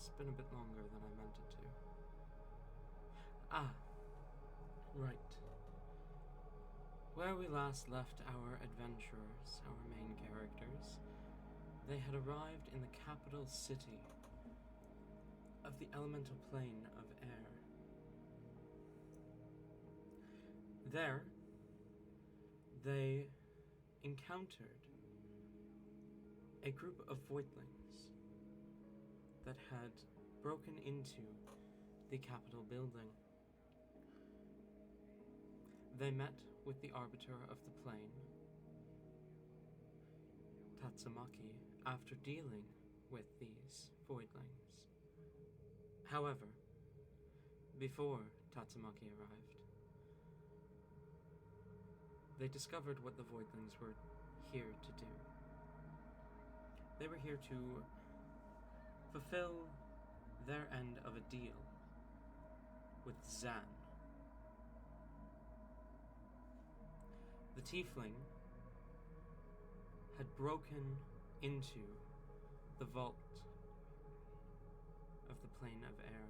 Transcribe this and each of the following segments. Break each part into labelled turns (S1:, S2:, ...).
S1: It's been a bit longer than I meant it to. Ah, right. Where we last left our adventurers, our main characters, they had arrived in the capital city of the elemental plane of air. There, they encountered a group of voidlings that had broken into the Capitol building. They met with the Arbiter of the Plane, Tatsumaki, after dealing with these voidlings. However, before Tatsumaki arrived, they discovered what the voidlings were here to do. They were here to fulfill their end of a deal with Zan. The tiefling had broken into the vault of the plane of air,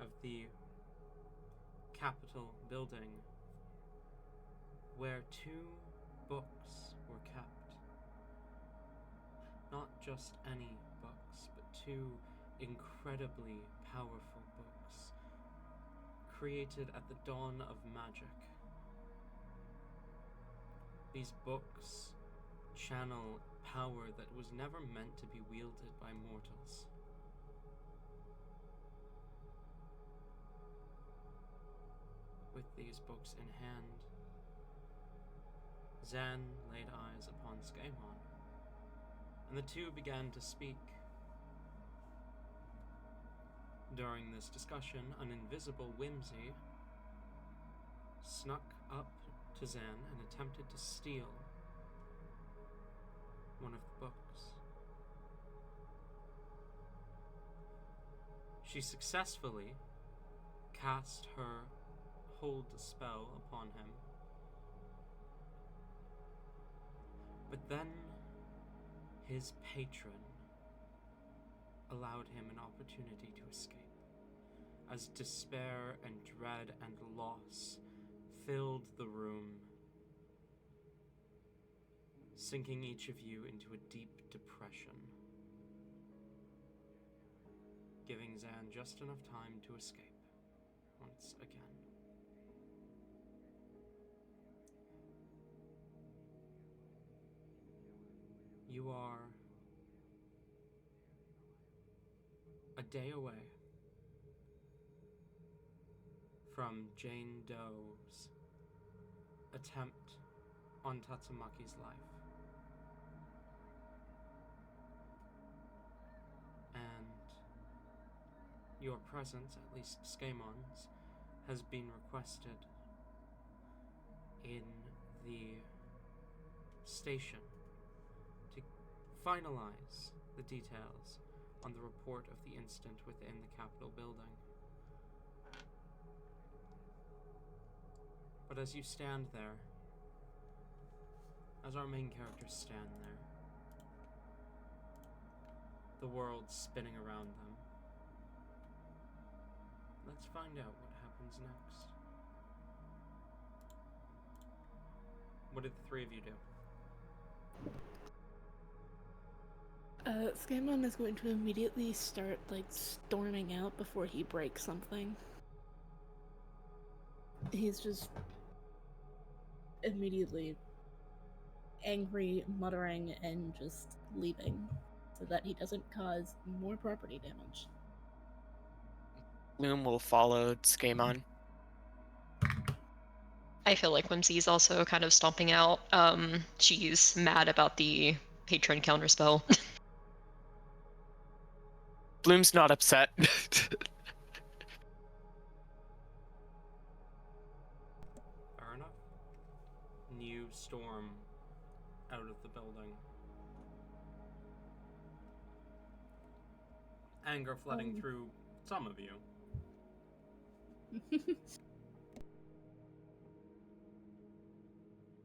S1: of the Capitol building, where 2 books were kept. Not just any books, but 2 incredibly powerful books, created at the dawn of magic. These books channel power that was never meant to be wielded by mortals. With these books in hand, Zan laid eyes upon Skaemon, and the 2 began to speak. During this discussion, an invisible whimsy snuck up to Zan and attempted to steal one of the books. She successfully cast her hold spell upon him, but then his patron allowed him an opportunity to escape, as despair and dread and loss filled the room, sinking each of you into a deep depression, giving Zan just enough time to escape once again. You are a day away from Jane Doe's attempt on Tatsumaki's life. And your presence, at least Skaemon's, has been requested in the station to finalize the details on the report of the incident within the Capitol building. But as you stand there, as our main characters stand there, the world spinning around them, let's find out what happens next. What did the 3 of you do?
S2: Scanlon is going to immediately start, storming out before he breaks something. He's just immediately angry, muttering, and just leaving so that he doesn't cause more property damage.
S3: Bloom will follow Skaemon.
S4: I feel like Whimsy's also kind of stomping out. She's mad about the patron counterspell.
S3: Bloom's not upset.
S1: Fair enough. You storm out of the building. Anger flooding through some of you.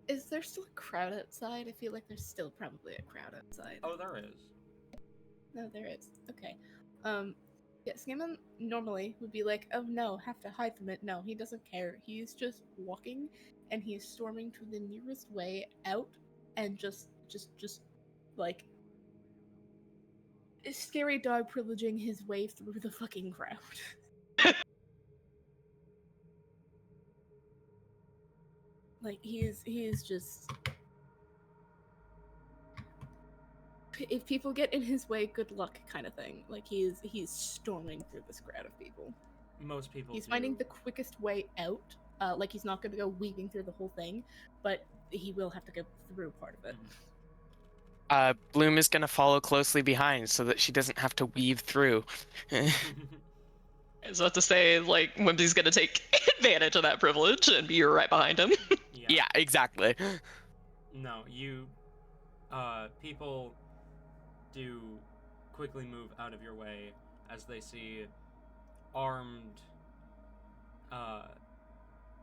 S2: Is there still a crowd outside? I feel like there's still probably a crowd outside.
S1: Oh, there is.
S2: No, there is. Okay. Yeah, Scammon normally would be like, oh no, have to hide from it. No, he doesn't care. He's just walking and he's storming to the nearest way out and just like scary dog privileging his way through the fucking crowd. Like he is just, if people get in his way, good luck kind of thing. Like he's storming through this crowd of people.
S1: Most people
S2: He's
S1: do.
S2: finding the quickest way out. Like he's not going to go weaving through the whole thing, but he will have to go through part of it.
S3: Bloom is gonna follow closely behind so that she doesn't have to weave through.
S4: I was about to say, like, Whimsy's gonna take advantage of that privilege and be right behind him.
S3: Yeah, exactly.
S1: No, people do quickly move out of your way as they see armed,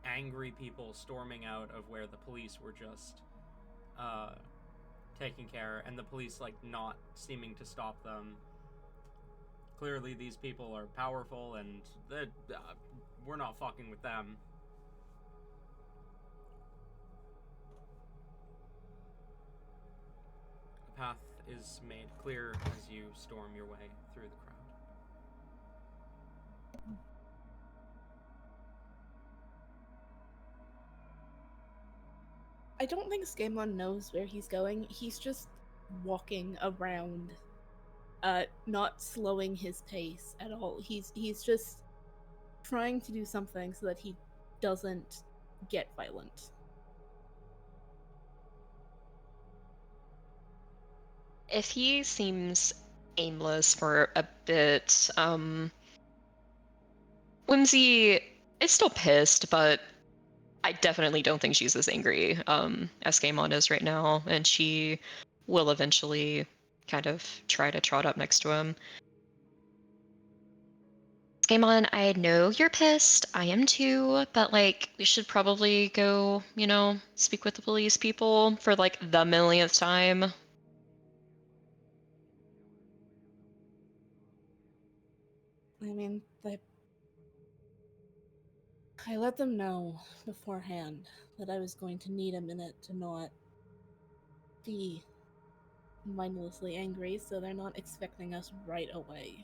S1: angry people storming out of where the police were just, taking care, and the police, like, not seeming to stop them. Clearly, these people are powerful, and we're not fucking with them. A path is made clear as you storm your way through the crowd.
S2: I don't think Scammon knows where he's going. He's just walking around, not slowing his pace at all. He's just trying to do something so that he doesn't get violent.
S4: If he seems aimless for a bit, Whimsy is still pissed, but I definitely don't think she's as angry as Gamon is right now, and she will eventually kind of try to trot up next to him. Gamon, I know you're pissed. I am too, but like we should probably go, speak with the police people for like the millionth time.
S2: I mean, I let them know beforehand that I was going to need a minute to not be mindlessly angry, so they're not expecting us right away.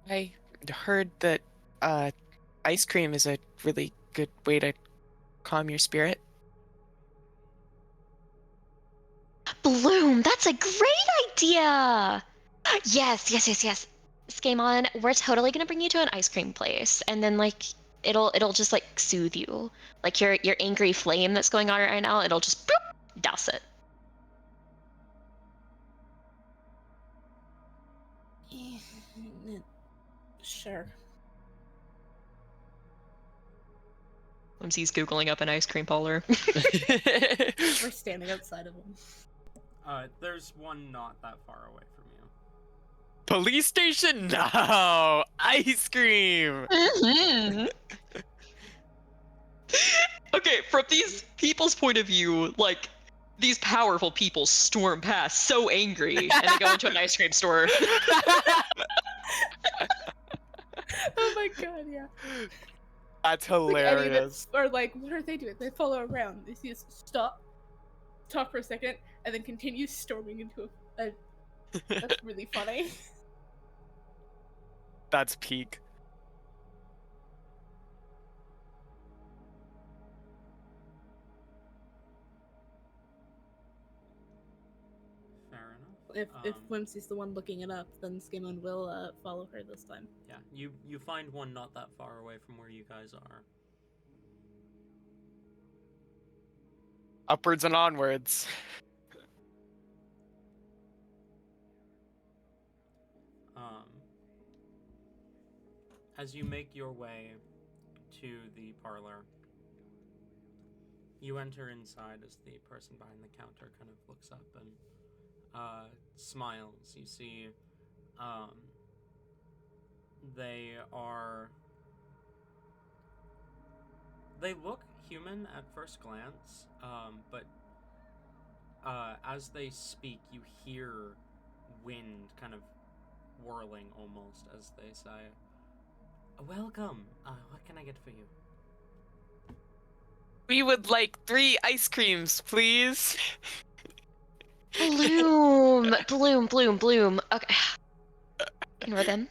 S3: I heard that ice cream is a really good way to calm your spirit.
S4: Bloom, that's a great idea! Yes. Skamon, we're totally gonna bring you to an ice cream place, and then like it'll just like soothe you. Like your angry flame that's going on right now, it'll just boop, douse it.
S2: Sure.
S4: Whimsy's googling up an ice cream parlor.
S2: We're standing outside of them.
S1: There's one not that far away from you.
S3: Police station? No! Ice cream!
S4: Mm-hmm. Okay, from these people's point of view, like, these powerful people storm past so angry, and they go into an ice cream store.
S2: Oh my god, yeah.
S3: That's
S2: Like
S3: hilarious.
S2: or like, what are they doing? They follow around. They see us stop, talk for a second, and then continue storming into a that's really funny.
S3: That's peak.
S1: Fair enough.
S2: If Whimsy's the one looking it up, then Skimmon will follow her this time.
S1: Yeah, you find one not that far away from where you guys are.
S3: Upwards and onwards.
S1: As you make your way to the parlor, you enter inside as the person behind the counter kind of looks up and smiles. You see, they are They look human at first glance, but as they speak, you hear wind kind of whirling almost as they say, "Welcome. What can I get for you?"
S3: We would like 3 ice creams, please.
S4: Bloom, bloom, bloom, bloom. Okay. Ignore them.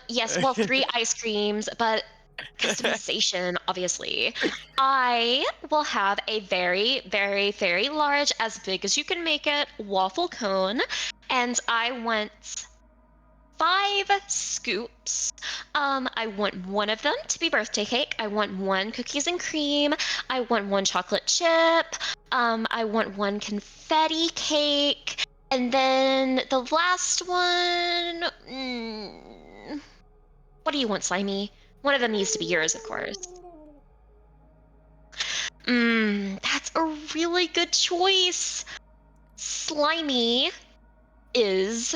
S4: Yes, well, 3 ice creams, but customization, obviously. I will have a very, very, very large, as big as you can make it, waffle cone, and I want 5 scoops. I want one of them to be birthday cake. I want 1 cookies and cream. I want 1 chocolate chip. I want 1 confetti cake. And then the last one. What do you want, Slimy? One of them needs to be yours, of course. That's a really good choice. Slimy is.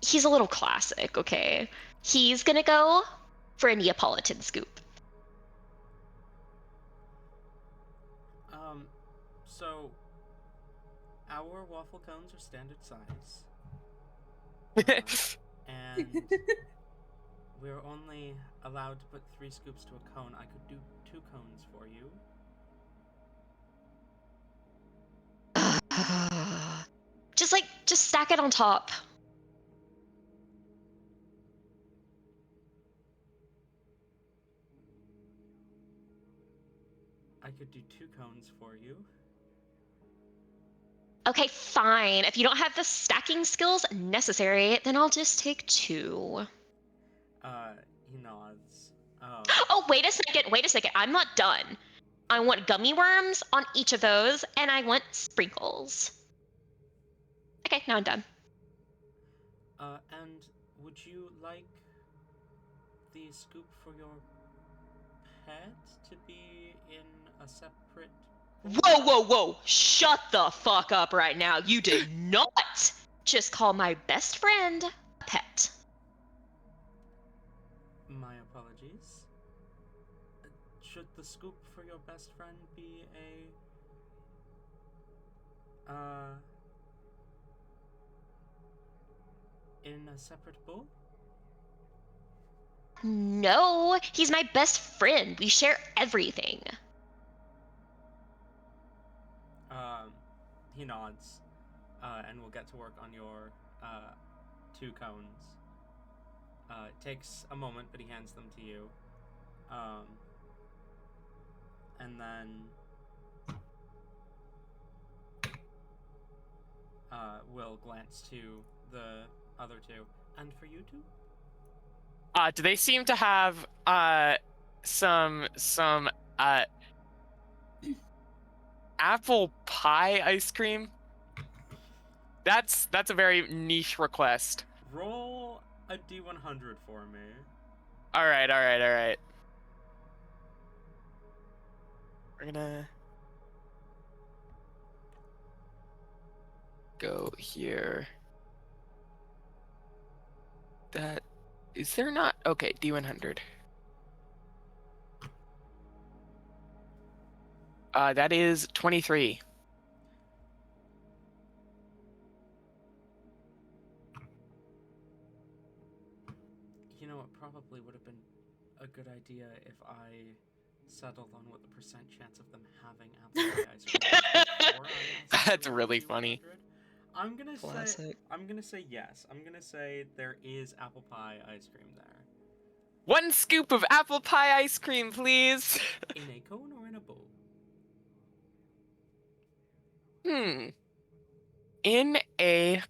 S4: He's a little classic, okay? He's gonna go for a Neapolitan scoop.
S1: So our waffle cones are standard size, and we're only allowed to put 3 scoops to a cone. I could do 2 cones for you.
S4: Just stack it on top.
S1: I could do 2 cones for you.
S4: Okay, fine. If you don't have the stacking skills necessary, then I'll just take 2.
S1: He nods.
S4: Oh, wait a second. I'm not done. I want gummy worms on each of those, and I want sprinkles. Okay, now I'm done.
S1: And would you like the scoop for your pet to be in a separate bowl?
S4: Whoa. Shut the fuck up right now. You did not just call my best friend a pet.
S1: My apologies. Should the scoop for your best friend be in a separate bowl?
S4: No, he's my best friend. We share everything.
S1: He nods, and we'll get to work on your 2 cones. It takes a moment, but he hands them to you. And then we'll glance to the other 2. And for you 2?
S3: Do they seem to have some apple pie ice cream? That's a very niche request.
S1: Roll a D100 for me.
S3: All right. We're gonna go here. That is there not? Okay, D100. That is 23.
S1: You know, it probably would have been a good idea if I settled on what the percent chance of them having apple pie ice cream was before I asked
S3: That's
S1: for
S3: really
S1: the
S3: funny.
S1: 100. I'm gonna
S3: Classic.
S1: say yes. I'm gonna say there is apple pie ice cream there.
S3: 1 scoop of apple pie ice cream, please.
S1: In a cone or in a bowl?
S3: In a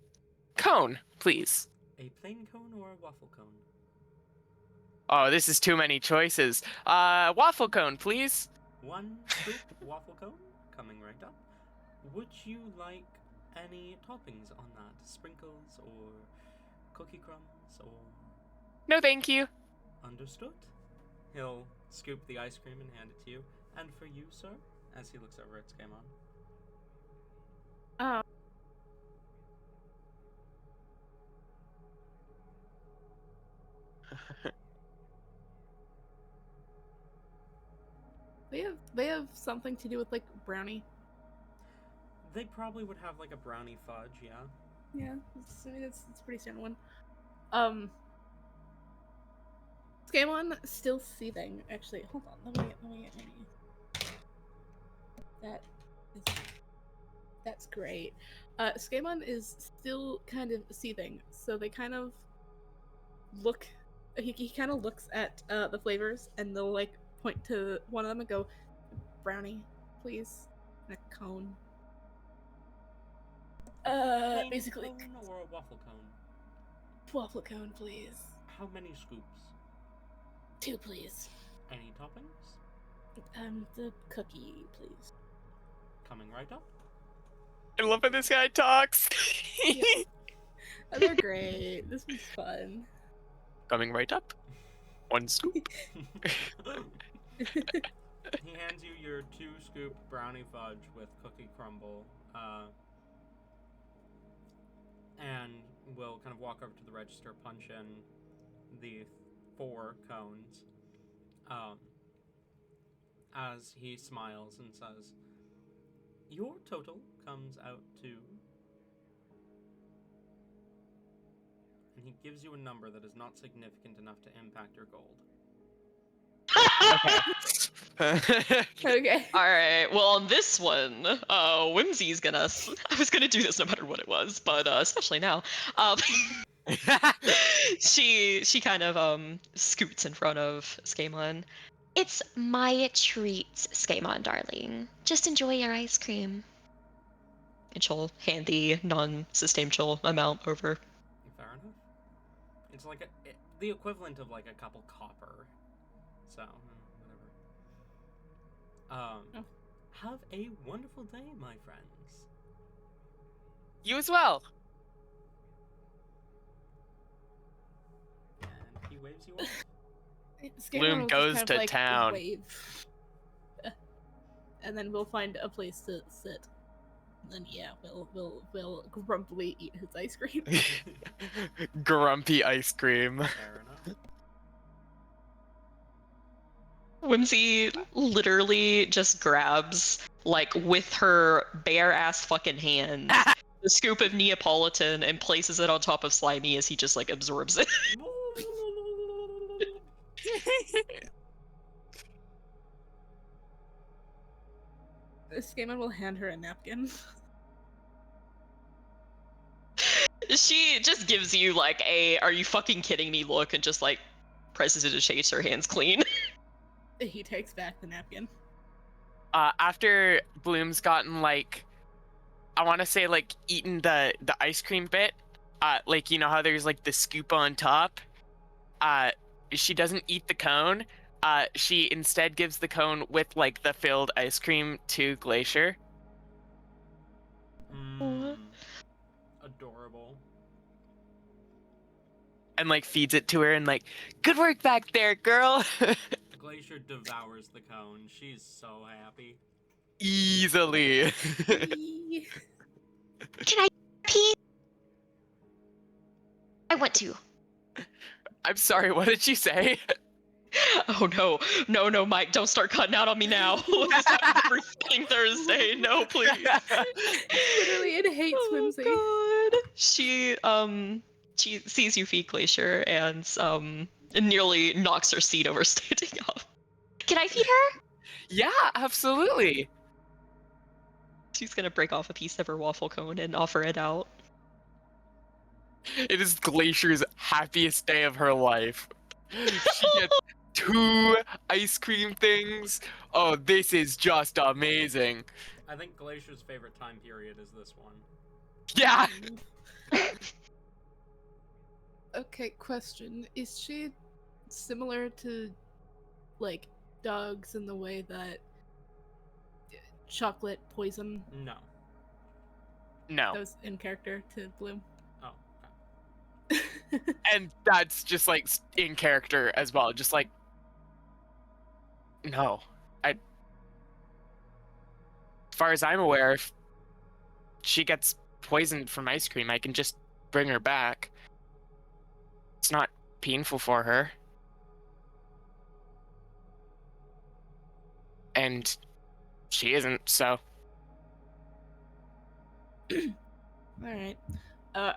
S3: cone, please.
S1: A plain cone or a waffle cone?
S3: Oh, this is too many choices. Waffle cone, please.
S1: 1 scoop waffle cone, coming right up. Would you like any toppings on that? Sprinkles or cookie crumbs or...
S3: No, thank you.
S1: Understood. He'll scoop the ice cream and hand it to you. And for you, sir, as he looks over at Skamon.
S2: they have something to do with like brownie.
S1: They probably would have like a brownie fudge, yeah.
S2: Yeah, it's a pretty standard one. Scammon still seething. Actually, hold on. Let me. That's great. Scammon is still kind of seething, so they kind of look. He kind of looks at the flavors, and they'll like point to one of them and go, "Brownie, please, and a cone."
S1: Plain
S2: Basically,
S1: cone or a waffle cone?
S2: waffle cone, please.
S1: How many scoops?
S2: 2, please.
S1: Any toppings?
S2: The cookie, please.
S1: Coming right up.
S3: I love when this guy talks.
S2: Yeah. Oh, they're great. This was fun.
S3: Coming right up. 1 scoop.
S1: He hands you your 2-scoop brownie fudge with cookie crumble, and will kind of walk over to the register, punch in the 4 cones, as he smiles and says, "Your total comes out to..." And he gives you a number that is not significant enough to impact your gold.
S2: Okay.
S4: All right. Well, on this one, Whimsy's gonna. I was gonna do this no matter what it was, but especially now. She kind of scoots in front of Skamon. It's my treat, Skamon, darling. Just enjoy your ice cream. And she'll hand the non-substantial amount over.
S1: Fair enough. It's like the equivalent of like a couple copper. So, whatever. Have a wonderful day, my friends.
S3: You as well.
S1: And he waves you off.
S2: Scammon
S3: Bloom
S2: will just
S3: goes
S2: kind of,
S3: to
S2: like,
S3: town.
S2: wave. And then we'll find a place to sit. And then yeah, we'll grumpily eat his ice cream.
S3: Grumpy ice cream.
S1: Fair enough.
S4: Whimsy literally just grabs, like, with her bare ass fucking hand, the scoop of Neapolitan and places it on top of Slimy as he just, like, absorbs it.
S2: Scammon will hand her a napkin.
S4: She just gives you, like, a "are you fucking kidding me" look and just, like, presses it to shake her hands clean.
S2: He takes back the napkin.
S3: After Bloom's gotten, like, I want to say, like, eaten the ice cream bit, like, you know how there's, like, the scoop on top? She doesn't eat the cone. She instead gives the cone with, like, the filled ice cream to Glacier.
S1: Adorable.
S3: And, like, feeds it to her and, like, good work back there, girl!
S1: Glacier devours the cone. She's so happy.
S3: Easily.
S4: Can I pee? I want to.
S3: I'm sorry, what did she say?
S4: Oh no, Mike, don't start cutting out on me now. This happens every fucking Thursday. No, please.
S2: Literally, it hates Whimsy.
S4: God. She sees you feed Glacier and nearly knocks her seat over standing up. Can I feed her?
S3: Yeah, absolutely.
S4: She's gonna break off a piece of her waffle cone and offer it out.
S3: It is Glacier's happiest day of her life. She gets 2 ice cream things. Oh, this is just amazing.
S1: I think Glacier's favorite time period is this one.
S3: Yeah.
S2: Okay, question. Is she similar to, like, dogs in the way that chocolate poison
S1: No.
S3: No.
S2: goes in character to Bloom?
S1: Oh,
S3: And that's just, like, in character as well. Just like, no. As far as I'm aware, if she gets poisoned from ice cream, I can just bring her back. It's not painful for her. And she isn't, so.
S2: Alright.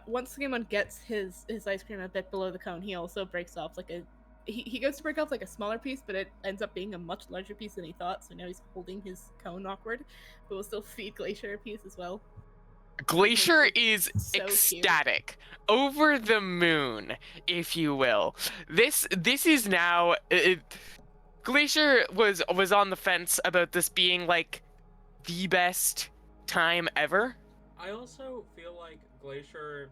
S2: Once Skamon gets his ice cream a bit below the cone, he also breaks off like a... He goes to break off like a smaller piece, but it ends up being a much larger piece than he thought, so now he's holding his cone awkward, but will still feed Glacier a piece as well.
S3: Glacier is
S2: So
S3: ecstatic, over the moon, if you will. This is now... Glacier was on the fence about this being, like, the best time ever.
S1: I also feel like Glacier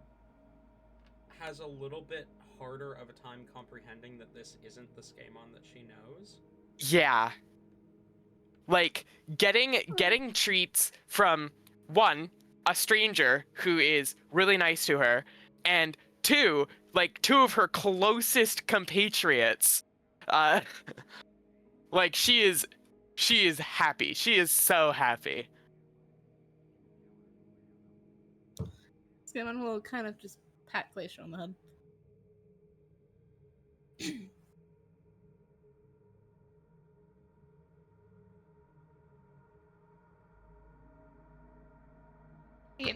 S1: has a little bit harder of a time comprehending that this isn't the Skamon that she knows.
S3: Yeah. Like, getting treats from, one, a stranger who is really nice to her, and two, like, two of her closest compatriots. Like, she is happy. She is so happy.
S2: Skamon will kind of just pat Glacier on the head.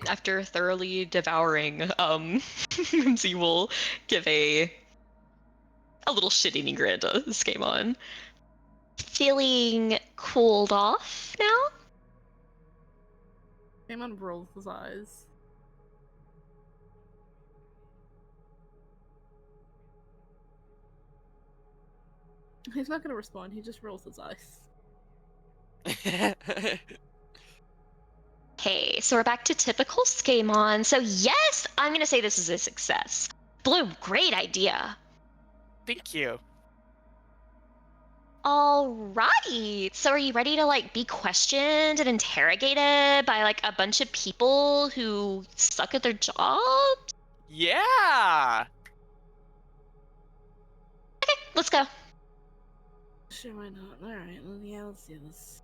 S4: After thoroughly devouring, Whimsy will give a little shit-eating grin to Skamon. Feeling cooled off now?
S2: Skamon rolls his eyes. He's not gonna respond, he just rolls his eyes.
S4: Okay, so we're back to typical Skamon. So yes, I'm gonna say this is a success. Bloom, great idea.
S3: Thank you.
S4: Alright, so are you ready to, like, be questioned and interrogated by, like, a bunch of people who suck at their jobs?
S3: Yeah!
S4: Okay, let's go.
S2: Sure, why not? Alright, yeah, let's do this.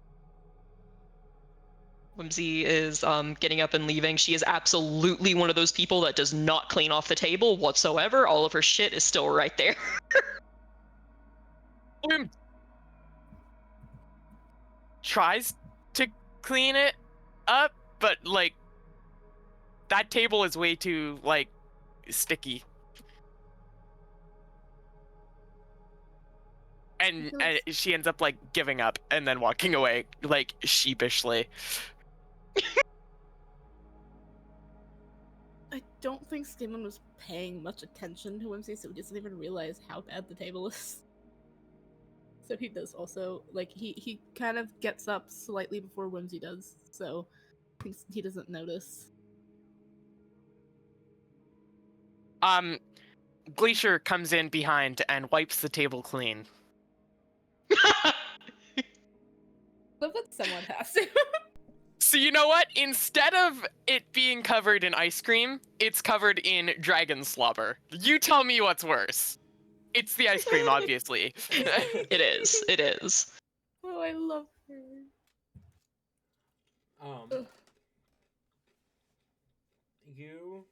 S5: Whimsy is getting up and leaving. She is absolutely one of those people that does not clean off the table whatsoever. All of her shit is still right there.
S3: Bloom tries to clean it up, but, like, that table is way too, like, sticky. And she ends up, like, giving up and then walking away, like, sheepishly.
S2: I don't think Skamon was paying much attention to Whimsy, so he doesn't even realize how bad the table is. So he does also, like, he kind of gets up slightly before Whimsy does, so he doesn't notice.
S3: Glacier comes in behind and wipes the table clean.
S2: Love that someone has to.
S3: So you know what? Instead of it being covered in ice cream, it's covered in dragon slobber. You tell me what's worse. It's the ice cream, obviously.
S5: It is. It is.
S2: Oh, I love her.
S1: You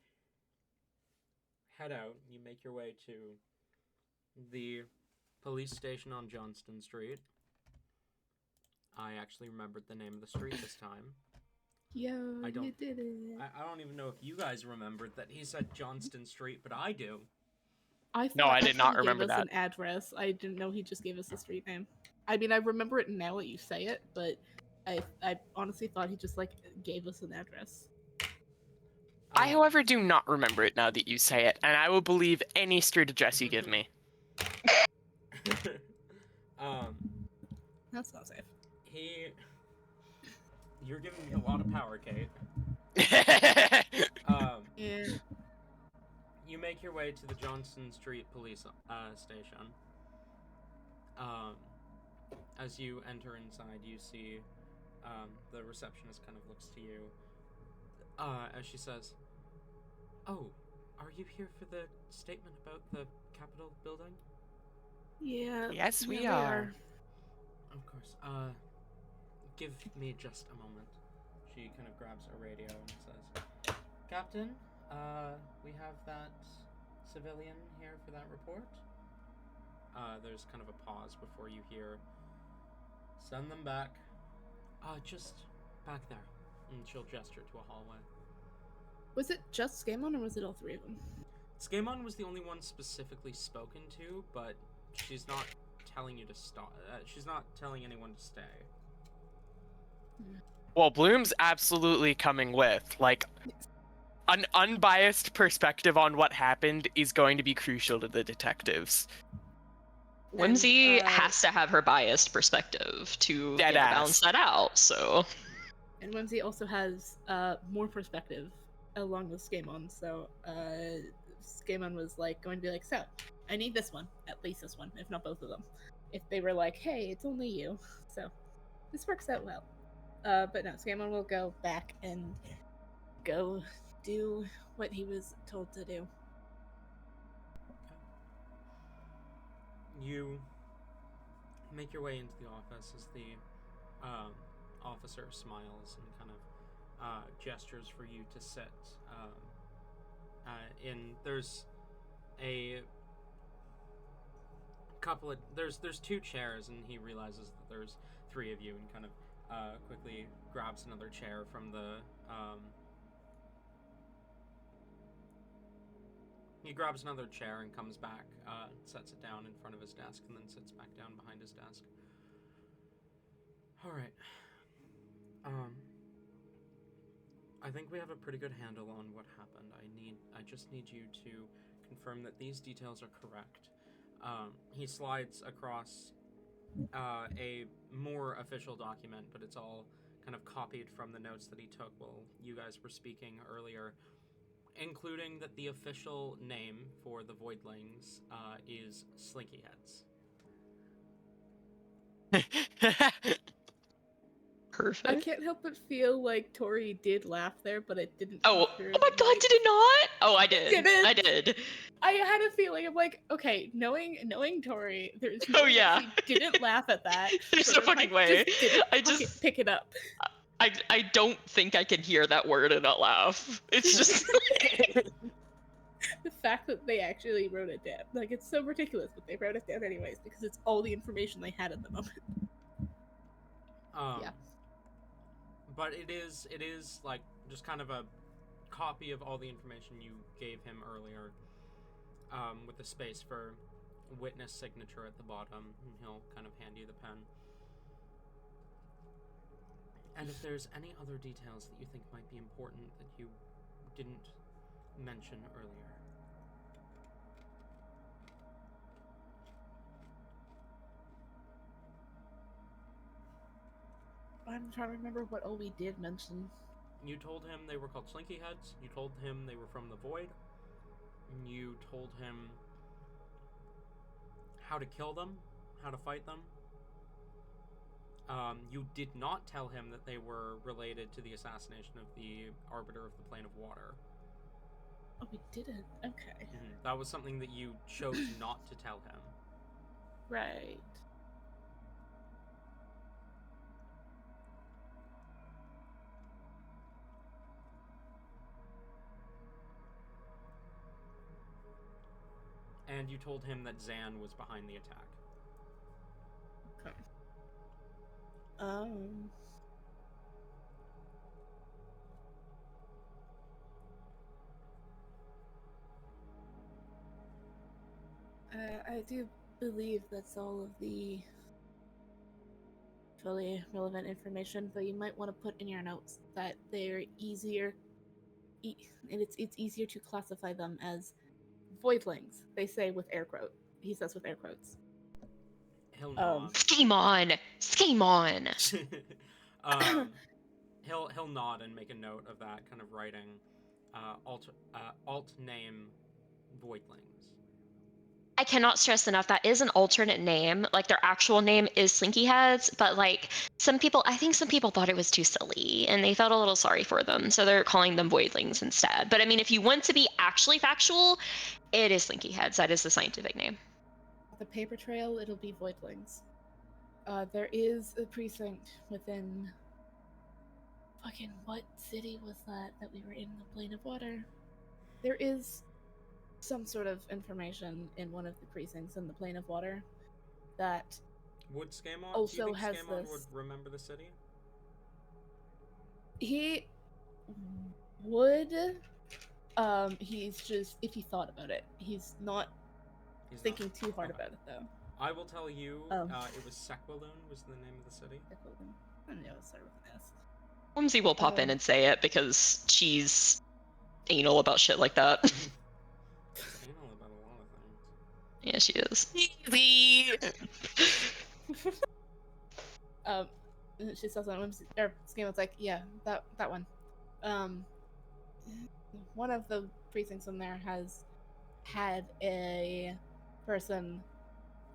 S1: head out. You make your way to the police station on Johnston Street. I actually remembered the name of the street this time.
S2: Yeah,
S1: I don't-
S2: you did it.
S1: I don't even know if you guys remembered that he said Johnston Street, but I do.
S3: No, I did
S2: thought
S3: not
S2: he
S3: remember
S2: gave us
S3: that.
S2: an address. I didn't know he just gave us the street name. I mean, I remember it now that you say it, but I honestly thought he just, like, gave us an address.
S3: I, however, do not remember it now that you say it, and I will believe any street address you give me.
S2: That's not safe.
S1: You're giving me a lot of power, Kate.
S2: Yeah.
S1: You make your way to the Johnston Street police station. As you enter inside, you see the receptionist kind of looks to you as she says, "Oh, are you here for the statement about the Capitol building?"
S2: Yeah.
S3: Yes, we
S2: they
S3: are.
S1: Of course. Give me just a moment. She kind of grabs a radio and says, "Captain, we have that civilian here for that report." There's kind of a pause before you hear, "Send them back. Just back there. And she'll gesture to a hallway.
S2: Was it just Skamon or was it all three of them?
S1: Skamon was the only one specifically spoken to, but she's not telling you to stop. She's not telling anyone to stay.
S3: Well, Bloom's absolutely coming with. Like, an unbiased perspective on what happened is going to be crucial to the detectives.
S5: Whimsy has to have her biased perspective to balance that out, so...
S2: And Whimsy also has more perspective along with Skamon, so Skamon was like going to be like, so, I need this one, at least this one, if not both of them. If they were like, hey, it's only you. So, this works out well. But no, Skamon will go back and go do what he was told to do.
S1: You make your way into the office as the officer smiles and kind of gestures for you to sit. There's a couple of there's two chairs, and he realizes that there's three of you, and kind of quickly grabs another chair from the he grabs another chair and comes back, sets it down in front of his desk, and then sits back down behind his desk. All right. I think we have a pretty good handle on what happened. I just need you to confirm that these details are correct. He slides across a more official document, but it's all kind of copied from the notes that he took while you guys were speaking earlier, including that the official name for the Voidlings is Slinky Heads.
S5: Perfect.
S2: I can't help but feel like Tori did laugh there, but it didn't.
S5: Oh my god, did it not? Oh, I did.
S2: Did it?
S5: I did.
S2: I had a feeling. I'm like, okay, knowing Tori, there's no way that he didn't laugh at that.
S5: There's no fucking way.
S2: I just pick it up.
S5: I don't think I can hear that word and not laugh. It's just
S2: the fact that they actually wrote it down. Like, it's so ridiculous, but they wrote it down anyways because it's all the information they had at the moment. Yeah.
S1: But it is like just kind of a copy of all the information you gave him earlier, with the space for witness signature at the bottom, and he'll kind of hand you the pen. And if there's any other details that you think might be important that you didn't mention earlier.
S2: I'm trying to remember what all we did mention.
S1: You told him they were called Slinky Heads. You told him they were from the Void. You told him how to kill them, how to fight them. You did not tell him that they were related to the assassination of the Arbiter of the Plane of Water.
S2: Oh, we didn't? Okay.
S1: That was something that you chose not to tell him.
S2: Right.
S1: And you told him that Zan was behind the attack.
S2: Okay. I do believe that's all of the fully relevant information, but you might want to put in your notes that they're easier, and it's easier to classify them as voidlings. They say with air quotes. He says with air quotes.
S1: He'll nod.
S4: Scheme on! Scheme on!
S1: He'll nod and make a note of that, kind of writing alt name Voidlings.
S4: I cannot stress enough that is an alternate name. Like, their actual name is Slinky Heads, but like I think some people thought it was too silly and they felt a little sorry for them, so they're calling them Voidlings instead. But I mean, if you want to be actually factual, it is Slinky Heads. That is the scientific name.
S2: The paper trail, it'll be Voidlings. There is a precinct within. Fucking what city was that we were in the Plane of Water? There is some sort of information in one of the precincts in the Plane of Water that
S1: would Skamon
S2: also
S1: do you think
S2: has
S1: Skamon
S2: this.
S1: would remember the city?
S2: He would. He's just if he thought about it, he's not
S1: He's
S2: thinking
S1: not.
S2: too hard
S1: Okay.
S2: about it though.
S1: I will tell you,
S2: Um.
S1: it was Sequaloon was the name of the city.
S2: I don't know. It started with an S.
S5: Whimsy will pop in and say it because she's anal about shit like that.
S1: She's anal about a lot of things.
S5: Yeah, she is.
S3: Easy.
S2: She says on Whimsy, or Scamon's like, yeah, that one. One of the precincts in there has had a person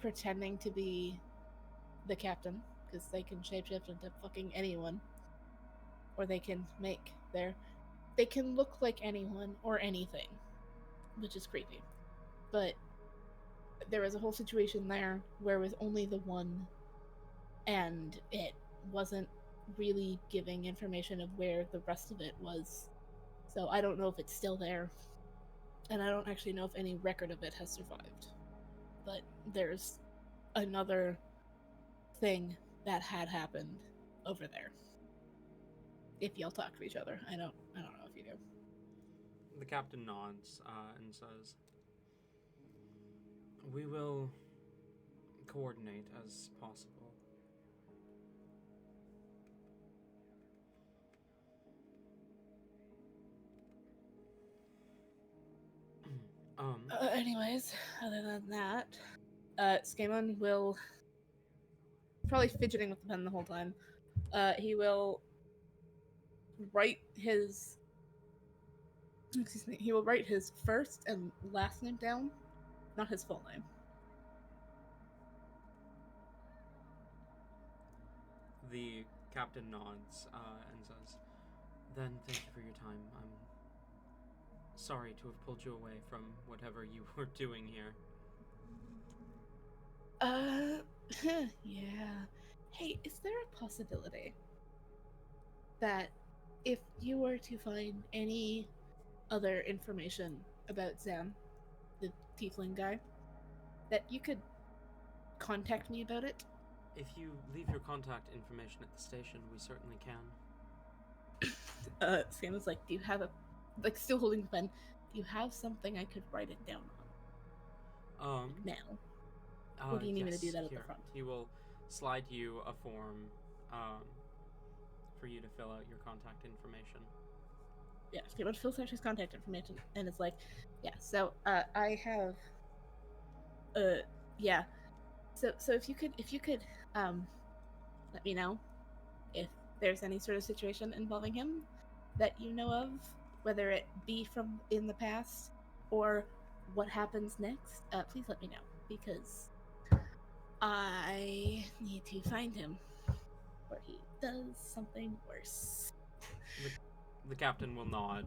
S2: pretending to be the captain because they can shapeshift into fucking anyone, or they can they can look like anyone or anything, which is creepy. But there was a whole situation there where it was only the one, and it wasn't really giving information of where the rest of it was. So I don't know if it's still there, and I don't actually know if any record of it has survived. But there's another thing that had happened over there. If y'all talk to each other, I don't know if you do.
S1: The captain nods and says, "We will coordinate as possible."
S2: Anyways, other than that, Skamon will probably fidgeting with the pen the whole time. He will write his he will write his first and last name down, not his full name.
S1: The captain nods and says, "Then thank you for your time. I'm sorry to have pulled you away from whatever you were doing here."
S2: Yeah. Hey, is there a possibility that if you were to find any other information about Zam, the tiefling guy, that you could contact me about it?
S1: If you leave your contact information at the station, we certainly can.
S2: Sam is like, do you have still holding the pen, do you have something I could write it down on? Now. Or do you need me to do that at the front?
S1: He will slide you a form for you to fill out your contact information.
S2: Yeah, Skamon fills out his contact information, and it's like, yeah, so, I have, yeah. So if you could, let me know if there's any sort of situation involving him that you know of, whether it be from in the past or what happens next, please let me know, because I need to find him, or he does something worse.
S1: The captain will nod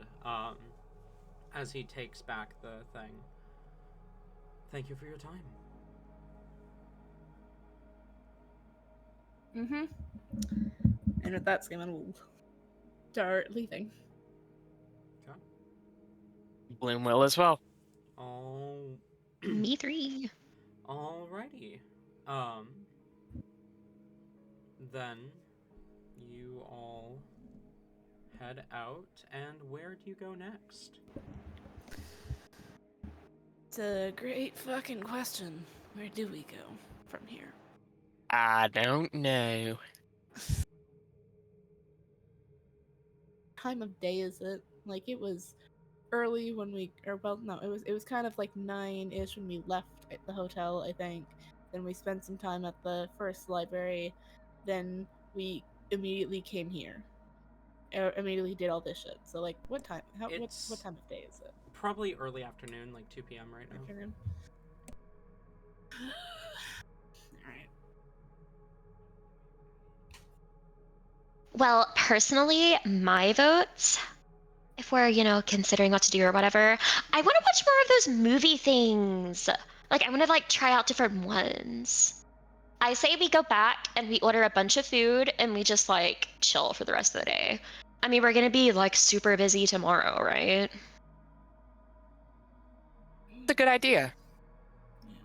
S1: as he takes back the thing. Thank you for your time.
S2: Mm-hmm. And with that, Skamon will start leaving.
S1: Okay.
S3: Bloom will as well.
S1: Oh.
S4: Me three.
S1: Alrighty. Then you all head out, and where do you go next?
S2: It's a great fucking question. Where do we go from here?
S3: I don't know.
S2: Time of day is it? Like, it was early when we, or well, no, it was kind of like 9-ish when we left at the hotel, I think. Then we spent some time at the first library. Then we immediately came here. Or immediately did all this shit. So, like, what time? What time of day is it?
S1: Probably early afternoon, like 2 p.m. right now.
S2: Afternoon. Alright.
S4: Well, personally, my votes, if we're, considering what to do or whatever, I want to watch more of those movie things. Like, I want to, try out different ones. I say we go back and we order a bunch of food and we just, chill for the rest of the day. I mean, we're going to be, super busy tomorrow, right?
S3: It's a good idea.
S2: Yeah.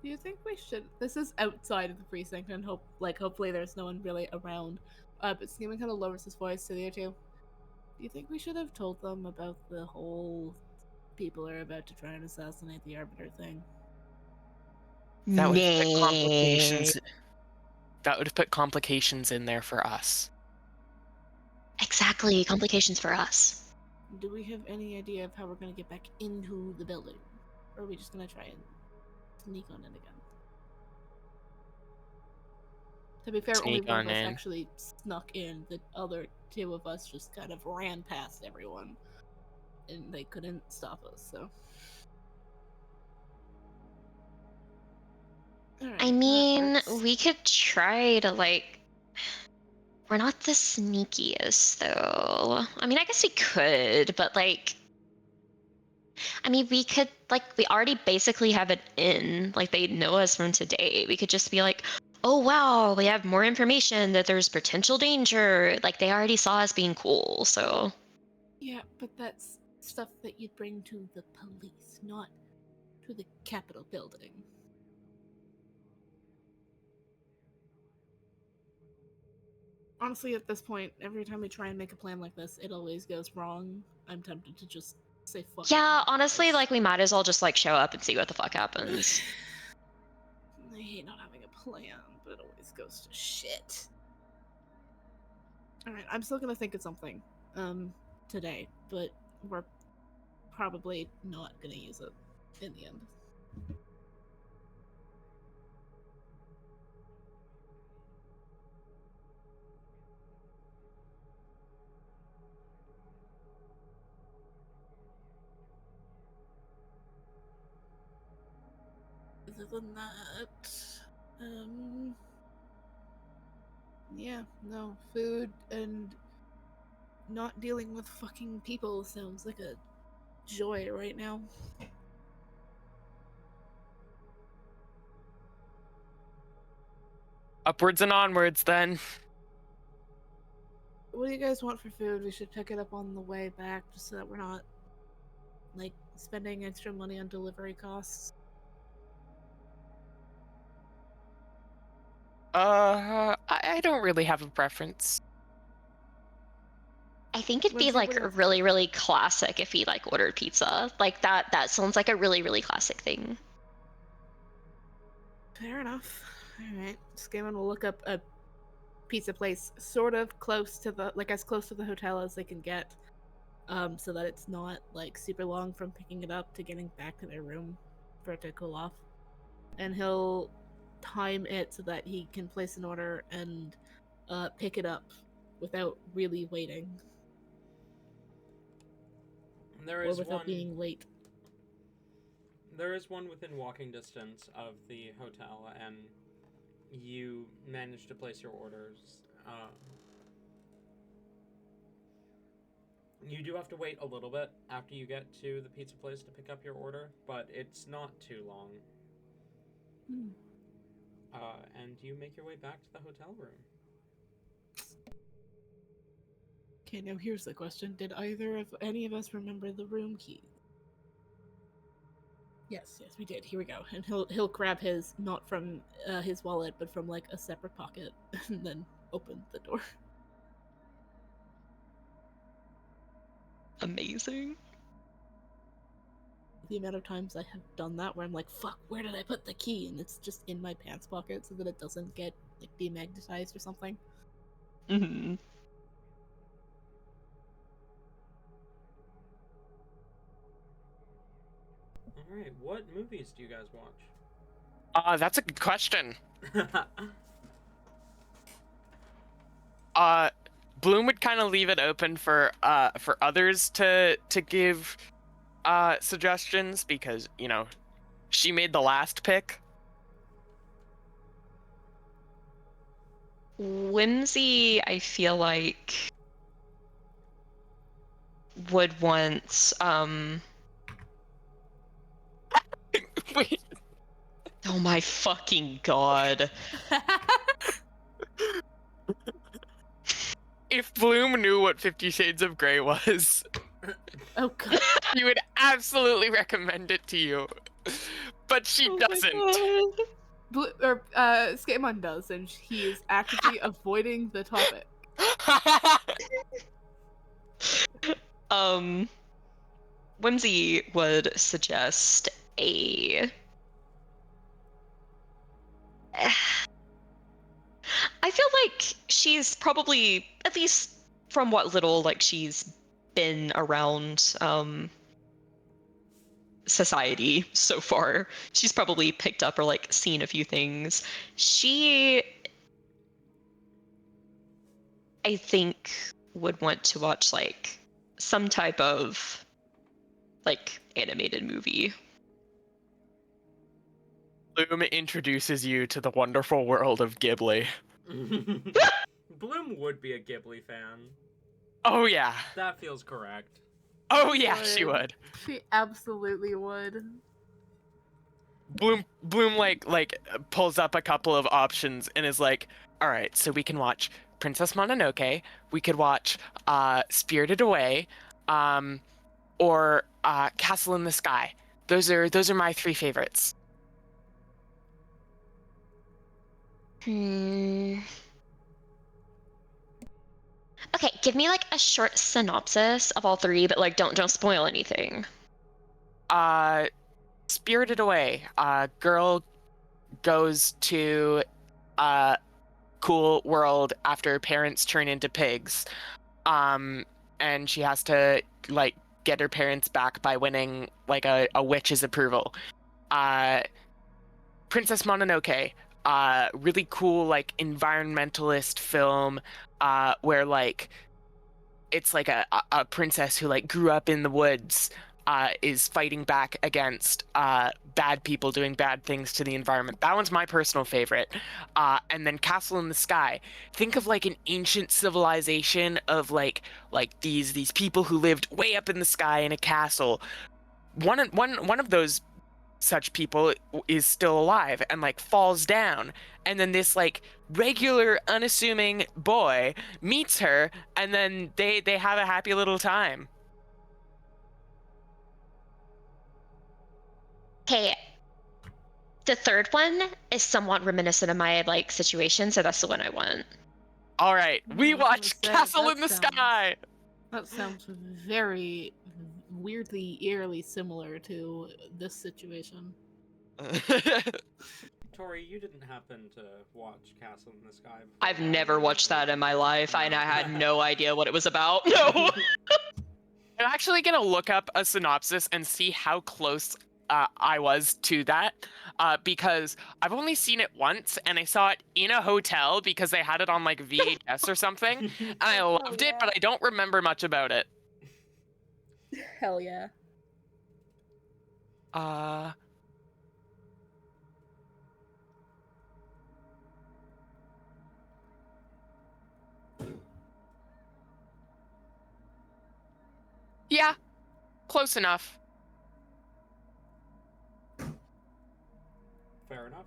S2: Do you think we should? This is outside of the precinct, and hopefully there's no one really around. but Skeeman kind of lowers his voice to the other two. Do you think we should have told them about the whole people are about to try and assassinate the Arbiter thing?
S3: That would put complications. That would put complications in there for us.
S4: Exactly, complications for us.
S2: Do we have any idea of how we're going to get back into the building? Or are we just going to try and sneak on in again? To be fair, only
S3: Sneak
S2: one of
S3: on
S2: us
S3: in.
S2: actually snuck in. The other two of us just kind of ran past everyone. And they couldn't stop us, so... Alright,
S4: I
S2: that
S4: mean,
S2: works.
S4: we could try to, like... We're not the sneakiest, though. I mean, I guess we could, but, like... I mean, we could, like, we already basically have it in. Like, they know us from today. We could just be like, oh, wow, we have more information that there's potential danger. Like, they already saw us being cool, so...
S2: Yeah, but that's stuff that you'd bring to the police, not to the Capitol building. Honestly, at this point, every time we try and make a plan like this, it always goes wrong. I'm tempted to just say fuck it.
S4: Yeah, honestly, like, we might as well just, like, show up and see what the fuck happens.
S2: I hate not having a plan, but it always goes to shit. Alright, I'm still gonna think of something, today, but we're probably not gonna use it in the end. Other than that, yeah, no, food and not dealing with fucking people sounds like a joy right now.
S3: Upwards and onwards, then.
S2: What do you guys want for food? We should pick it up on the way back just so that we're not, like, spending extra money on delivery costs.
S3: I don't really have a preference.
S4: I think it'd be,
S2: Whimsy, what
S4: like,
S2: do you want?
S4: really, really classic if he, like, ordered pizza. Like, that sounds like a really, really classic thing.
S2: Fair enough. Alright. Scammon will look up a pizza place sort of close to the, like, as close to the hotel as they can get. So that it's not, like, super long from picking it up to getting back to their room for it to cool off. And he'll time it so that he can place an order and pick it up without really waiting.
S1: There
S2: Or
S1: is
S2: without
S1: one.
S2: being late.
S1: There is one within walking distance of the hotel, and you manage to place your orders. You do have to wait a little bit after you get to the pizza place to pick up your order, but it's not too long. And you make your way back to the hotel room.
S2: Okay, now here's the question. Did any of us remember the room key? Yes, we did. Here we go. And he'll grab his, not from his wallet, but from, like, a separate pocket, and then open the door.
S5: Amazing.
S2: The amount of times I have done that where I'm like, fuck, where did I put the key? And it's just in my pants pocket so that it doesn't get, like, demagnetized or something.
S5: Mm-hmm.
S1: Alright, what movies do you guys watch?
S3: That's a good question. Bloom would kind of leave it open for others to give suggestions because, you know, she made the last pick.
S5: Whimsy, I feel like, would want
S3: Wait,
S5: oh my fucking god.
S3: if Bloom knew what 50 Shades of Grey was,
S2: Oh god.
S3: she would absolutely recommend it to you. But she doesn't.
S2: Skamon does, and he is actively avoiding the topic.
S5: Whimsy would suggest a. I feel like she's probably, at least from what little like she's been around society so far, she's probably picked up or like seen a few things. She, I think, would want to watch like some type of like animated movie.
S3: Bloom introduces you to the wonderful world of Ghibli.
S1: Bloom would be a Ghibli fan.
S3: Oh yeah.
S1: That feels correct.
S3: Oh yeah, she would.
S2: She absolutely would.
S3: Bloom like pulls up a couple of options and is like, all right, so we can watch Princess Mononoke, we could watch Spirited Away, or Castle in the Sky. Those are my 3 favorites.
S4: Okay, give me like a short synopsis of all 3, but like don't spoil anything.
S3: Spirited Away. Girl goes to a cool world after parents turn into pigs. And she has to like get her parents back by winning like a witch's approval. Princess Mononoke, really cool like environmentalist film, where like it's like a princess who like grew up in the woods, is fighting back against bad people doing bad things to the environment. That one's my personal favorite. And then Castle in the Sky. Think of like an ancient civilization of like these people who lived way up in the sky in a castle. One of those such people is still alive and like falls down, and then this like regular unassuming boy meets her, and then they have a happy little time.
S4: Okay, the third one is somewhat reminiscent of my like situation, so that's the one I want.
S3: All right, we
S2: I was
S3: watch
S2: gonna say,
S3: Castle in the Sky.
S2: That sounds very weirdly, eerily similar to this situation.
S1: Tori, you didn't happen to watch Castle in the Sky before?
S5: I've never watched that in my life. I had no idea what it was about. No.
S3: I'm actually gonna look up a synopsis and see how close I was to that, because I've only seen it once, and I saw it in a hotel because they had it on like VHS or something, and I loved it, but I don't remember much about it.
S2: Hell yeah.
S3: Yeah, close enough.
S1: Fair enough.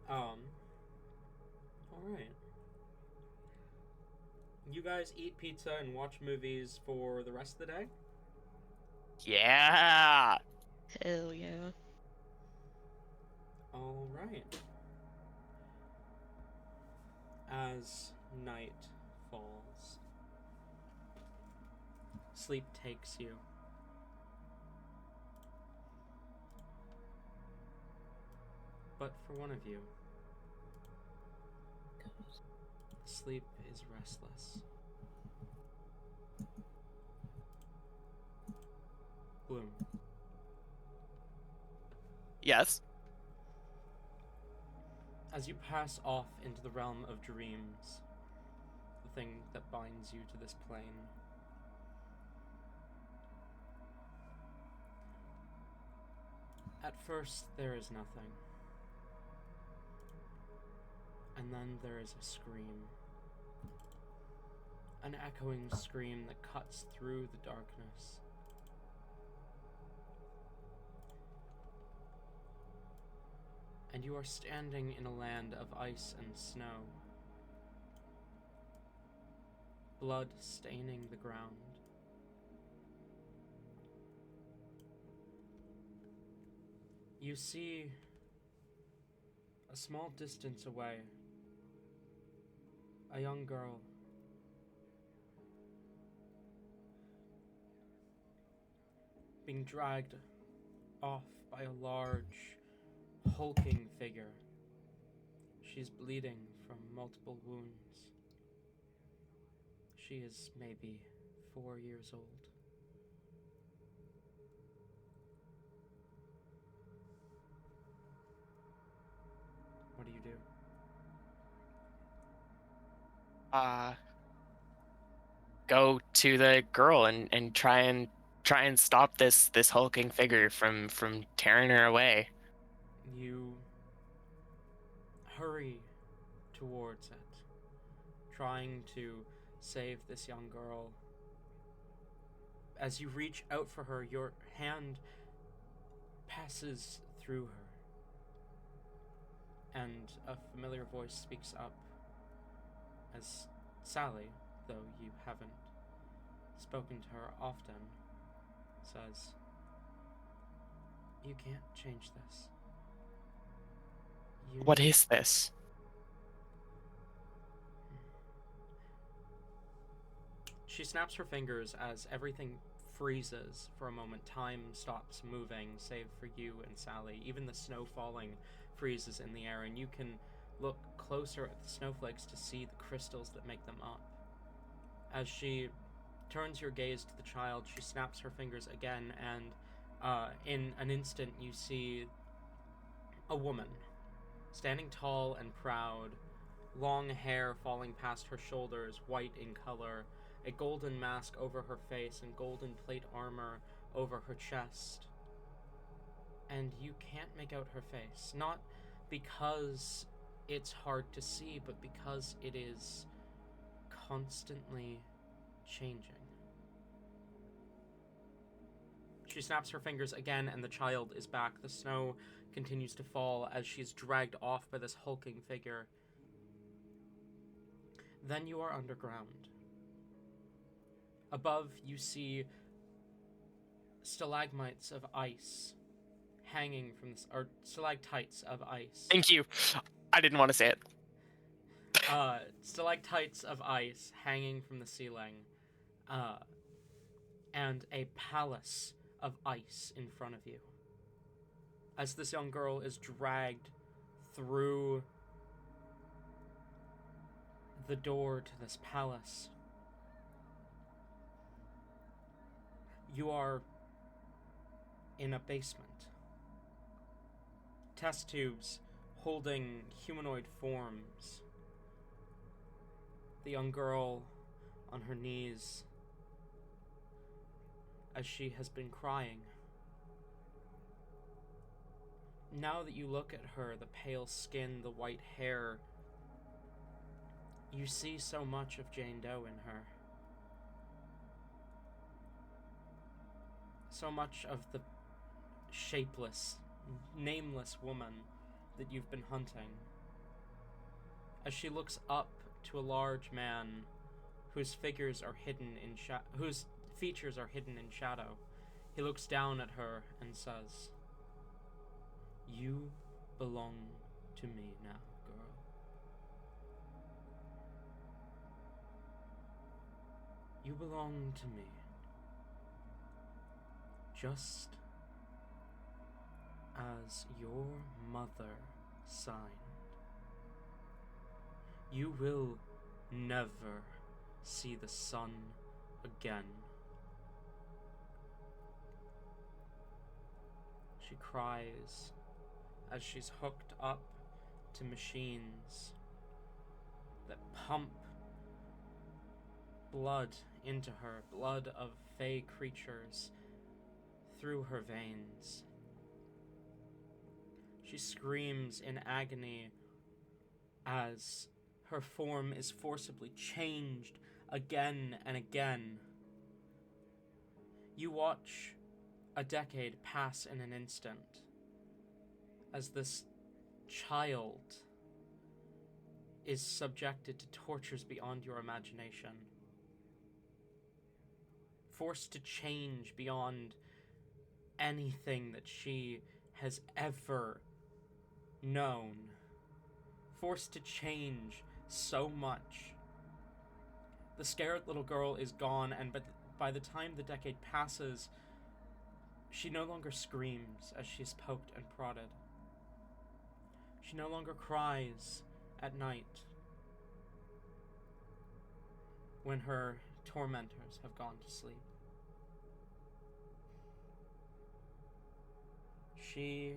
S1: Alright. You guys eat pizza and watch movies for the rest of the day?
S3: Yeah.
S5: Hell yeah.
S1: Alright. As night falls, sleep takes you. But for one of you, sleep is restless. Bloom.
S3: Yes.
S1: As you pass off into the realm of dreams, the thing that binds you to this plane, at first there is nothing. And then there is a scream. An echoing scream that cuts through the darkness. And you are standing in a land of ice and snow. Blood staining the ground. You see, a small distance away, a young girl. Being dragged off by a large, hulking figure. She's bleeding from multiple wounds. She is maybe 4 years old. What do you do?
S3: Go to the girl and try and stop this hulking figure from tearing her away.
S1: You hurry towards it, trying to save this young girl. As you reach out for her, your hand passes through her, and a familiar voice speaks up as Sally, though you haven't spoken to her often, says, "You can't change this.
S3: What is this?
S1: She snaps her fingers as everything freezes for a moment. Time stops moving, save for you and Sally. Even the snow falling freezes in the air, and you can look closer at the snowflakes to see the crystals that make them up. As she turns your gaze to the child, she snaps her fingers again, and in an instant you see a woman, standing tall and proud, long hair falling past her shoulders, white in color, a golden mask over her face and golden plate armor over her chest. And you can't make out her face, not because it's hard to see, but because it is constantly changing. She snaps her fingers again, and the child is back. The snow continues to fall as she's dragged off by this hulking figure. Then you are underground. Above, you see stalagmites of ice hanging from this, or stalactites of ice.
S3: Thank you. I didn't want to say it.
S1: Stalactites of ice hanging from the ceiling, and a palace of ice in front of you. As this young girl is dragged through the door to this palace, you are in a basement. Test tubes holding humanoid forms. The young girl on her knees as she has been crying. Now that you look at her, the pale skin, the white hair, you see so much of Jane Doe in her. So much of the shapeless, nameless woman that you've been hunting. As she looks up to a large man whose figures are hidden in whose features are hidden in shadow, he looks down at her and says, "You belong to me now, girl. You belong to me. Just as your mother signed. You will never see the sun again." She cries as she's hooked up to machines that pump blood into her, blood of fey creatures, through her veins. She screams in agony as her form is forcibly changed again and again. You watch a decade pass in an instant as this child is subjected to tortures beyond your imagination, forced to change beyond anything that she has ever known, forced to change so much The scared little girl is gone, and by the time the decade passes, she no longer screams as she is poked and prodded. She no longer cries at night when her tormentors have gone to sleep. She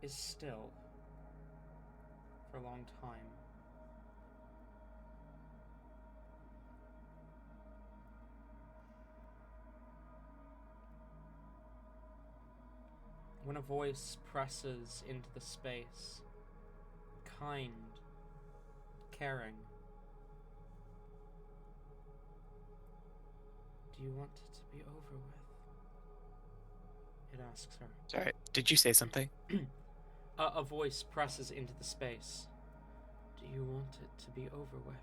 S1: is still for a long time. When a voice presses into the space, kind, caring, do you want it to be over with? It asks her.
S3: Sorry, did you say something?
S1: A voice presses into the space. Do you want it to be over with?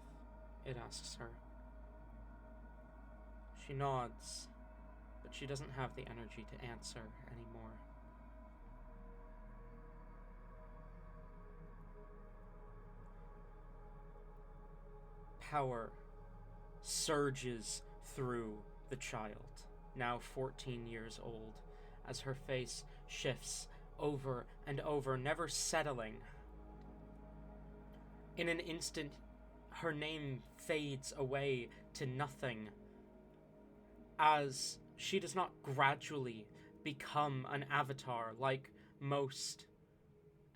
S1: It asks her. She nods, but she doesn't have the energy to answer anymore. Power surges through the child, now 14 years old, as her face shifts over and over, never settling. In an instant, her name fades away to nothing, as she does not gradually become an avatar like most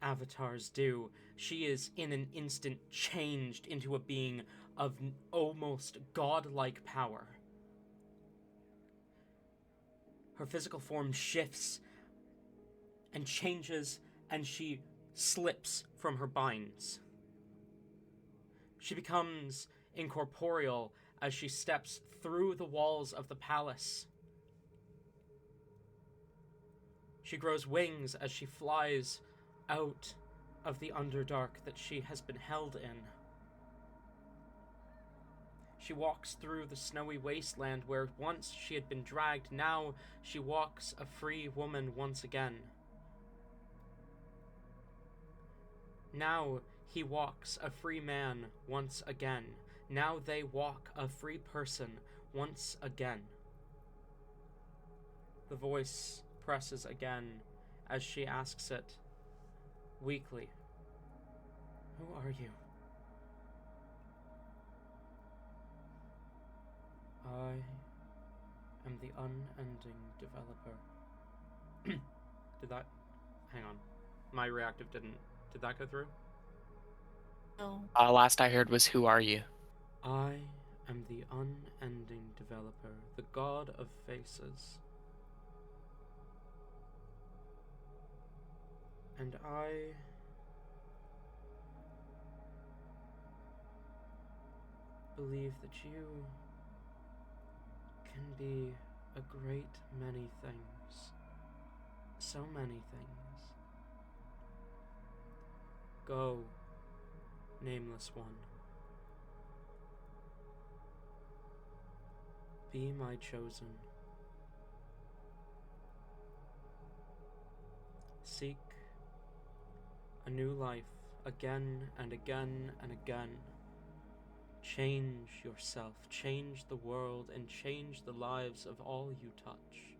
S1: avatars do. She is in an instant changed into a being of almost godlike power. Her physical form shifts and changes, and she slips from her binds. She becomes incorporeal as she steps through the walls of the palace. She grows wings as she flies out of the Underdark that she has been held in. She walks through the snowy wasteland where once she had been dragged. Now she walks a free woman once again. Now he walks a free man once again. Now they walk a free person once again. The voice presses again as she asks it weakly. Who are you? I am the unending developer. Did that... Hang on. My reactive didn't... Did that go through?
S2: No.
S3: Last I heard was, who are you?
S1: I am the unending developer, the god of faces. And I believe that you can be a great many things. So many things. Go, nameless one. Be my chosen. Seek a new life again and again and again. Change yourself, change the world, and change the lives of all you touch.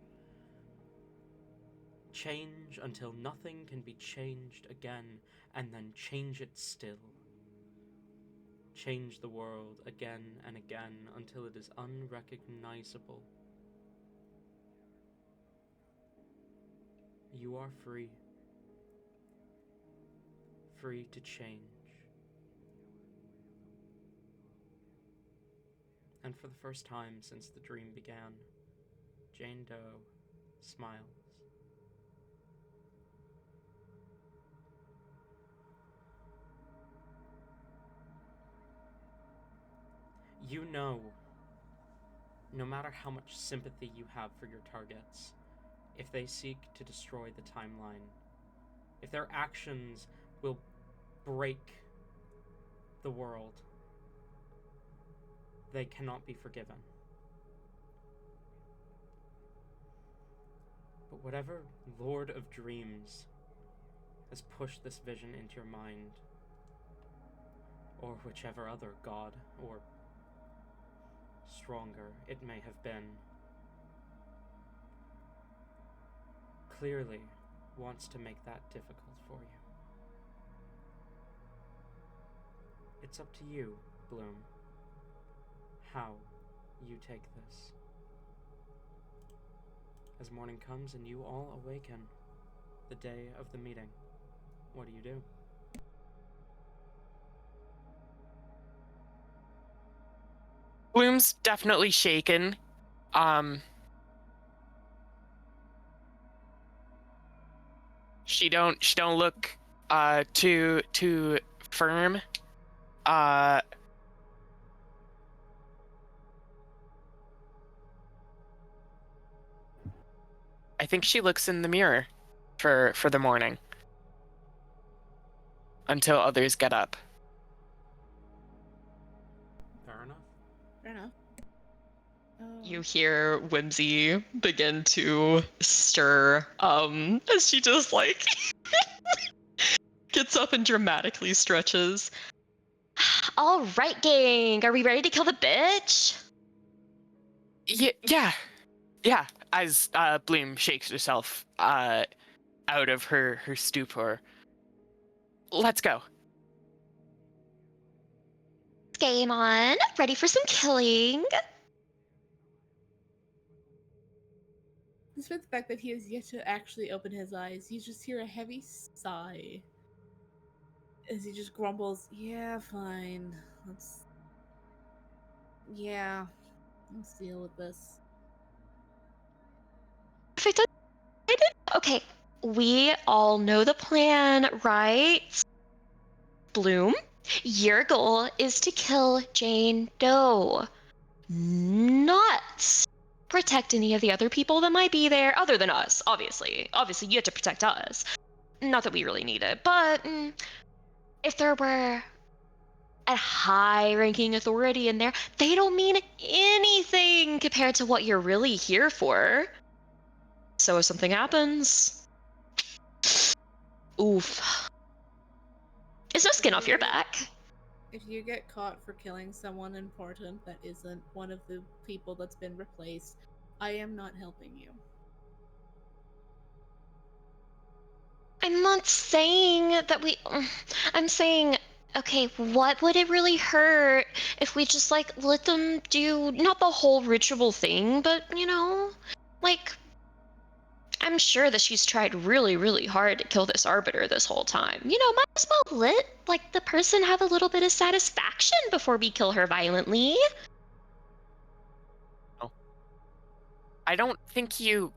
S1: Change until nothing can be changed again, and then change it still. Change the world again and again until it is unrecognizable. You are free. Free to change. And for the first time since the dream began, Jane Doe smiles. You know, no matter how much sympathy you have for your targets, if they seek to destroy the timeline, if their actions will break the world, they cannot be forgiven. But whatever Lord of Dreams has pushed this vision into your mind, or whichever other god, or stronger it may have been, clearly wants to make that difficult for you. It's up to you, Bloom, how you take this. As morning comes and you all awaken, the day of the meeting, what do?
S3: Bloom's definitely shaken. She don't look too firm. I think she looks in the mirror for the morning until others get up.
S1: Fair enough.
S2: Fair enough.
S5: You hear Whimsy begin to stir as she just like gets up and dramatically stretches.
S4: All right, gang. Are we ready to kill the bitch?
S3: Yeah. As Bloom shakes herself out of her stupor. Let's go.
S4: Game on. Ready for some killing?
S2: Despite the fact that he has yet to actually open his eyes, you just hear a heavy sigh as he just grumbles, "Yeah, fine. Let's deal with this."
S4: If I did, okay. We all know the plan, right? Bloom, your goal is to kill Jane Doe, not protect any of the other people that might be there, other than us, obviously. Obviously, you have to protect us. Not that we really need it, but if there were a high-ranking authority in there, they don't mean anything compared to what you're really here for. So if something happens, oof. There's no skin off your back.
S2: If you get caught for killing someone important that isn't one of the people that's been replaced, I am not helping you.
S4: I'm not saying that I'm saying, okay, what would it really hurt if we just, like, let them do, not the whole ritual thing, but, like, I'm sure that she's tried really, really hard to kill this arbiter this whole time. Might as well let, like, the person have a little bit of satisfaction before we kill her violently.
S3: Oh. I don't think you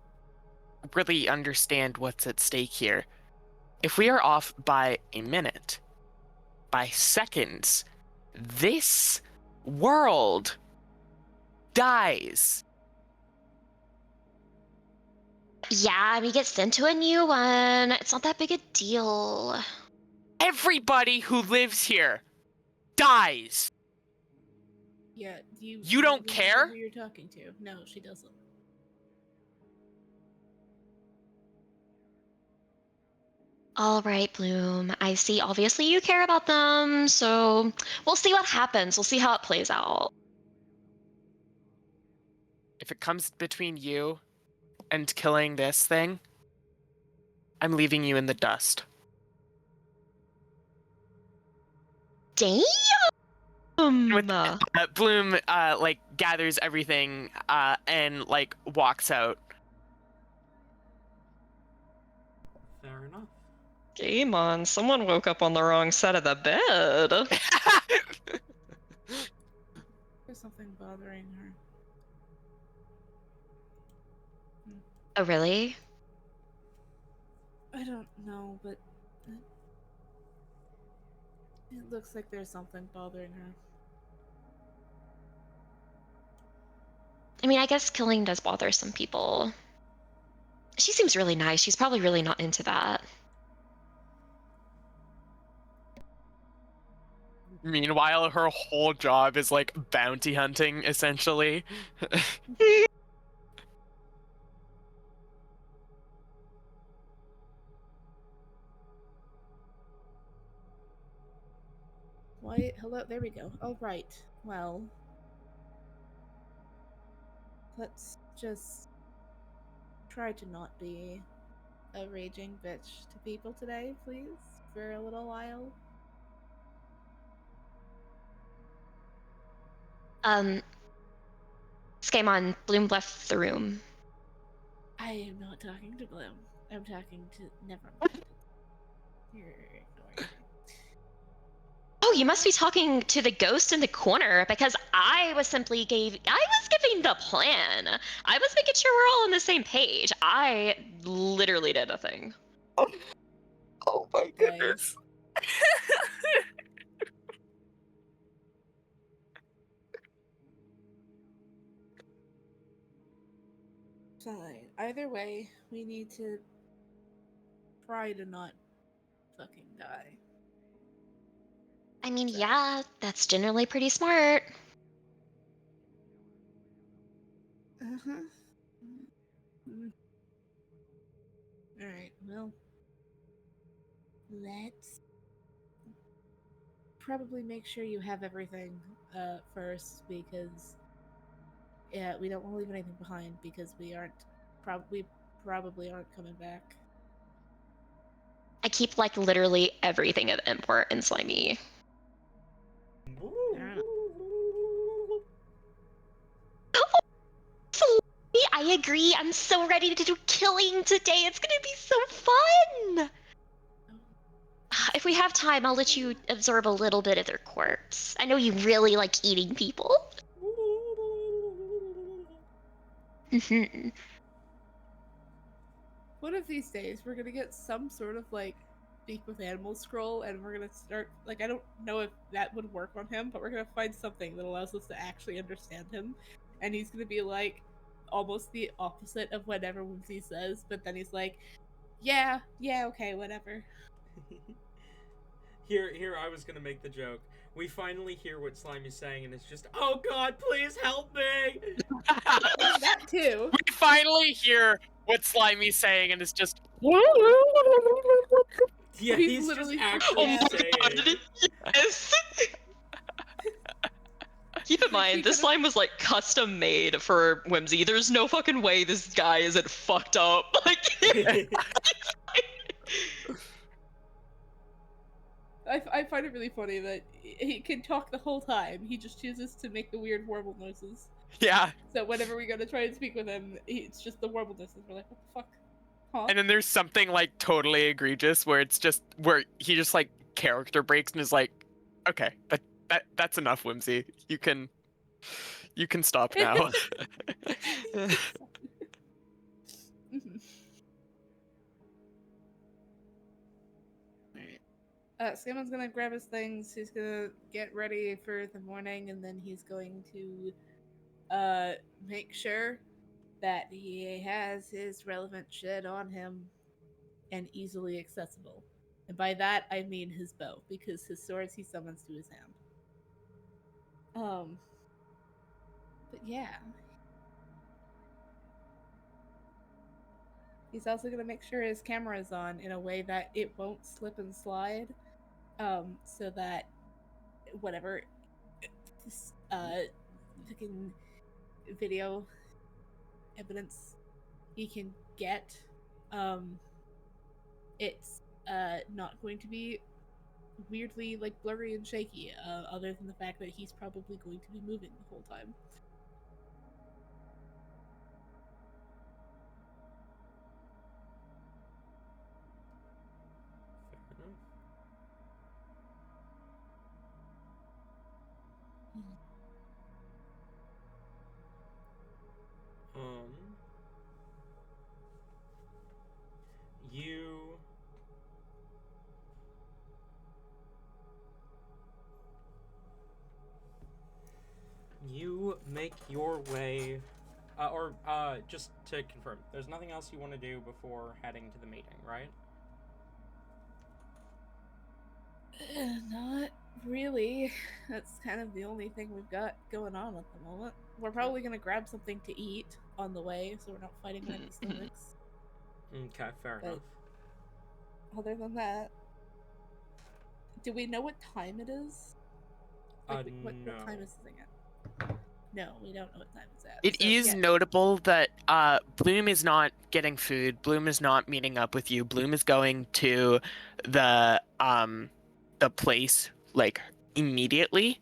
S3: really understand what's at stake here. If we are off by a minute, by seconds, this world dies.
S4: Yeah, we get sent to a new one. It's not that big a deal.
S3: Everybody who lives here dies.
S2: Yeah,
S3: You don't
S2: remember
S3: care?
S2: who you're talking to? No, she doesn't.
S4: All right, Bloom. I see. Obviously, you care about them, so we'll see what happens. We'll see how it plays out.
S3: If it comes between you and killing this thing, I'm leaving you in the dust.
S4: Damn!
S3: Bloom like gathers everything and like walks out.
S1: Fair enough.
S5: Game on. Someone woke up on the wrong side of the bed.
S2: There's something bothering her.
S4: Oh, really?
S2: I don't know, but it looks like there's something bothering her.
S4: I mean, I guess killing does bother some people. She seems really nice. She's probably really not into that.
S3: Meanwhile, her whole job is like bounty hunting, essentially.
S2: Why? Hello. There we go. All right. Well, let's just try to not be a raging bitch to people today, please, for a little while.
S4: Skamon, Bloom left the room.
S2: I am not talking to Bloom. I'm talking to. Never mind. You're ignoring me.
S4: Oh, you must be talking to the ghost in the corner because I was giving the plan. I was making sure we're all on the same page. I literally did nothing.
S3: Oh my goodness.
S2: Fine. Either way, we need to try to not fucking die.
S4: I mean, yeah, that's generally pretty smart.
S2: Uh-huh. Alright, well. Let's probably make sure you have everything first, because yeah, we don't want to leave anything behind, because we probably aren't coming back.
S4: I keep like literally everything of import in Slimy. I agree. I'm so ready to do killing today. It's gonna be so fun. If we have time, I'll let you absorb a little bit of their corpse. I know you really like eating people.
S2: One of these days, we're gonna get some sort of like speak with animals scroll, and we're gonna start like, I don't know if that would work on him, but we're gonna find something that allows us to actually understand him, and he's gonna be like almost the opposite of whatever Whimsy says, but then he's like, yeah, okay, whatever.
S1: Here, I was gonna make the joke. We finally hear what Slimy's saying, and it's just, oh God, please help me!
S2: That too.
S3: We finally hear what Slimy's saying, and it's just.
S1: Yeah,
S2: He's
S1: he's
S2: literally
S1: just actually
S5: Oh my
S1: saying.
S5: god, yes! Keep in mind, this slime was like custom made for Whimsy. There's no fucking way this guy isn't fucked up. Like,
S2: I find it really funny that he can talk the whole time. He just chooses to make the weird warble noises.
S3: Yeah.
S2: So whenever we go to try and speak with him, it's just the warble noises. We're like, what the fuck? Huh?
S3: And then there's something like totally egregious where it's just where he just like character breaks and is like, okay, that's enough, Whimsy. You can stop now.
S2: Mhm. Scamon's gonna grab his things, he's gonna get ready for the morning, and then he's going to make sure that he has his relevant shit on him and easily accessible. And by that I mean his bow, because his swords he summons to his hand. But yeah. He's also gonna make sure his camera is on in a way that it won't slip and slide. So that whatever this fucking video evidence he can get, it's not going to be weirdly like blurry and shaky, other than the fact that he's probably going to be moving the whole time.
S1: You make your way, just to confirm, there's nothing else you want to do before heading to the meeting, right?
S2: Not really. That's kind of the only thing we've got going on at the moment. We're probably gonna grab something to eat on the way, so we're not fighting on empty stomachs.
S1: Okay, fair
S2: But
S1: enough.
S2: other than that, do we know what time it is? Like, what
S1: No.
S2: time is this thing at? No, we don't know what time it's at.
S3: It
S2: So,
S3: is
S2: yeah.
S3: notable that Bloom is not getting food. Bloom is not meeting up with you. Bloom is going to the place like immediately,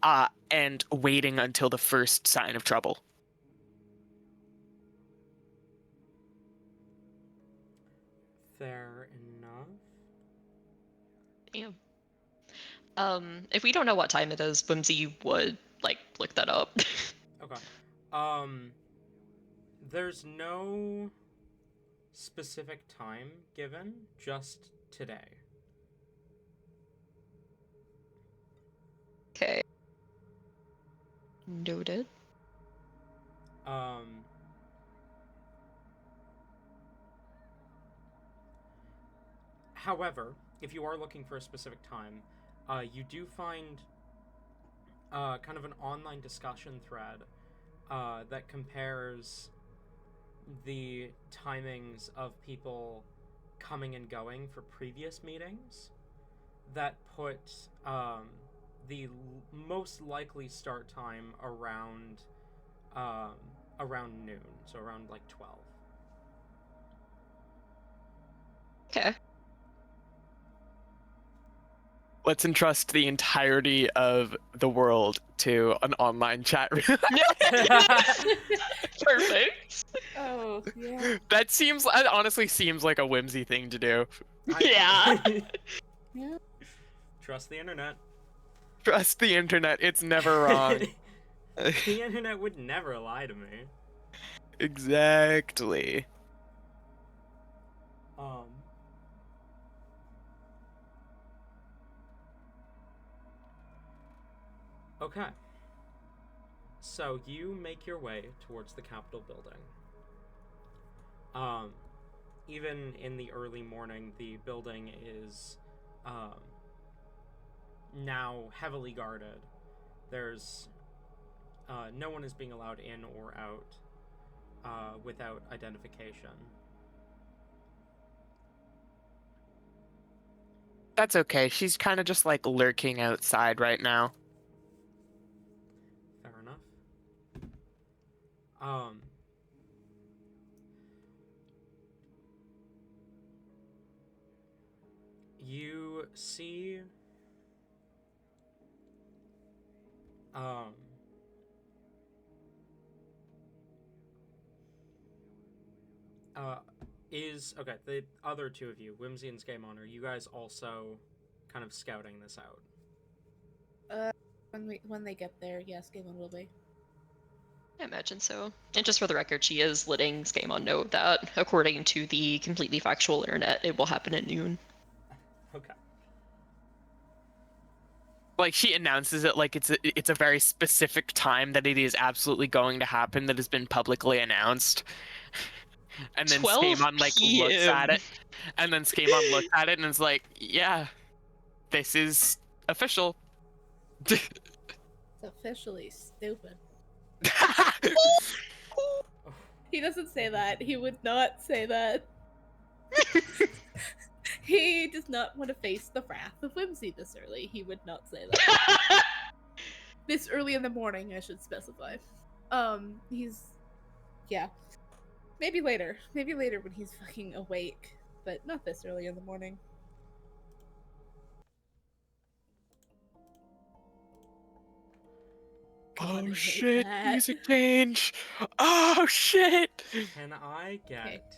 S3: and waiting until the first sign of trouble.
S1: Fair enough.
S5: Damn. If we don't know what time it is, Whimsy would like look that up.
S1: Okay. There's no specific time given, just today.
S5: Okay. Noted.
S1: However, if you are looking for a specific time, you do find kind of an online discussion thread that compares the timings of people coming and going for previous meetings that put the most likely start time around noon, so around like 12.
S5: Okay.
S3: Let's entrust the entirety of the world to an online chat room.
S5: Perfect.
S2: Oh, yeah.
S3: That honestly seems like a whimsy thing to do.
S5: Yeah.
S2: Yeah.
S1: Trust the internet.
S3: Trust the internet, it's never wrong.
S1: The internet would never lie to me.
S3: Exactly.
S1: Okay. So you make your way towards the Capitol building. Even in the early morning, the building is now heavily guarded. There's no one is being allowed in or out without identification.
S3: That's okay. She's kind of just like lurking outside right now.
S1: Fair enough. You see okay, the other two of you, Whimsy and Skamon, are you guys also kind of scouting this out?
S2: When they get there, yes, Galen will be.
S5: I imagine so. And just for the record, she is letting Skamon know that, according to the completely factual internet, it will happen at noon.
S1: Okay.
S3: Like she announces it like it's a very specific time that it is absolutely going to happen that has been publicly announced. And then
S5: 12
S3: Skamon like looks at
S5: PM.
S3: it, and then Skamon looks at it and is like, "Yeah, this is official."
S2: It's officially stupid. He doesn't say that. He would not say that. He does not want to face the wrath of Whimsy this early. He would not say that. This early in the morning, I should specify. Yeah. Maybe later. Maybe later when he's fucking awake. But not this early in the morning. God, I
S3: Oh
S2: hate
S3: shit!
S2: that.
S3: Music change. Oh shit!
S1: Can I get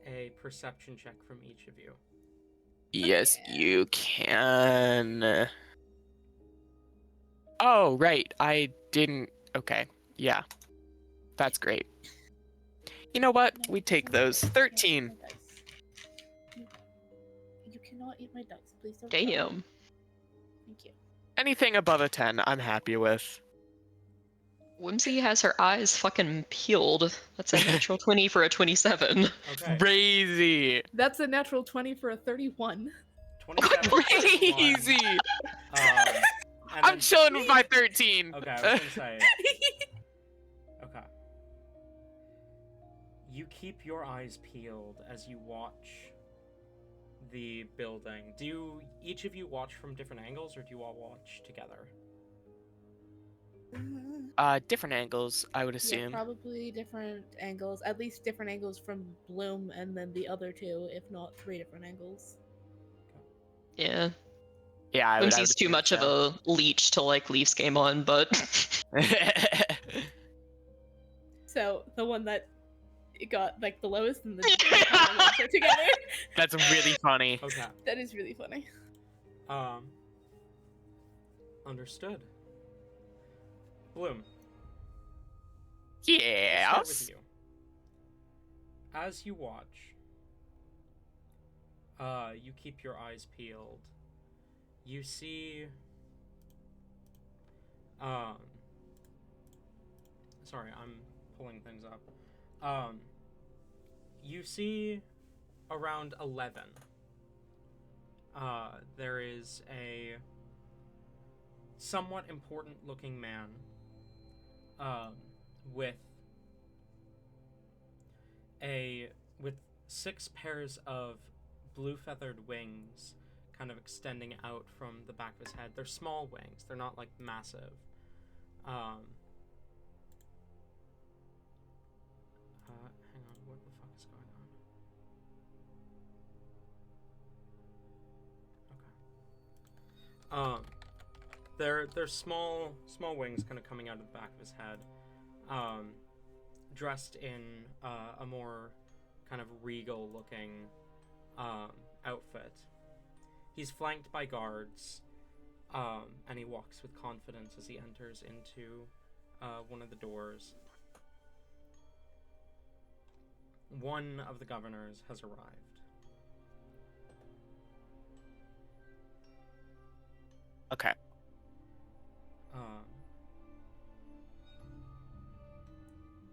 S1: a perception check from each of you?
S3: Yes,
S2: Yeah.
S3: you can. Oh right, I didn't. Okay, yeah, that's great. You know what? We take those. 13.
S2: You cannot eat my dice. Please don't.
S5: Damn.
S2: Thank you.
S3: Anything above a 10, I'm happy with.
S5: Whimsy has her eyes fucking peeled. That's a natural 20 for a 27.
S1: Okay.
S3: Crazy.
S2: That's a natural 20 for a 31.
S1: 27.
S3: Crazy.
S1: and
S3: I'm
S1: then-
S3: chilling with my 13.
S1: Okay, I was gonna say. Okay. You keep your eyes peeled as you watch the building. Do each of you watch from different angles, or do you all watch together?
S3: Different angles, I would
S2: Yeah,
S3: assume.
S2: probably different angles. At least different angles from Bloom, and then the other two, if not 3 different angles.
S5: Yeah.
S3: Yeah, I would
S5: Whimsy's too
S3: assume
S5: much of
S3: so.
S5: a leech to like leave game on, but
S2: So the one that got like the lowest and the higher ones are together.
S3: That's really funny.
S1: Okay.
S2: That is really funny.
S1: Understood. Bloom.
S3: Yeah.
S1: Start with you. As you watch, you keep your eyes peeled. You see, sorry, I'm pulling things up. You see around 11. There is a somewhat important looking man, with 6 pairs of blue feathered wings kind of extending out from the back of his head. They're small wings. They're not like massive. Hang on, what the fuck is going on? Okay. They're small wings kind of coming out of the back of his head. Dressed in a more kind of regal looking outfit. He's flanked by guards, and he walks with confidence as he enters into one of the doors. One of the governors has arrived.
S3: Okay.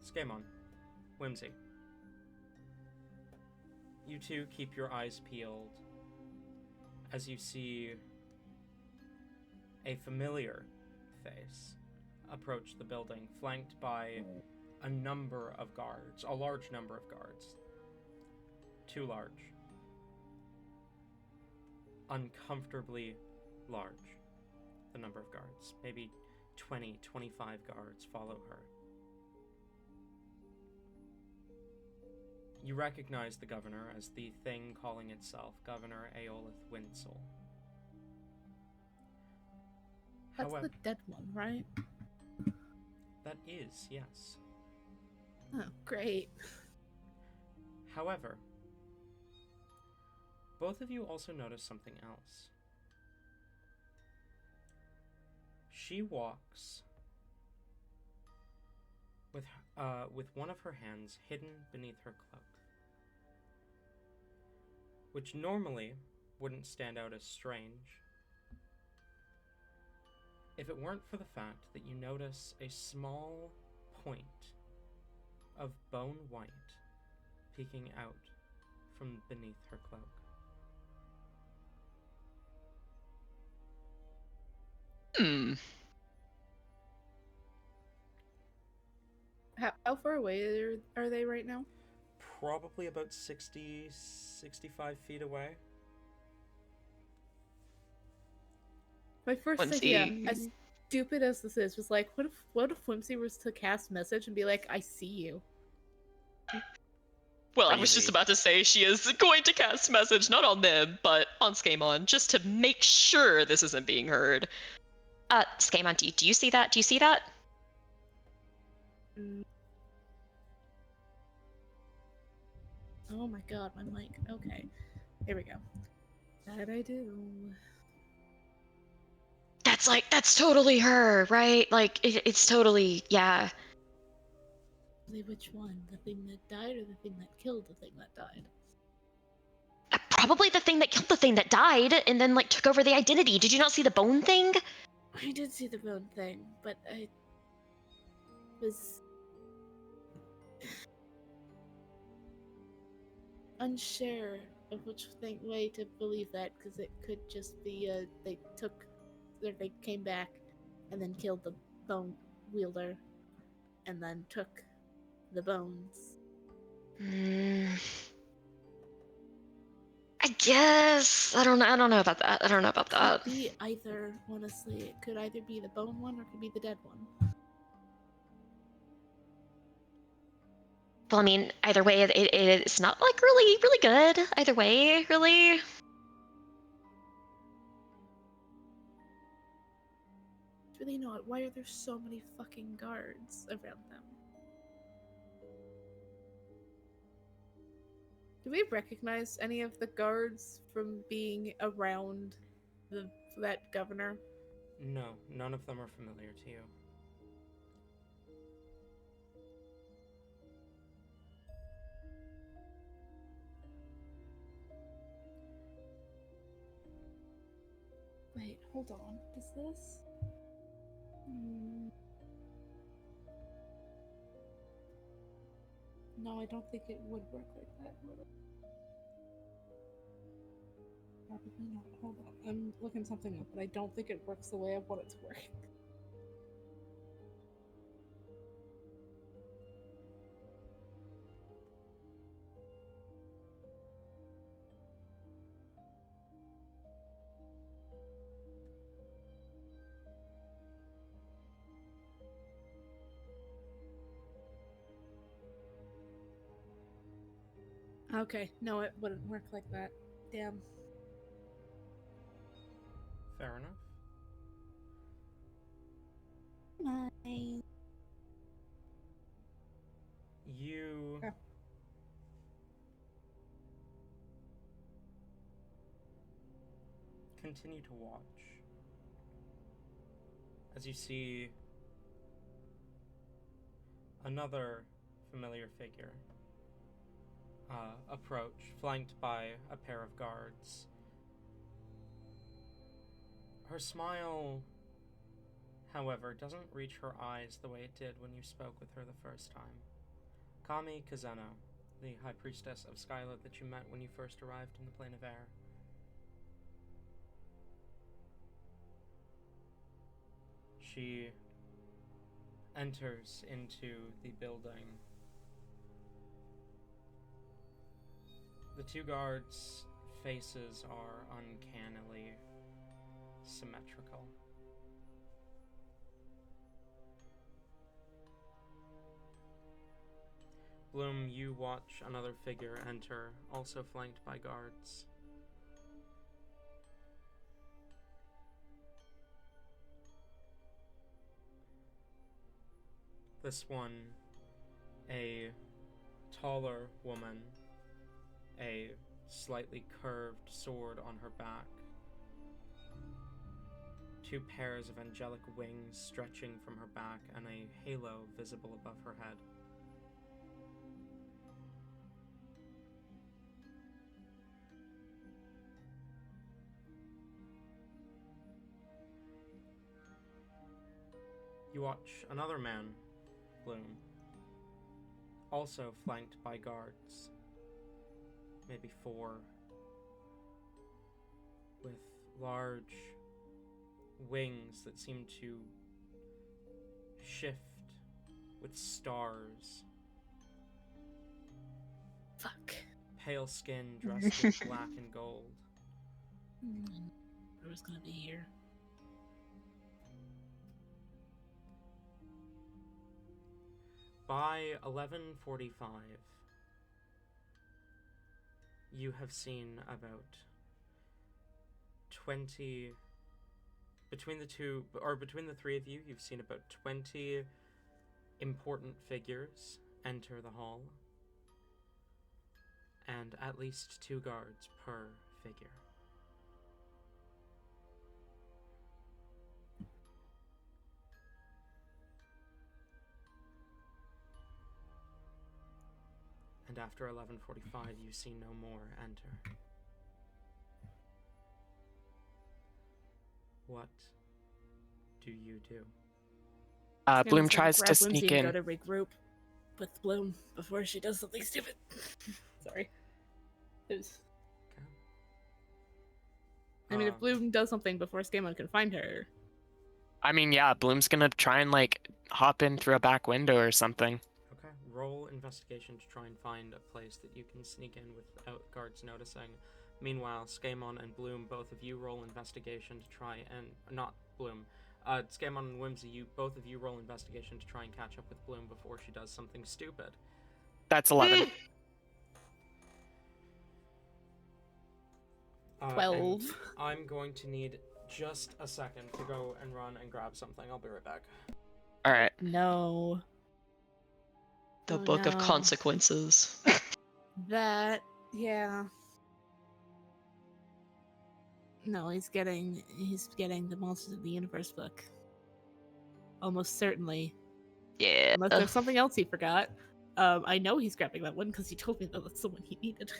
S1: Skamon, Whimsy. You two keep your eyes peeled as you see a familiar face approach the building, flanked by a number of guards, a large number of guards. Too large. Uncomfortably large, the number of guards. Maybe 20, 25 guards follow her. You recognize the governor as the thing calling itself Governor Aolith Winsel.
S2: That's
S1: However,
S2: the dead one, right?
S1: that is, yes.
S2: Oh, great.
S1: However, both of you also notice something else. She walks with one of her hands hidden beneath her cloak, which normally wouldn't stand out as strange if it weren't for the fact that you notice a small point of bone white peeking out from beneath her cloak.
S2: How far away are they right now?
S1: Probably about 60, 65 feet away.
S2: My first
S5: Whimsy.
S2: idea, as stupid as this is, was like, what if Whimsy was to cast message and be like, I see you?
S5: Well, I was just
S3: Crazy.
S5: about to say she is going to cast message not on them, but on Skamon, just to make sure this isn't being heard.
S4: Skamon, do you see that? Do you see that?
S2: Oh my god, my mic. Okay. Here we go. That I do.
S4: That's totally her, right? Like, it's totally, yeah.
S2: Which one? The thing that died or the thing that killed the thing that died?
S4: Probably the thing that killed the thing that died and then, like, took over the identity. Did you not see the bone thing?
S2: I did see the bone thing, but I was unsure of which way to believe that, because it could just be they came back and then killed the bone wielder and then took the bones.
S5: guess I don't know about that. I don't know about
S2: Could
S5: that.
S2: be either, honestly. It could either be the bone one or it could be the dead one.
S5: Well, I mean, either way, it's not like really good. Either way, really.
S2: It's really not. Why are there so many fucking guards around them? Do we recognize any of the guards from being around that governor?
S1: No, none of them are familiar to you.
S2: Wait, hold on. Does this? No, I don't think it would work like that. Probably not. Hold on. I'm looking something up, but I don't think it works the way I want it to work. Okay, no, it wouldn't work like that. Damn.
S1: Fair enough.
S2: My.
S1: You
S2: Okay.
S1: continue to watch as you see another familiar figure approach, flanked by a pair of guards. Her smile, however, doesn't reach her eyes the way it did when you spoke with her the first time. Kami Kazeno, the High Priestess of Skylar that you met when you first arrived in the Plane of Air. She enters into the building. The two guards' faces are uncannily symmetrical. Bloom, you watch another figure enter, also flanked by guards. This one, a taller woman, a slightly curved sword on her back, two pairs of angelic wings stretching from her back, and a halo visible above her head. You watch another man, Bloom, also flanked by guards, maybe 4, with large wings that seem to shift with stars.
S2: Fuck.
S1: Pale skin dressed in black and gold.
S2: I was gonna be here.
S1: By 11:45, you have seen about 20, between the three of you, you've seen about 20 important figures enter the hall, and at least 2 guards per figure. And after 11:45, you see no more enter. What do you do?
S3: Bloom
S2: Scanlan's gonna
S3: tries
S2: grab
S3: to
S2: Whimsy
S3: sneak
S2: and
S3: in.
S2: go to regroup with Bloom before she does something stupid. Sorry. It was...
S1: Okay.
S2: I mean, if Bloom does something before Scanlan can find her.
S3: I mean, yeah, Bloom's gonna try and like hop in through a back window or something.
S1: Okay, roll investigation to try and find a place that you can sneak in without guards noticing. Meanwhile, Skamon and Bloom, both of you roll investigation to try and... Not Bloom. Skamon and Whimsy, both of you roll investigation to try and catch up with Bloom before she does something stupid.
S3: That's 11.
S2: 12.
S1: And I'm going to need just a second to go and run and grab something. I'll be right back.
S3: All right.
S2: No.
S5: The
S2: Oh,
S5: book of
S2: no.
S5: consequences.
S2: That, yeah. No, he's getting the Monsters of the Universe book. Almost certainly.
S5: Yeah.
S2: Unless there's something else he forgot. I know he's grabbing that one because he told me that that's the one he needed.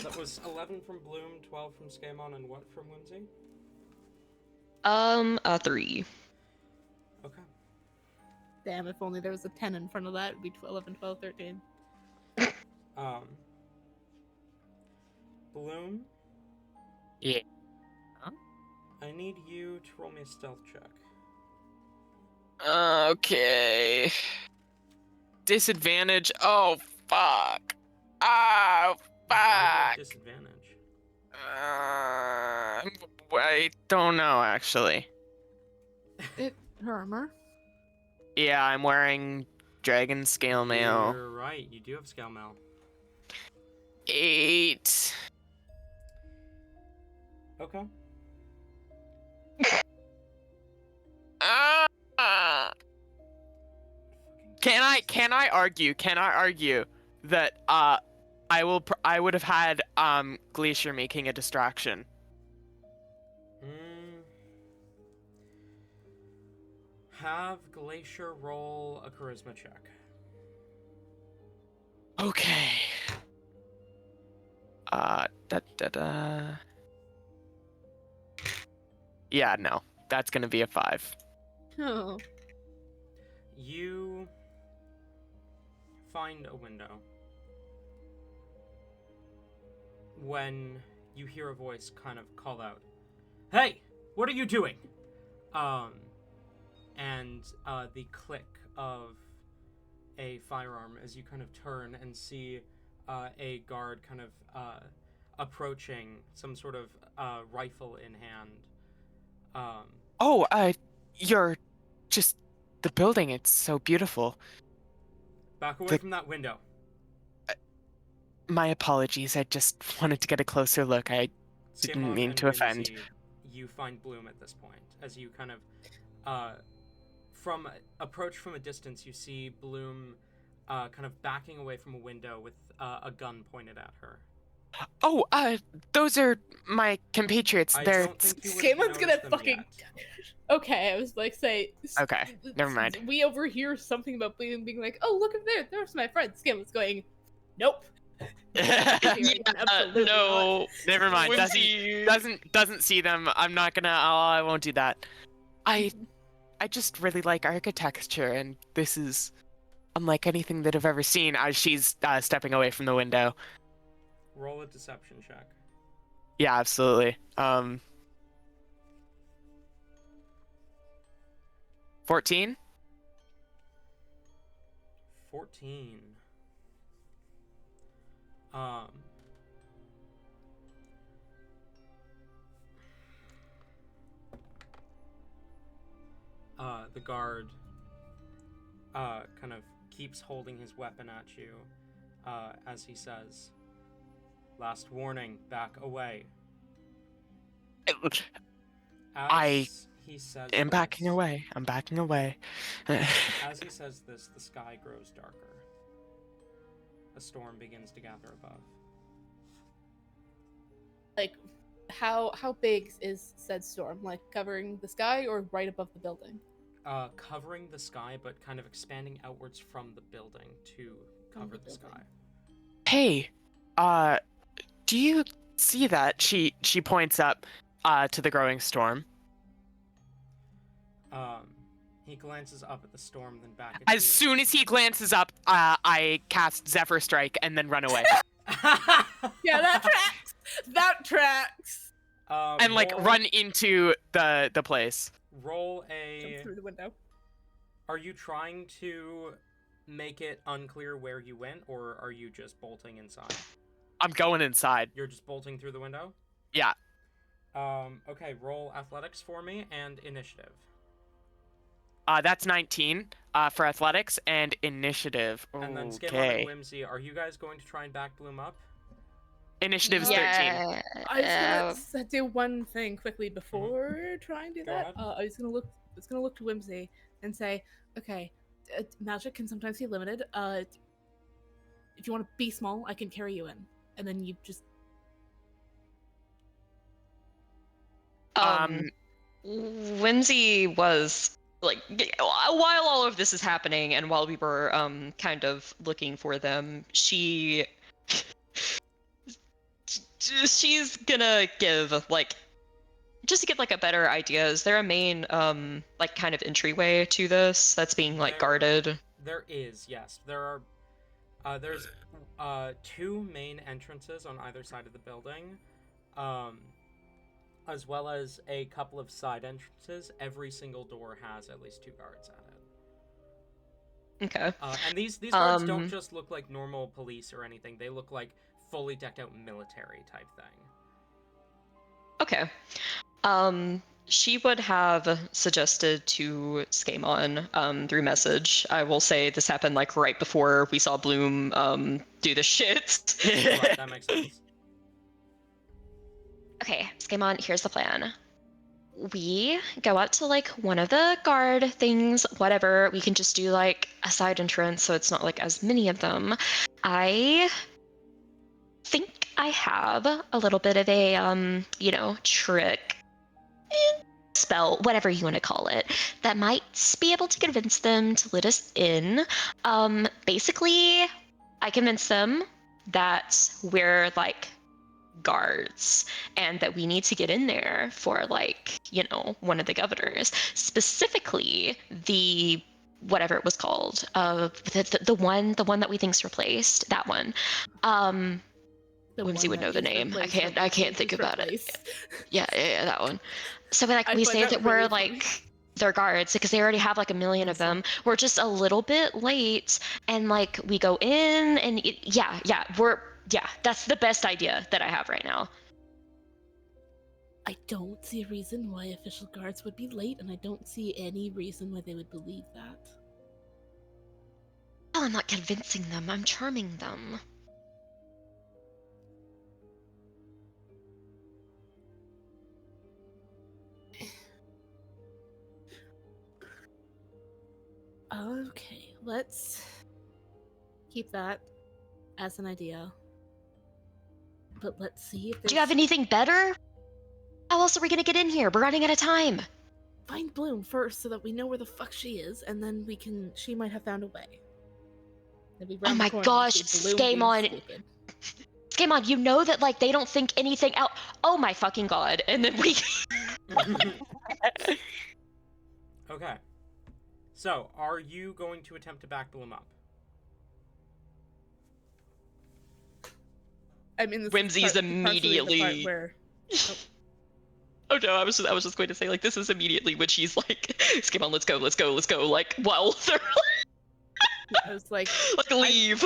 S1: That was 11 from Bloom, 12 from Skamon, and what from Whimsy?
S5: 3.
S1: Okay.
S2: Damn, if only there was a 10 in front of that, it'd be 11, 12, 13.
S1: Bloom?
S3: Yeah.
S1: I need you to roll me a stealth check.
S3: Okay. Disadvantage. Oh, fuck. Oh,
S1: Why do you have
S3: fuck.
S1: disadvantage?
S3: I don't know, actually.
S2: Her armor?
S3: Yeah, I'm wearing dragon scale mail.
S1: You're right, you do have scale mail.
S3: 8.
S1: Okay.
S3: Can I argue that I would have had Glacier making a distraction.
S1: Have Glacier roll a charisma check.
S3: Okay. Yeah, no. That's gonna be a 5.
S2: Oh.
S1: You find a window when you hear a voice kind of call out, "Hey, what are you doing?" And the click of a firearm as you kind of turn and see a guard kind of approaching, some sort of rifle in hand.
S3: You're just the building. It's so beautiful.
S1: Back away from that window.
S3: My apologies. I just wanted to get a closer look. I didn't
S1: Skamon
S3: mean
S1: and
S3: to offend.
S1: Whimsy, you find Bloom at this point as you kind of approach from a distance. You see Bloom kind of backing away from a window with a gun pointed at her.
S3: Oh, those are my compatriots.
S1: I
S3: They're
S1: don't think you would have
S2: Skamon's gonna
S1: noticed them
S2: fucking.
S1: yet.
S2: Okay, I was like,
S3: Okay, never mind.
S2: We overhear something about Bloom being like, "Oh, look up there! There's my friend." Skamon's going, "Nope." Absolutely
S5: no.
S3: Never mind.
S5: Whimsy.
S3: Doesn't see them. I'm not gonna. I won't do that. I just really like architecture, and this is unlike anything that I've ever seen. As she's stepping away from the window.
S1: Roll a deception check.
S3: Yeah, absolutely. 14.
S1: 14. The guard kind of keeps holding his weapon at you as he says, "Last warning, back away." He says
S3: I'm backing
S1: this,
S3: away. I'm backing away.
S1: As he says this, the sky grows darker. A storm begins to gather above.
S2: Like, how big is said storm? Like, covering the sky or right above the building?
S1: Covering the sky, but kind of expanding outwards from the building to cover the sky.
S3: Hey, do you see that? She points up to the growing storm.
S1: He glances up at the storm, then back at
S3: As soon as he glances up, I cast Zephyr Strike and then run away.
S2: Yeah, that tracks. That tracks.
S3: And run into the place.
S1: Roll
S2: Jump
S1: a
S2: through the window.
S1: Are you trying to make it unclear where you went, or are you just bolting inside?
S3: I'm going inside.
S1: You're just bolting through the window?
S3: Yeah.
S1: Okay, roll athletics for me and initiative.
S3: That's 19 for athletics and initiative.
S1: And then Skimon and
S3: Okay.
S1: Whimsy, are you guys going to try and back Bloom up?
S3: Initiative's 13.
S2: I was gonna do one thing quickly before trying to do
S1: Go
S2: that.
S1: ahead.
S2: I was gonna look to Whimsy and say, okay, magic can sometimes be limited. If you want to be small, I can carry you in, and then you just.
S5: Whimsy was like, while all of this is happening and while we were kind of looking for them, she's gonna give like, just to get like a better idea, is there a main like kind of entryway to this that's being like guarded?
S1: There is, yes. There's two main entrances on either side of the building, as well as a couple of side entrances. Every single door has at least 2 guards at it.
S5: Okay.
S1: And these guards don't just look like normal police or anything. They look like fully decked out military type thing.
S5: Okay. She would have suggested to Skamon through message. I will say this happened like right before we saw Bloom do the shit.
S1: Right, that makes sense.
S4: Okay, Skamon, here's the plan. We go out to like one of the guard things, whatever. We can just do like a side entrance so it's not like as many of them. I think I have a little bit of a trick, spell, whatever you want to call it, that might be able to convince them to let us in. Basically, I convince them that we're like guards and that we need to get in there for like, one of the governors, specifically the whatever it was called, the one that we think's replaced, that one. Whimsy would know the name. I can't think about it. Yeah, that one. So we say that we're really like their guards because they already have like a million of them. We're just a little bit late, and like we go in, and that's the best idea that I have right now.
S2: I don't see a reason why official guards would be late, and I don't see any reason why they would believe that.
S4: Well, I'm not convincing them. I'm charming them.
S2: Okay, let's keep that as an idea. But let's see if
S4: Do you have anything better? How else are we gonna get in here? We're running out of time.
S2: Find Bloom first so that we know where the fuck she is, and then she might have found a way.
S4: Oh my gosh, Skamon. Skamon, you know that like they don't think anything out. Oh my fucking god. And then we
S1: Okay. So, are you going to attempt to back Bloom up?
S2: I mean,
S5: Whimsy's immediately. Oh no, I was just going to say like this is immediately when she's like, Skamon, let's go, like while they're
S2: I was like
S5: leave.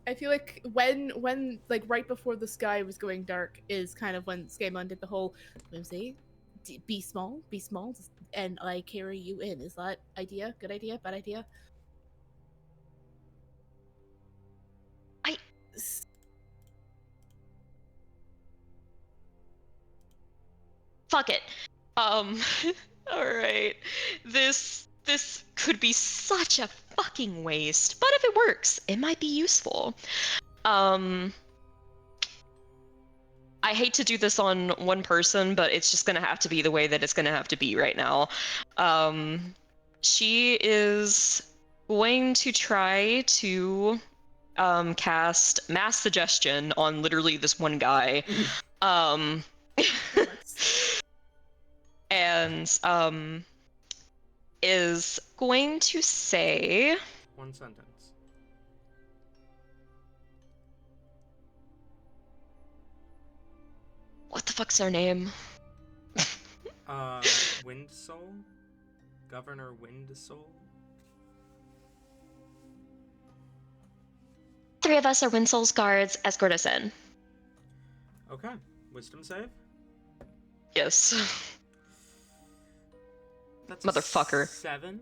S2: I feel like when like right before the sky was going dark is kind of when Skamon did the whole Whimsy, be small, and I carry you in. Is that idea? Good idea? Bad idea?
S5: Fuck it. All right. This could be such a fucking waste, but if it works, it might be useful. I hate to do this on one person, but it's just gonna have to be the way that it's gonna have to be right now. She is going to try to cast mass suggestion on literally this one guy. And is going to say
S1: one sentence.
S5: What the fuck's their name?
S1: Windsoul? Governor Windsoul?
S4: 3 of us are Winsel's guards. Escort us in.
S1: Okay. Wisdom save?
S5: Yes.
S1: That's
S5: Motherfucker.
S1: 7.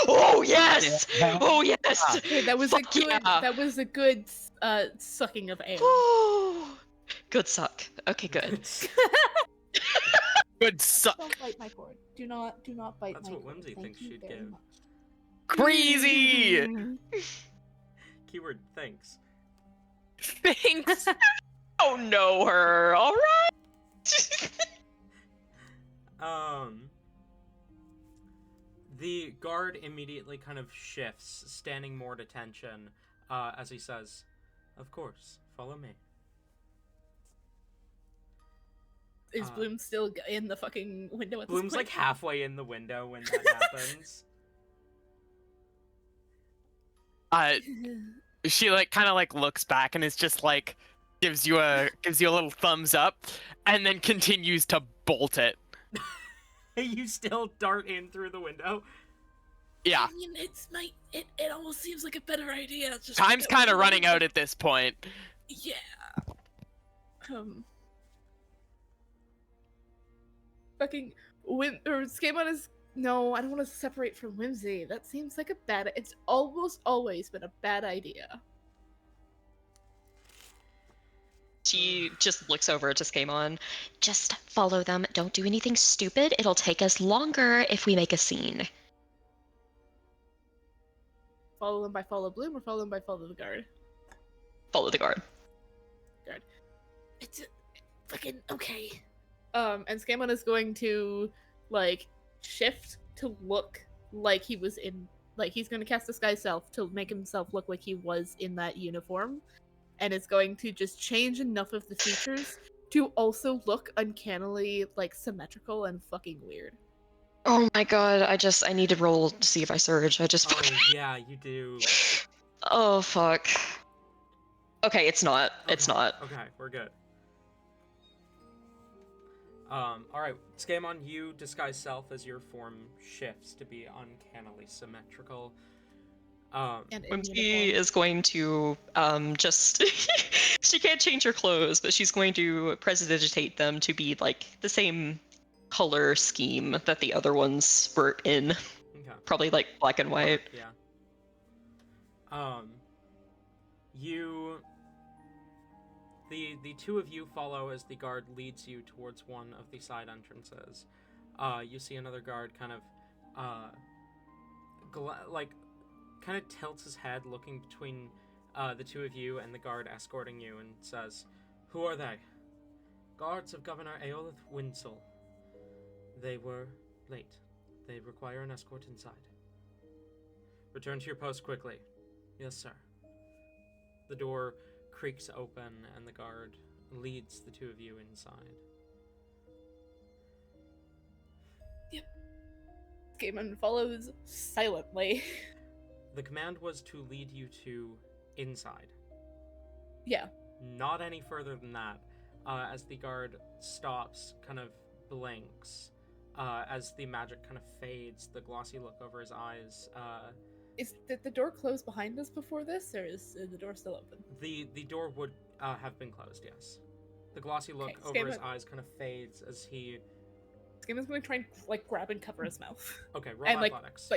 S5: Oh yes!
S3: Yeah.
S5: Oh yes!
S2: Okay, that was
S5: Fuck
S2: a good.
S5: yeah.
S2: That was a good sucking of air.
S5: Good suck. Okay, good.
S3: Good suck.
S2: Don't bite my cord. Do not bite
S1: That's
S2: my
S1: what
S2: cord.
S1: Whimsy
S2: Thank
S1: thinks
S2: you
S1: she'd
S2: very
S1: give.
S2: much.
S3: Crazy.
S1: Keyword thanks.
S3: Thanks.
S5: Oh no, her. All right.
S1: The guard immediately kind of shifts, standing more at attention, as he says, "Of course, follow me."
S2: Is Bloom still in the fucking window at this
S1: Bloom's like
S2: point?
S1: halfway in the window when that happens.
S3: She like kind of like looks back and is just like gives you a little thumbs up, and then continues to bolt it.
S1: You still dart in through the window.
S3: Yeah.
S2: I mean, it almost seems like a better idea. Just
S3: Time's kind of running out at this point.
S2: Yeah. Fucking Skamon is no. I don't want to separate from Whimsy. That seems like a bad. It's almost always been a bad idea.
S5: She just looks over to Skamon.
S4: Just follow them. Don't do anything stupid. It'll take us longer if we make a scene.
S2: Follow them by follow Bloom or follow them by follow the guard.
S5: Follow the guard.
S2: It's fucking okay. And Skamon is going to like shift to look like he was in, like he's going to cast Disguise Self to make himself look like he was in that uniform, and is going to just change enough of the features to also look uncannily like symmetrical and fucking weird.
S5: Oh my god, I need to roll to see if I surge. I just
S1: Oh yeah, you do.
S5: Oh fuck. Okay, it's not. It's
S1: Okay,
S5: not.
S1: Okay, we're good. Alright, Skamon, you disguise self as your form shifts to be uncannily symmetrical.
S2: And in
S5: Whimsy
S2: uniform.
S5: is going to just she can't change her clothes, but she's going to prestidigitate them to be like the same color scheme that the other ones were in.
S1: Okay.
S5: Probably like black and white.
S1: Yeah. The two of you follow as the guard leads you towards one of the side entrances. You see another guard kind of, kind of tilts his head, looking between the two of you and the guard escorting you, and says, "Who are they?" "Guards of Governor Aolith Winsel. They were late. They require an escort inside." "Return to your post quickly." "Yes, sir." The door creaks open and the guard leads the two of you inside.
S2: Skamon follows silently.
S1: The command was to lead you to inside.
S2: Yeah.
S1: Not any further than that. As the guard stops, kind of blinks, as the magic kind of fades, the glossy look over his eyes.
S2: Did the door close behind us before this, or is the door still open?
S1: The door would have been closed, yes. The glossy look
S2: Okay,
S1: over his eyes kind of fades as he...
S2: Skamon's going to try and like grab and cover his mouth.
S1: Okay, roll
S2: and
S1: athletics.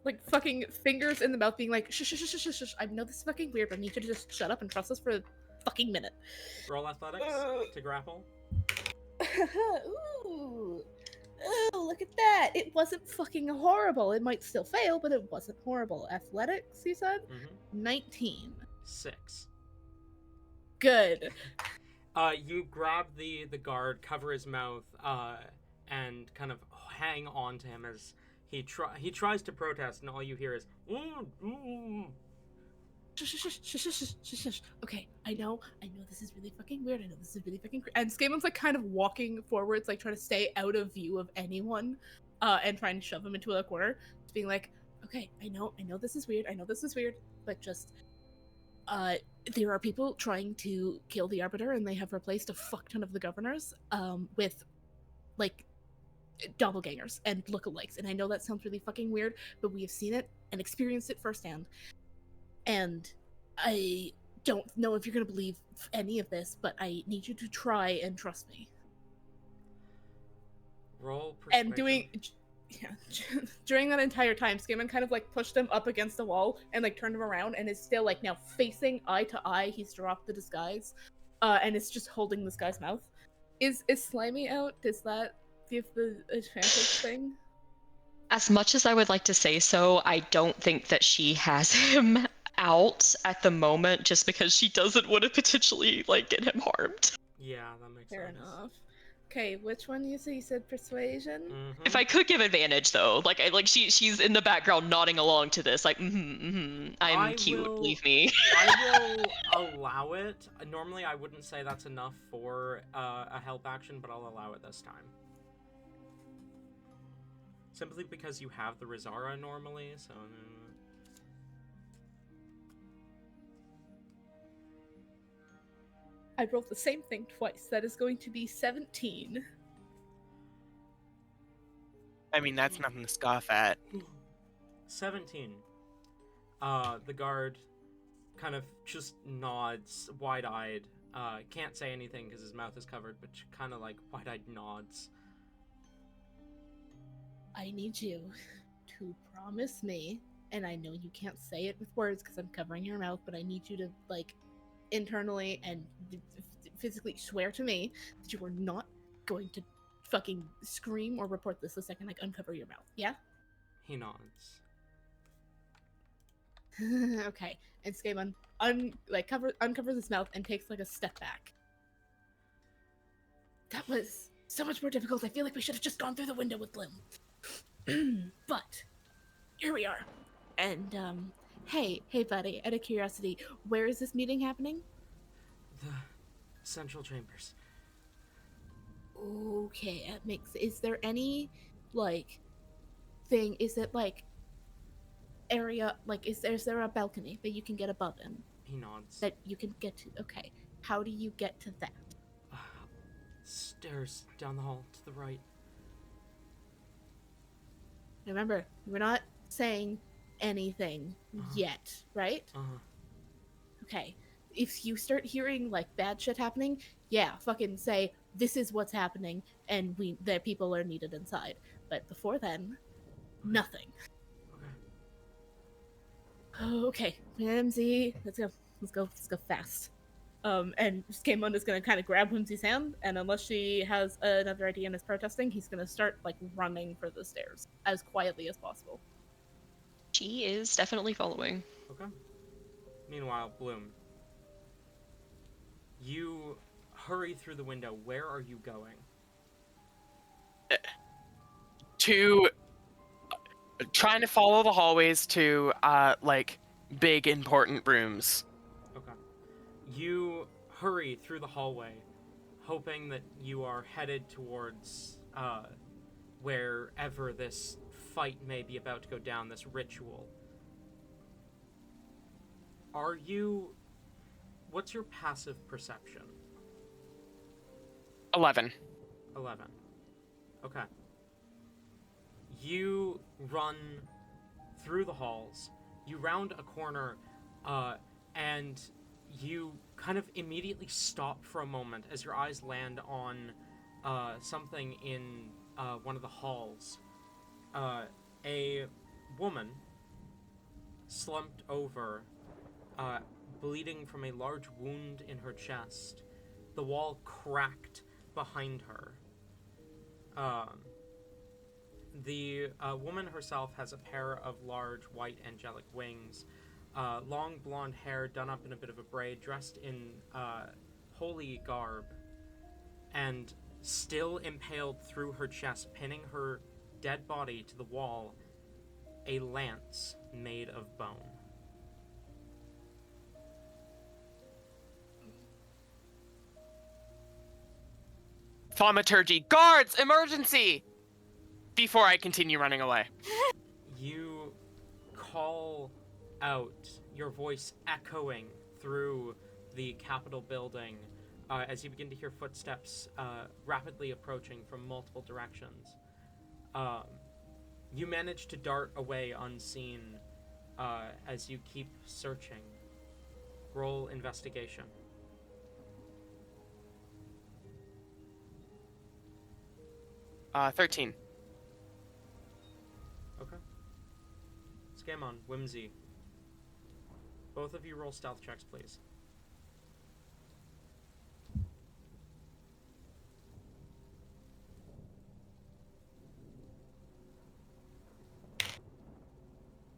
S2: like fucking fingers in the mouth, being like, shush, shush, shush, shush, shush. I know this is fucking weird, but I need you to just shut up and trust us for a fucking minute.
S1: Roll athletics to grapple.
S2: Ooh. Oh, look at that. It wasn't fucking horrible. It might still fail, but it wasn't horrible. Athletics, you said? 19.
S1: 6.
S2: Good.
S1: You grab the guard, cover his mouth, and kind of hang on to him as he tries to protest, and all you hear is
S2: Shush, shush, shush, shush, shush, shush, shush. Okay, I know this is really fucking weird. I know this is really fucking and Skamon's like kind of walking forwards, like trying to stay out of view of anyone, and trying to shove him into a corner, just being like, okay, I know this is weird. I know this is weird, but just, there are people trying to kill the Arbiter, and they have replaced a fuck ton of the governors, with, like, doppelgangers and lookalikes. And I know that sounds really fucking weird, but we have seen it and experienced it firsthand. And I don't know if you're gonna believe any of this, but I need you to try and trust me.
S1: Roll persuasion.
S2: And during that entire time, Scammon kind of like pushed him up against the wall and like turned him around and is still like now facing eye to eye. He's dropped the disguise, and it's just holding this guy's mouth. Is Slimy out? Does that give the advantage thing?
S5: As much as I would like to say so, I don't think that she has him out at the moment just because she doesn't want to potentially like get him harmed.
S1: Yeah, that makes
S2: Fair
S1: sense.
S2: enough. Okay, which one you said? You said persuasion?
S1: Mm-hmm.
S5: If I could give advantage though, she's in the background nodding along to this, like, I'm cute, believe me.
S1: I will allow it. Normally I wouldn't say that's enough for a help action, but I'll allow it this time. Simply because you have the Rizara normally, so...
S2: I rolled the same thing twice. That is going to be 17.
S3: I mean, that's nothing to scoff at.
S1: 17. The guard kind of just nods, wide-eyed. Can't say anything because his mouth is covered, but kind of like wide-eyed nods.
S2: I need you to promise me, and I know you can't say it with words because I'm covering your mouth, but I need you to, like, internally and physically swear to me that you are not going to fucking scream or report this the second I uncover your mouth. Yeah?
S1: He nods.
S2: Okay. And Skaven uncovers his mouth and takes like a step back. That was so much more difficult. I feel like we should have just gone through the window with Bloom. But here we are. And hey buddy, out of curiosity, where is this meeting happening?
S1: The central chambers.
S2: Okay, that makes. Is there any like thing? Is it like area? Like, is there a balcony that you can get above him?
S1: He nods.
S2: That you can get to. Okay, how do you get to that?
S1: Stairs down the hall to the right.
S2: Remember, we're not saying anything yet, right? Okay. If you start hearing like bad shit happening, yeah, fucking say this is what's happening, and the people are needed inside. But before then, nothing. Okay, Whimsy, let's go fast. And Skamon is gonna kind of grab Whimsy's hand, and unless she has another idea and is protesting, he's gonna start like running for the stairs as quietly as possible.
S5: She is definitely following.
S1: Okay. Meanwhile, Bloom, you hurry through the window. Where are you going?
S3: To trying to follow the hallways to like big important rooms.
S1: Okay. You hurry through the hallway, hoping that you are headed towards wherever this fight may be about to go down, this ritual. What's your passive perception?
S3: 11.
S1: 11. Okay. You run through the halls, you round a corner, and you kind of immediately stop for a moment as your eyes land on something in one of the halls. A woman slumped over, bleeding from a large wound in her chest. The wall cracked behind her. The woman herself has a pair of large white angelic wings, long blonde hair done up in a bit of a braid, dressed in holy garb, and still impaled through her chest, pinning her dead body to the wall, a lance made of bone.
S3: Thaumaturgy. Guards! Emergency! Before I continue running away.
S1: You call out, your voice echoing through the Capitol building as you begin to hear footsteps rapidly approaching from multiple directions. You manage to dart away unseen as you keep searching. Roll investigation.
S3: 13.
S1: Okay. Scamon, Whimsy. Both of you roll stealth checks, please.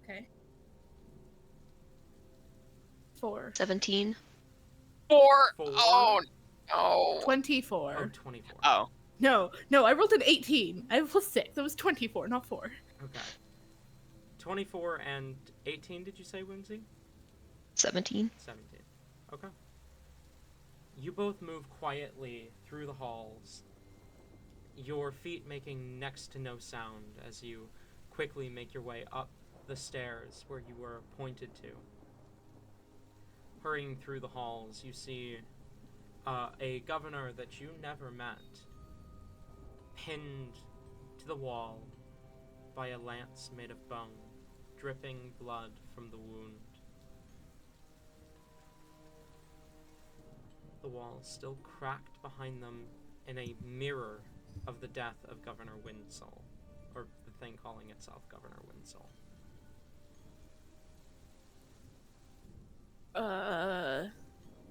S2: Okay. 4.
S4: 17.
S3: 4.
S1: Four.
S3: Oh, no.
S2: 24.
S1: Oh, 24.
S3: Oh.
S2: No, I rolled an 18. I rolled 6. That was 24, not 4.
S1: Okay. 24 and 18, did you say, Whimsy?
S4: 17.
S1: 17. Okay. You both move quietly through the halls, your feet making next to no sound as you quickly make your way up the stairs where you were pointed to. Hurrying through the halls, you see a governor that you never met, pinned to the wall by a lance made of bone, dripping blood from the wound. The wall still cracked behind them in a mirror of the death of Governor Windsoul, or the thing calling itself Governor Windsoul.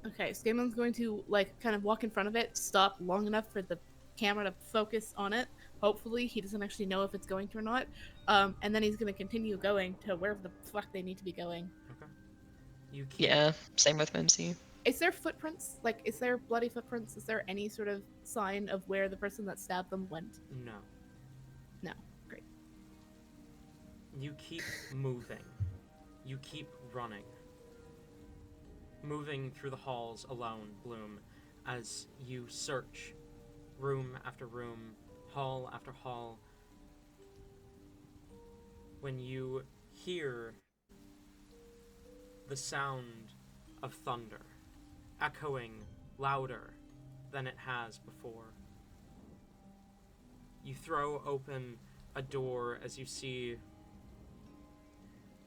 S2: Okay, Skamon's going to, kind of walk in front of it, stop long enough for the camera to focus on it. Hopefully, he doesn't actually know if it's going to or not. And then he's going to continue going to wherever the fuck they need to be going.
S1: Okay. You keep...
S5: Yeah, same with Mimsy.
S2: Is there footprints? Is there bloody footprints? Is there any sort of sign of where the person that stabbed them went?
S1: No.
S2: No. Great.
S1: You keep moving. You keep running. Moving through the halls alone, Bloom, as you search room after room, hall after hall. When you hear the sound of thunder, echoing louder than it has before, you throw open a door as you see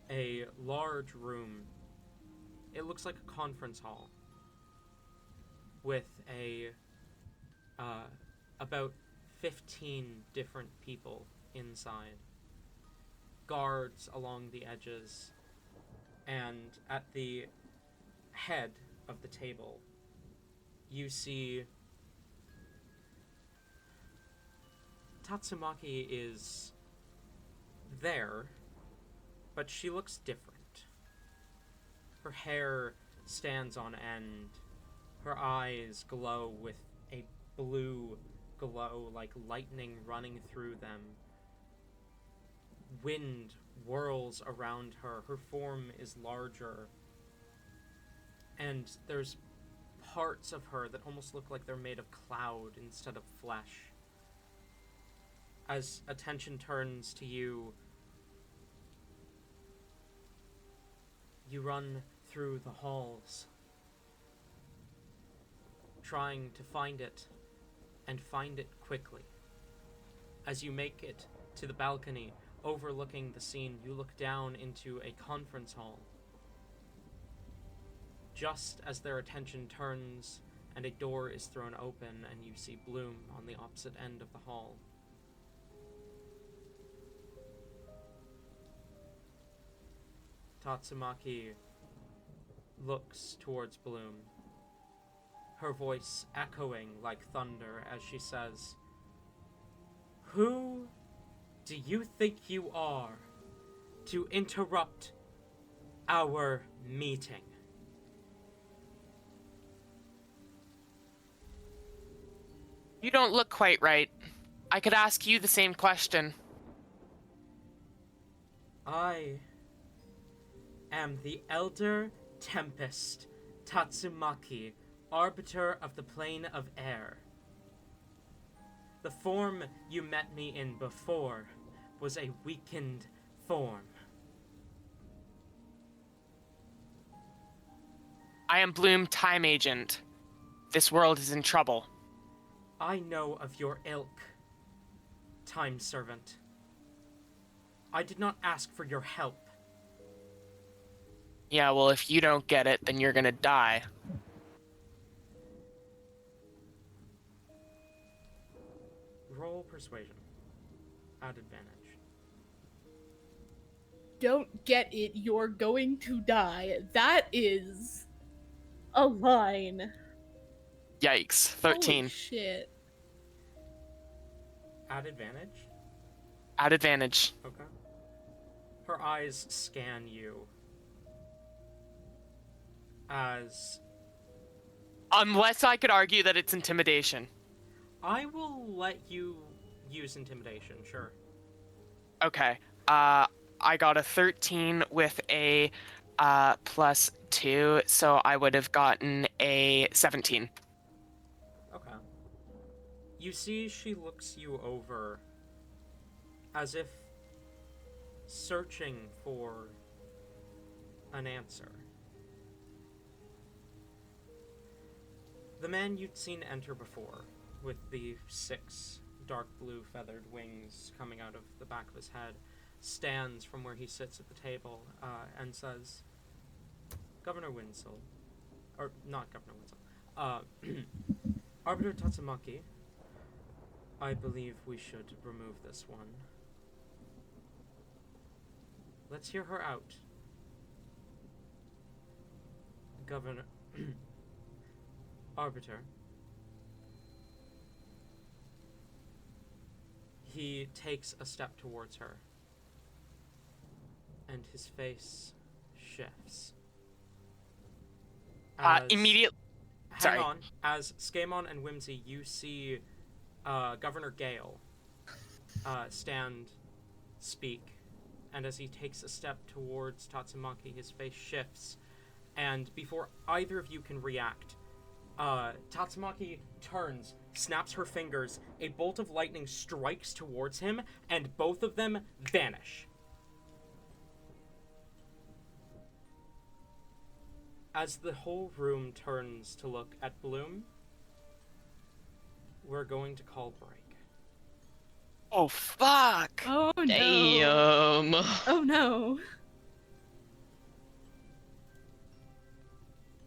S1: a large room. It looks like a conference hall with about 15 different people inside. Guards along the edges, and at the head of the table, you see Tatsumaki is there, but she looks different. Her hair stands on end. Her eyes glow with a blue glow like lightning running through them. Wind whirls around her. Her form is larger. And there's parts of her that almost look like they're made of cloud instead of flesh. As attention turns to you, you run through the halls, trying to find it, and find it quickly. As you make it to the balcony overlooking the scene, you look down into a conference hall. Just as their attention turns and a door is thrown open and you see Bloom on the opposite end of the hall. Tatsumaki looks towards Bloom, her voice echoing like thunder as she says, "Who do you think you are to interrupt our meeting?"
S3: You don't look quite right. I could ask you the same question.
S1: I am the Elder Tempest Tatsumaki, Arbiter of the Plane of Air. The form you met me in before was a weakened form.
S3: I am Bloom, Time Agent. This world is in trouble.
S1: I know of your ilk, Time Servant. I did not ask for your help.
S3: Yeah, well, if you don't get it, then you're gonna die.
S1: Roll persuasion. At advantage.
S2: Don't get it, you're going to die. That is a line.
S3: Yikes.
S2: Holy
S3: 13.
S2: shit.
S1: At advantage?
S3: At advantage.
S1: Okay. Her eyes scan you as
S3: Unless I could argue that it's intimidation.
S1: I will let you use intimidation, sure.
S3: Okay. I got a 13 with a +2, so I would have gotten a 17.
S1: Okay. You see she looks you over as if searching for an answer. The man you'd seen enter before, with the 6 dark blue feathered wings coming out of the back of his head, stands from where he sits at the table and says, Governor Winslow, or not Governor Winslow, Arbiter Tatsumaki, I believe we should remove this one. Let's hear her out. Governor... Arbiter. He takes a step towards her, and his face shifts.
S3: Immediate.
S1: Hang
S3: Sorry.
S1: on. As Skamon and Whimsy, you see Governor Gale speak, and as he takes a step towards Tatsumaki, his face shifts, and before either of you can react, Tatsumaki turns, snaps her fingers, a bolt of lightning strikes towards him, and both of them vanish. As the whole room turns to look at Bloom, we're going to call break.
S3: Oh, fuck!
S2: Oh no.
S5: Damn.
S2: Oh no.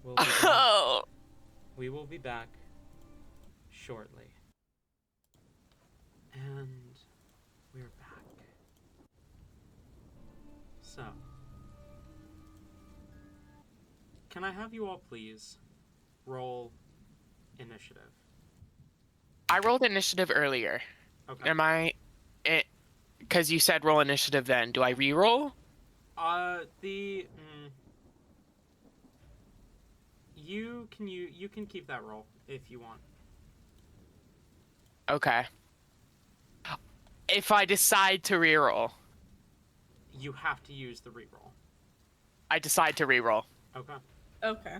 S1: We'll be back.
S3: Oh!
S1: We will be back shortly. And we're back. So, can I have you all please roll initiative?
S3: I rolled initiative earlier.
S1: Okay.
S3: Am I... Because you said roll initiative then. Do I re-roll?
S1: You can keep that roll if you want.
S3: Okay. If I decide to re-roll,
S1: You have to use the reroll.
S3: I decide to re-roll.
S1: Okay.
S2: Okay.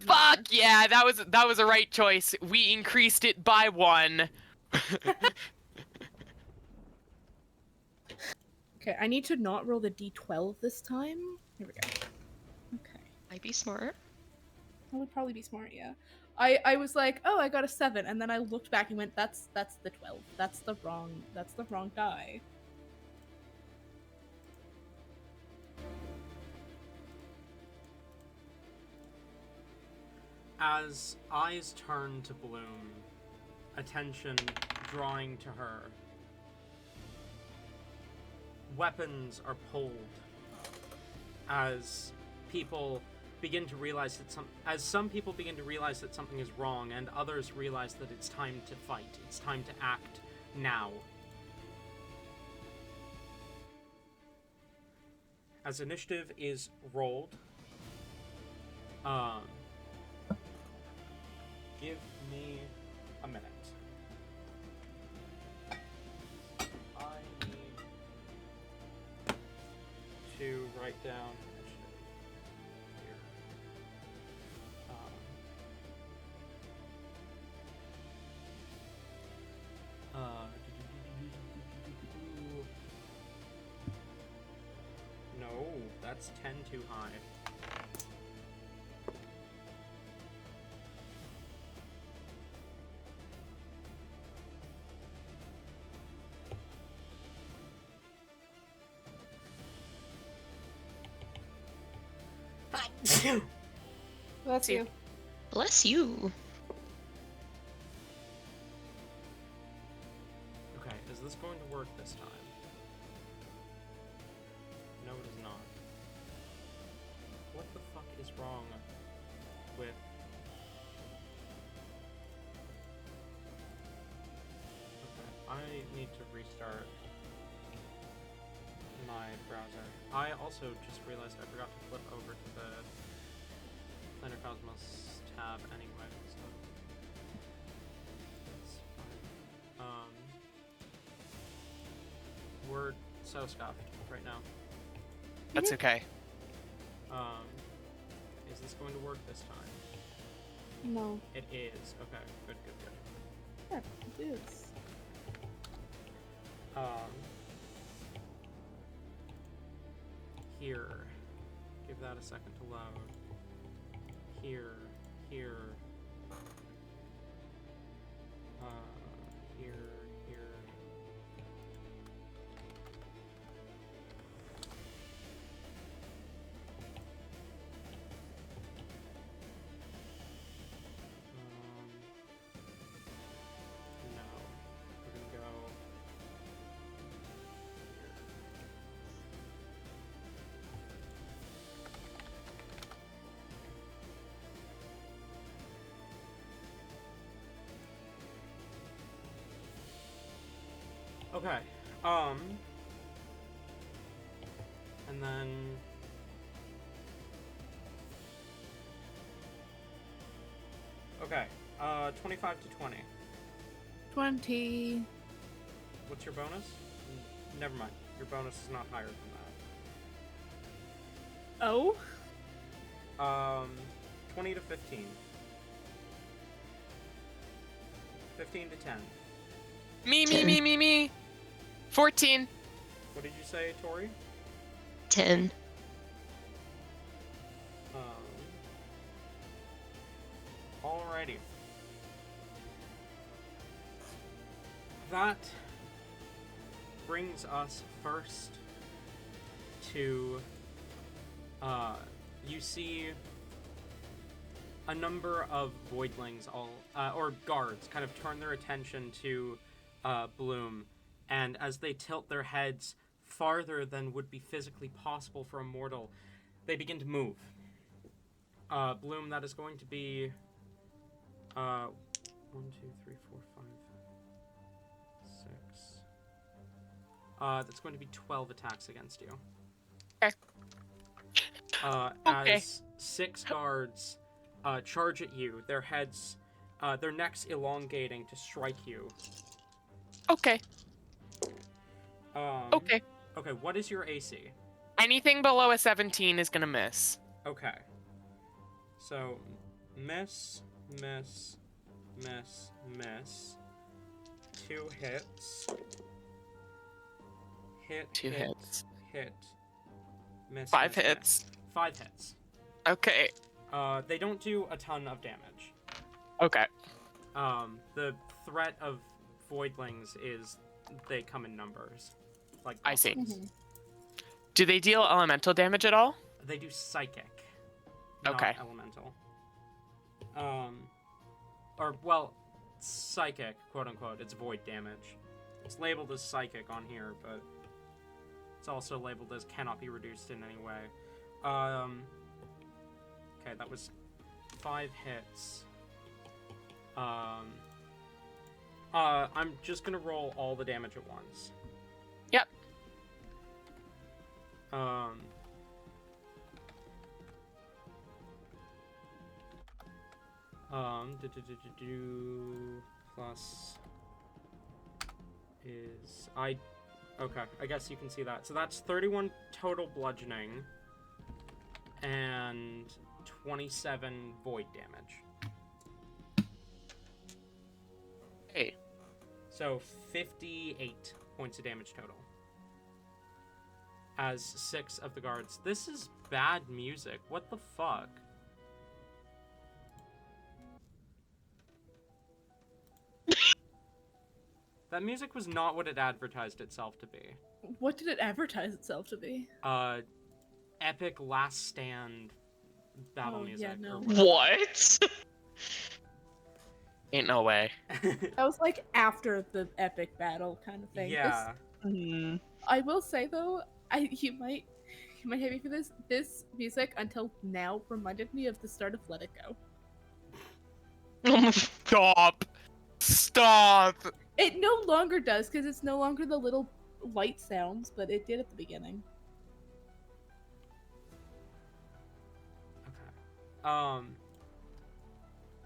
S3: Fuck yeah, that was a right choice. We increased it by 1.
S2: Okay, I need to not roll the d12 this time. Here we go. Okay.
S5: Might be smart.
S2: That would probably be smart, yeah. I was like, oh, I got a 7, and then I looked back and went, that's the 12. That's the wrong die.
S1: As eyes turn to Bloom, attention drawing to her, weapons are pulled as people begin to realize that some people begin to realize that something is wrong, and others realize that it's time to fight. It's time to act now. As initiative is rolled, give me a minute. I need to write down initiative here. No, that's 10 too high. you.
S2: Bless
S3: See.
S2: you.
S5: Bless you.
S1: Okay, is this going to work this time? No, it is not. What the fuck is wrong with... Okay, I need to restart my browser. I also just realized I forgot to flip over to the Planar Cosmos tab anyway, so that's fine. We're so scuffed right now.
S3: That's okay.
S1: Is this going to work this time?
S2: No.
S1: It is. Okay, good.
S2: Yeah, it is.
S1: Here. Give that a second to load. Here. Here. Here. No. We're gonna go. Okay. And then okay. 25 to 20.
S2: 20.
S1: What's your bonus? Never mind. Your bonus is not higher than
S2: Oh?
S1: that. 20 to 15. 15 to 10.
S3: Me. 14.
S1: What did you say, Tori?
S5: 10.
S1: Alrighty. That brings us first to, you see a number of voidlings, or guards, kind of turn their attention to Bloom, and as they tilt their heads farther than would be physically possible for a mortal, they begin to move. Bloom, that is going to be 1, 2, 3, 4, 5, 6. That's going to be 12 attacks against you.
S3: Okay. Okay.
S1: As 6 guards charge at you, their heads, their necks elongating to strike you.
S3: Okay. Okay.
S1: Okay, what is your AC?
S3: Anything below a 17 is gonna miss.
S1: Okay. So, miss. 2 hits. Hit.
S3: 2 hits.
S1: Hit. Miss.
S3: 5
S1: miss,
S3: hits.
S1: miss. 5 hits.
S3: Okay.
S1: They don't do a ton of damage.
S3: Okay.
S1: The threat of voidlings is they come in numbers. Like
S3: I see.
S1: goblins.
S3: Do they deal elemental damage at all?
S1: They do psychic.
S3: Okay.
S1: Not elemental. Or, well, psychic, quote unquote. It's void damage. It's labeled as psychic on here, but it's also labeled as cannot be reduced in any way. Okay, that was 5 hits. I'm just gonna roll all the damage at once.
S3: Yep.
S1: Plus is okay, I guess you can see that. So that's 31 total bludgeoning and 27 void damage.
S3: Hey.
S1: So 58 points of damage total. As 6 of the guards. This is bad music. What the fuck? That music was not what it advertised itself to be.
S2: What did it advertise itself to be?
S1: Epic last stand battle
S2: Oh,
S1: music.
S2: yeah, no.
S1: Or whatever.
S5: What?
S3: Ain't no way.
S2: That was like after the epic battle kind of thing.
S1: Yeah.
S2: I will say though, you might hate me for this. This music until now reminded me of the start of Let It Go.
S3: Stop! Stop!
S2: It no longer does because it's no longer the little light sounds, but it did at the beginning.
S1: Okay.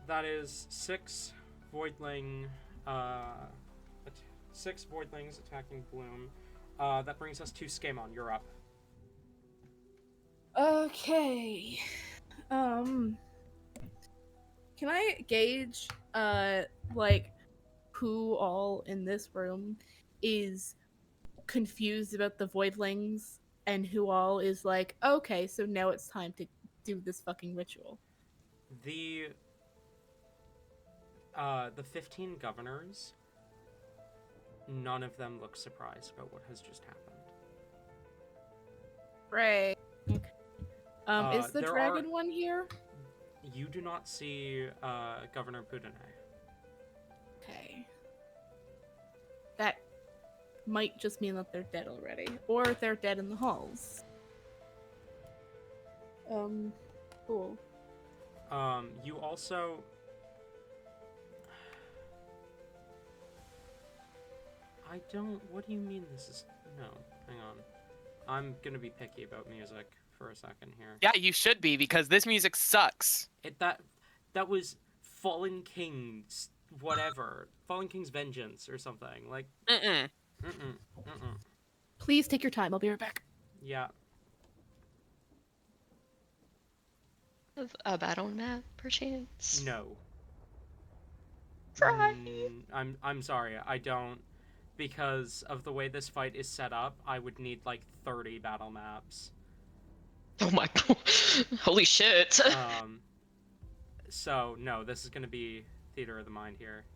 S1: That is 6 voidling. 6 voidlings attacking Bloom. That brings us to Skamon. You're up.
S2: Okay. Can I gauge like who all in this room is confused about the voidlings and who all is like, okay, so now it's time to do this fucking ritual?
S1: The 15 governors, none of them look surprised about what has just happened.
S2: Right. Okay. Is the
S1: there
S2: dragon one here?
S1: You do not see Governor Pudene.
S2: Okay. That might just mean that they're dead already. Or they're dead in the halls. Cool.
S1: You also... I don't... What do you mean this is... No, hang on. I'm gonna be picky about music for a second here.
S3: Yeah, you should be, because this music sucks.
S1: That was Fallen King's whatever. Fallen King's Vengeance or something. Like...
S2: Please take your time. I'll be right back.
S1: Yeah.
S5: A battle map, perchance?
S1: No.
S5: Try.
S1: I'm sorry, I don't. Because of the way this fight is set up, I would need like 30 battle maps.
S5: Oh my god. Holy shit.
S1: So, no, this is gonna be Theater of the Mind here.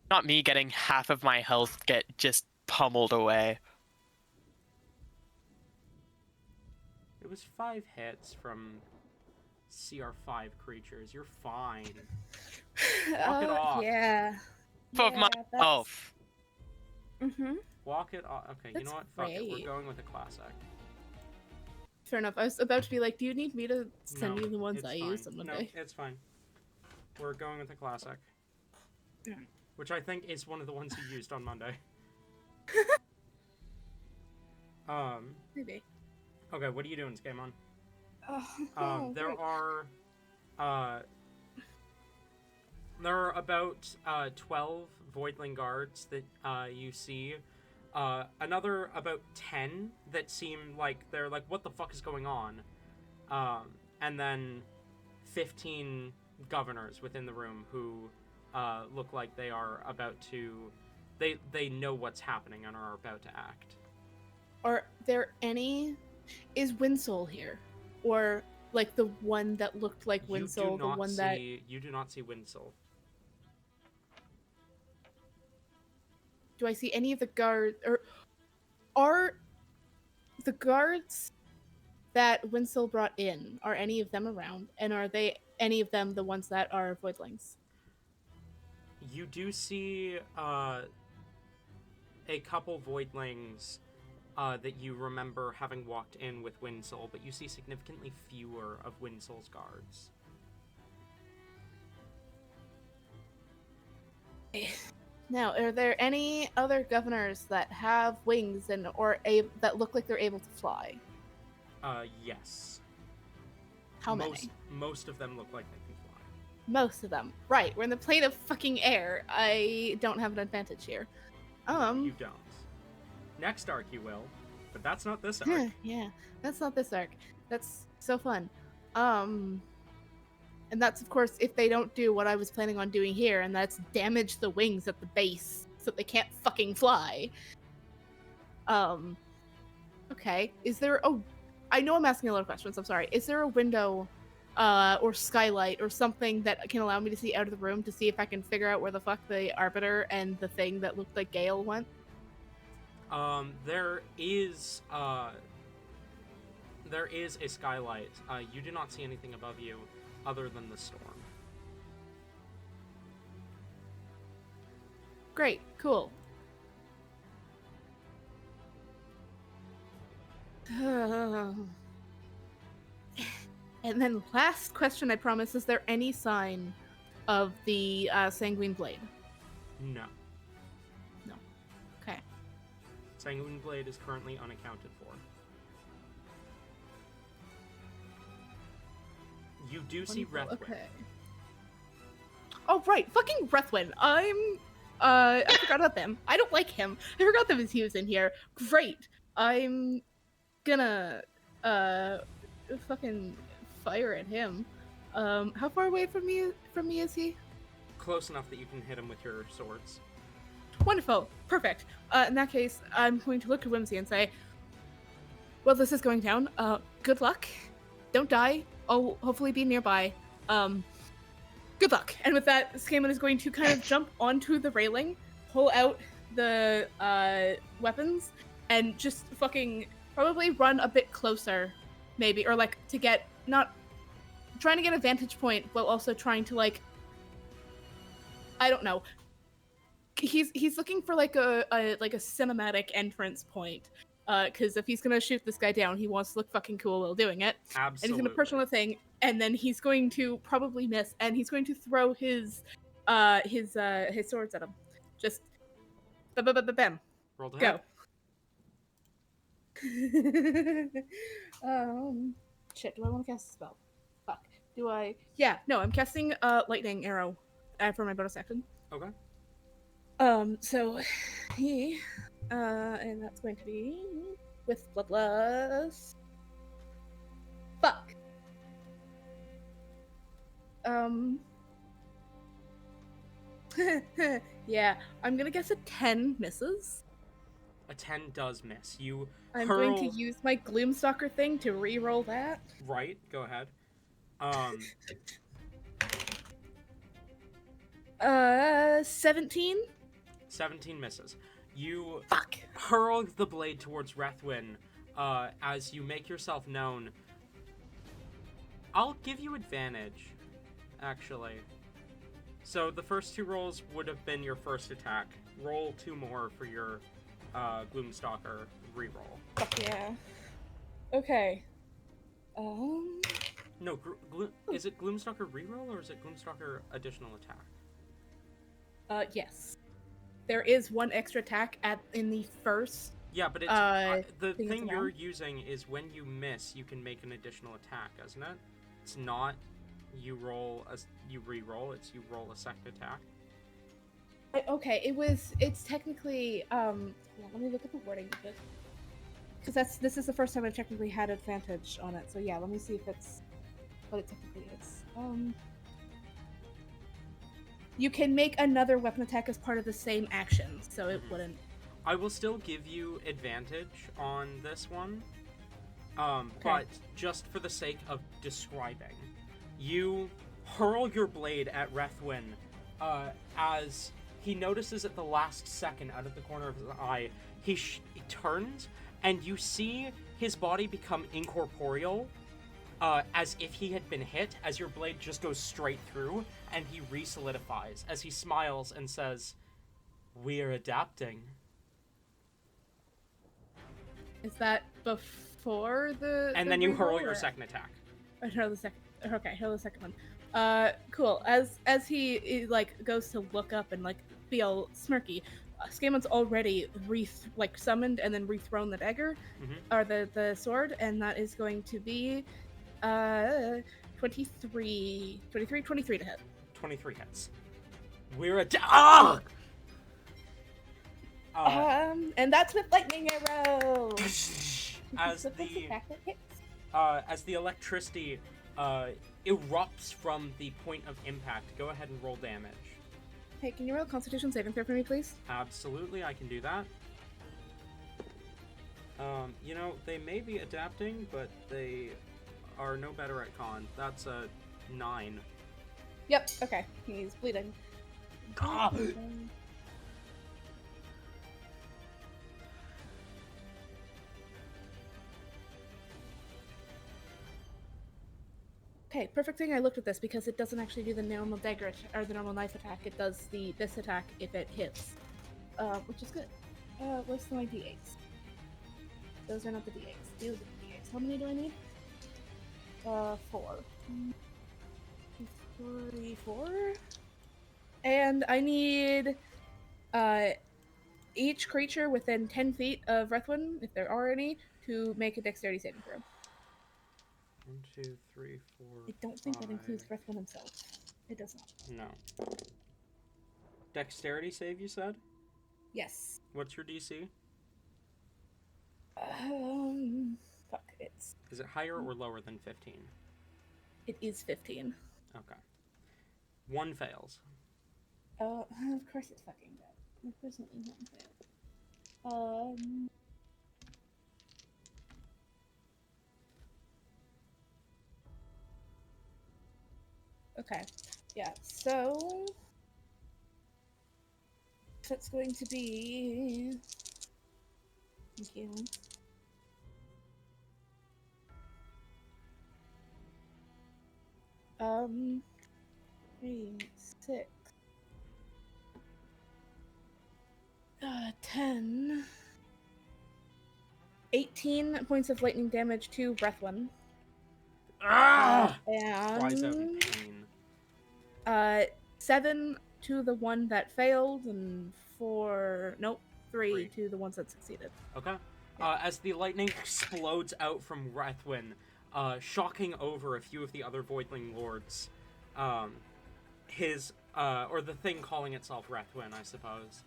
S3: Not me getting half of my health get just pummeled away.
S1: It was 5 hits from CR5 creatures. You're fine. Walk it off.
S2: Yeah.
S3: Of my health.
S2: Mm-hmm.
S1: Walk it off. Okay, you
S2: That's
S1: know what? Fuck it. We're
S2: great.
S1: going with a classic.
S2: Fair enough. I was about to be like, do you need me to send
S1: No,
S2: you the ones
S1: it's
S2: I
S1: fine.
S2: used on Monday?
S1: No, it's fine. We're going with a classic.
S2: Yeah.
S1: Which I think is one of the ones you used on Monday.
S2: Maybe.
S1: Okay, what are you doing, Skamon?
S2: Oh,
S1: There
S2: great.
S1: are about 12 Voidling guards that you see. Another about 10 that seem like they're like, what the fuck is going on? And then 15 governors within the room who look like they are about to... They know what's happening and are about to act.
S2: Are there any... Is Winsole here? Or, like, the one that looked like Winsole, the one that...
S1: You do not see Winsole.
S2: Do I see any of the guards... Or are the guards that Winsole brought in, are any of them around? And are they any of them the ones that are Voidlings?
S1: You do see a couple Voidlings that you remember having walked in with Winsole, but you see significantly fewer of Winsole's guards.
S2: Now, are there any other governors that have wings and that look like they're able to fly?
S1: Yes.
S2: How many?
S1: Most of them look like they can fly.
S2: Most of them. Right, we're in the plane of fucking air. I don't have an advantage here.
S1: You don't. Next arc you will, but that's not this arc.
S2: Yeah, that's not this arc. That's so fun. And that's, of course, if they don't do what I was planning on doing here, and that's damage the wings at the base so they can't fucking fly. Okay. Is there? Oh, I know I'm asking a lot of questions. I'm sorry. Is there a window, or skylight or something that can allow me to see out of the room to see if I can figure out where the fuck the arbiter and the thing that looked like Gale went?
S1: There is a skylight. You do not see anything above you other than the storm.
S2: Great. Cool. And then last question, I promise, is there any sign of the sanguine blade?
S1: No.
S2: Okay.
S1: Sanguine Blade is currently unaccounted for. You do see Rethwin.
S2: Okay. Oh, right. Fucking Rethwin. I forgot about them. I don't like him. I forgot that he was in here. Great. I'm gonna, fucking fire at him. How far away from me is he?
S1: Close enough that you can hit him with your swords.
S2: Wonderful. Perfect. In that case, I'm going to look at Whimsy and say, well, this is going down. Good luck. Don't die. I'll hopefully be nearby. Good luck. And with that, Skaman is going to kind of jump onto the railing, pull out the weapons, and just fucking probably run a bit closer, maybe, or like to get trying to get a vantage point while also trying to like, I don't know. He's looking for like a cinematic entrance point, because if he's gonna shoot this guy down, he wants to look fucking cool while doing it.
S1: Absolutely.
S2: And he's gonna perch on the thing, and then he's going to probably miss, and he's going to throw his swords at him. Just bam.
S1: Roll to
S2: Go.
S1: hit.
S2: Shit, do I want to cast a spell? Fuck. Do I? Yeah, no, I'm casting lightning arrow for my bonus action.
S1: Okay.
S2: So he, and that's going to be with bloodlust. Fuck. Yeah, I'm gonna guess a 10 misses.
S1: A 10 does miss. You
S2: I'm
S1: hurl...
S2: going to use my Gloomstalker thing to re-roll that.
S1: Right, go ahead.
S2: 17?
S1: 17 misses. You
S2: Fuck.
S1: hurl the blade towards Rethwin as you make yourself known. I'll give you advantage, actually. So the first 2 rolls would have been your first attack. Roll 2 more for your Gloomstalker reroll.
S2: Fuck yeah. Okay.
S1: No, is it Gloomstalker reroll or is it Gloomstalker additional attack?
S2: Yes. There is 1 extra attack in the first.
S1: Yeah, but it's the thing you're using is when you miss, you can make an additional attack, isn't it? It's not you re-roll, it's you roll a second attack.
S2: Okay, it's technically let me look at the wording of it. Because this is the first time I've technically had advantage on it. So yeah, let me see if it's what it technically is. You can make another weapon attack as part of the same action, so it wouldn't.
S1: I will still give you advantage on this one,
S2: Okay.
S1: but just for the sake of describing, you hurl your blade at Rethwin as he notices at the last second out of the corner of his eye, he turns, and you see his body become incorporeal, as if he had been hit, as your blade just goes straight through, and he re-solidifies, as he smiles and says, "We're adapting."
S2: Is that before the?
S1: And
S2: the
S1: then you
S2: reroll,
S1: hurl your
S2: or-
S1: second attack.
S2: I hurl the second. Okay, hurl the second one. Cool. As he like goes to look up and like be all smirky, Skamon's already summoned and then rethrown the dagger, or the sword, and that is going to be 23 to hit.
S1: 23 hits. We're
S2: And that's with lightning arrow.
S1: as
S2: The first
S1: the
S2: attack that hits.
S1: as the electricity erupts from the point of impact, go ahead and roll damage.
S2: Hey, can you roll a Constitution saving throw for me, please?
S1: Absolutely, I can do that. You know, they may be adapting, but they are no better at con. That's a 9.
S2: Yep. Okay. He's bleeding.
S1: Ah!
S2: Okay, perfect thing I looked at this because it doesn't actually do the normal dagger or the normal knife attack. It does this attack if it hits, which is good. What's my d8s? Those are not the d8s. These are the d8s. How many do I need? 4. 3, 4. And I need each creature within 10 feet of Rethwin, if there are any, to make a dexterity saving throw.
S1: 1, 2, 3, 4.
S2: I don't think that
S1: 5.
S2: includes Rethwin himself. It does not.
S1: No. Dexterity save, you said?
S2: Yes.
S1: What's your DC?
S2: Fuck, it's...
S1: Is it higher or lower than 15?
S2: It is 15.
S1: Okay. 1 fails.
S2: Of course it's fucking dead. There's no one fail. Okay. Yeah, so... That's going to be... Thank you. Um... 3, 6... 10... 18 points of lightning damage to Breathwin.
S1: Ah! Cries out in pain.
S2: 7 to the one that failed, and 3 to the ones that succeeded.
S1: Okay. As the lightning explodes out from Rethwin, shocking over a few of the other Voidling lords, or the thing calling itself Rethwin, I suppose,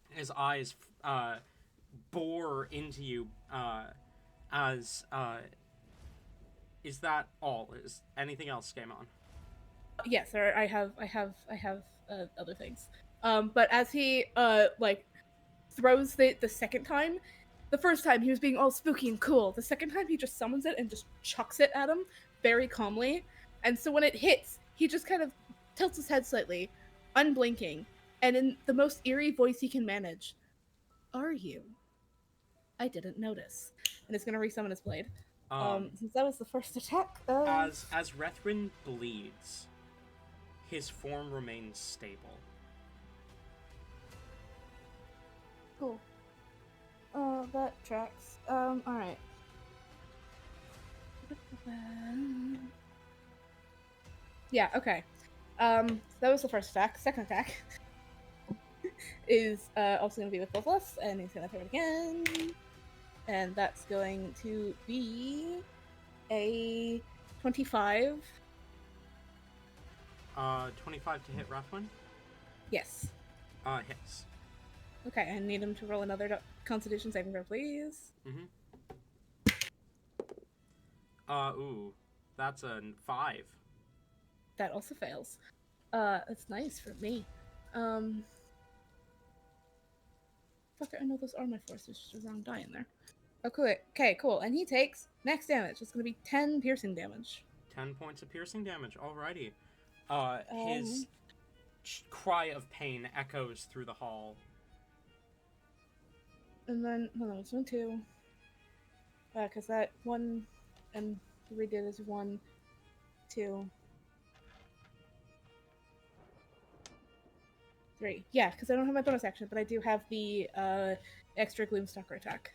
S1: his eyes bore into you is that all? Is anything else game on?
S2: Yes, sir. I have other things. But as he throws the second time, the first time he was being all spooky and cool. The second time he just summons it and just chucks it at him very calmly. And so when it hits, he just kind of tilts his head slightly, unblinking, and in the most eerie voice he can manage, "Are you? I didn't notice." And it's gonna resummon his blade. Since that was the first attack.
S1: As Rethwin bleeds, his form remains stable.
S2: Cool. That tracks. Alright. Yeah, okay. That was the first attack. Second attack is also going to be with both of us, and he's going to throw it again. And that's going to be a 25.
S1: 25 to hit Rethwin?
S2: Yes.
S1: Hits.
S2: Okay, I need him to roll another Constitution saving throw, please.
S1: Ooh. That's a 5.
S2: That also fails. That's nice for me. Fuck, I know those are my forces, just the wrong die in there. Okay, cool. And he takes max damage. It's gonna be 10 piercing damage.
S1: 10 points of piercing damage, alrighty. His cry of pain echoes through the hall.
S2: And then, hold on, it's 1, 2. Because that 1 and 3 did is 1, 2, 3. Yeah, because I don't have my bonus action, but I do have the extra Gloomstalker attack.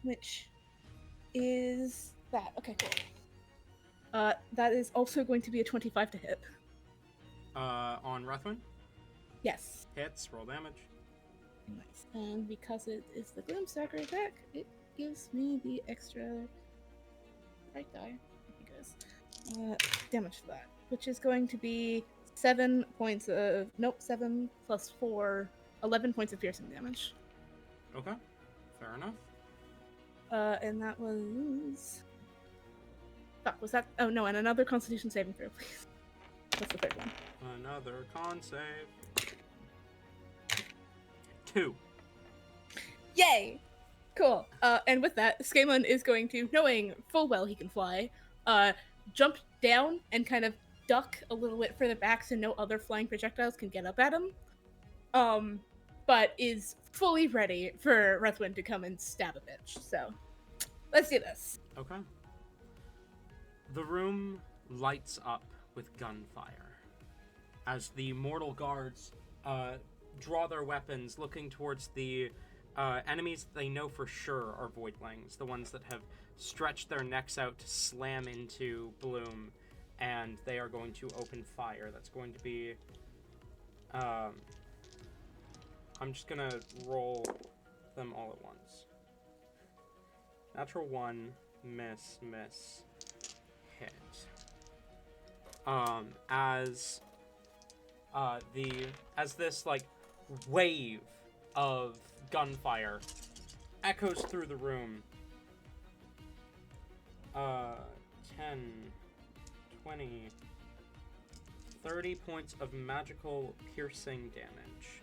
S2: Which is that. Okay, cool. That is also going to be a 25 to hit.
S1: On Rethwin?
S2: Yes.
S1: Hits, roll damage.
S2: Nice. And because it is the Gloomstalker attack, it gives me the extra right die, I think it is. Damage for that, which is going to be 7 points of... Nope, 7 plus 4, 11 points of piercing damage.
S1: Okay, fair enough.
S2: And that was... Fuck, was that... Oh, no, and another Constitution saving throw, please. That's the third one.
S1: Another con save. 2.
S2: Yay! Cool. And with that, Skamon is going to, knowing full well he can fly, jump down and kind of duck a little bit further back so no other flying projectiles can get up at him. But is fully ready for Rethwin to come and stab a bitch. So, let's do this.
S1: Okay. The room lights up with gunfire as the mortal guards draw their weapons, looking towards the enemies they know for sure are voidlings, the ones that have stretched their necks out to slam into Bloom, and they are going to open fire. That's going to be... I'm just gonna roll them all at once. Natural 1, miss, hit. As this like wave of gunfire echoes through the room. 10, 20, 30 points of magical piercing damage.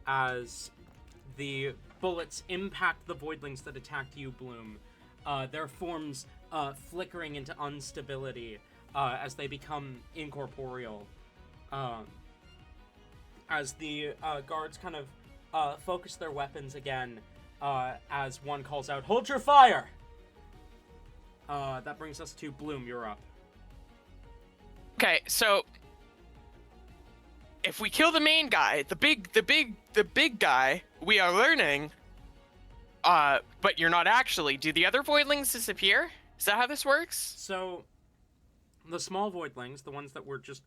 S1: As the bullets impact the voidlings that attacked you, Bloom, their forms flickering into instability as they become incorporeal. As the guards kind of focus their weapons again, as one calls out, "Hold your fire!" That brings us to Bloom. You're up.
S3: Okay, so if we kill the main guy, the big guy, we are learning. But you're not actually. Do the other voidlings disappear? Is that how this works?
S1: So, the small voidlings, the ones that were just,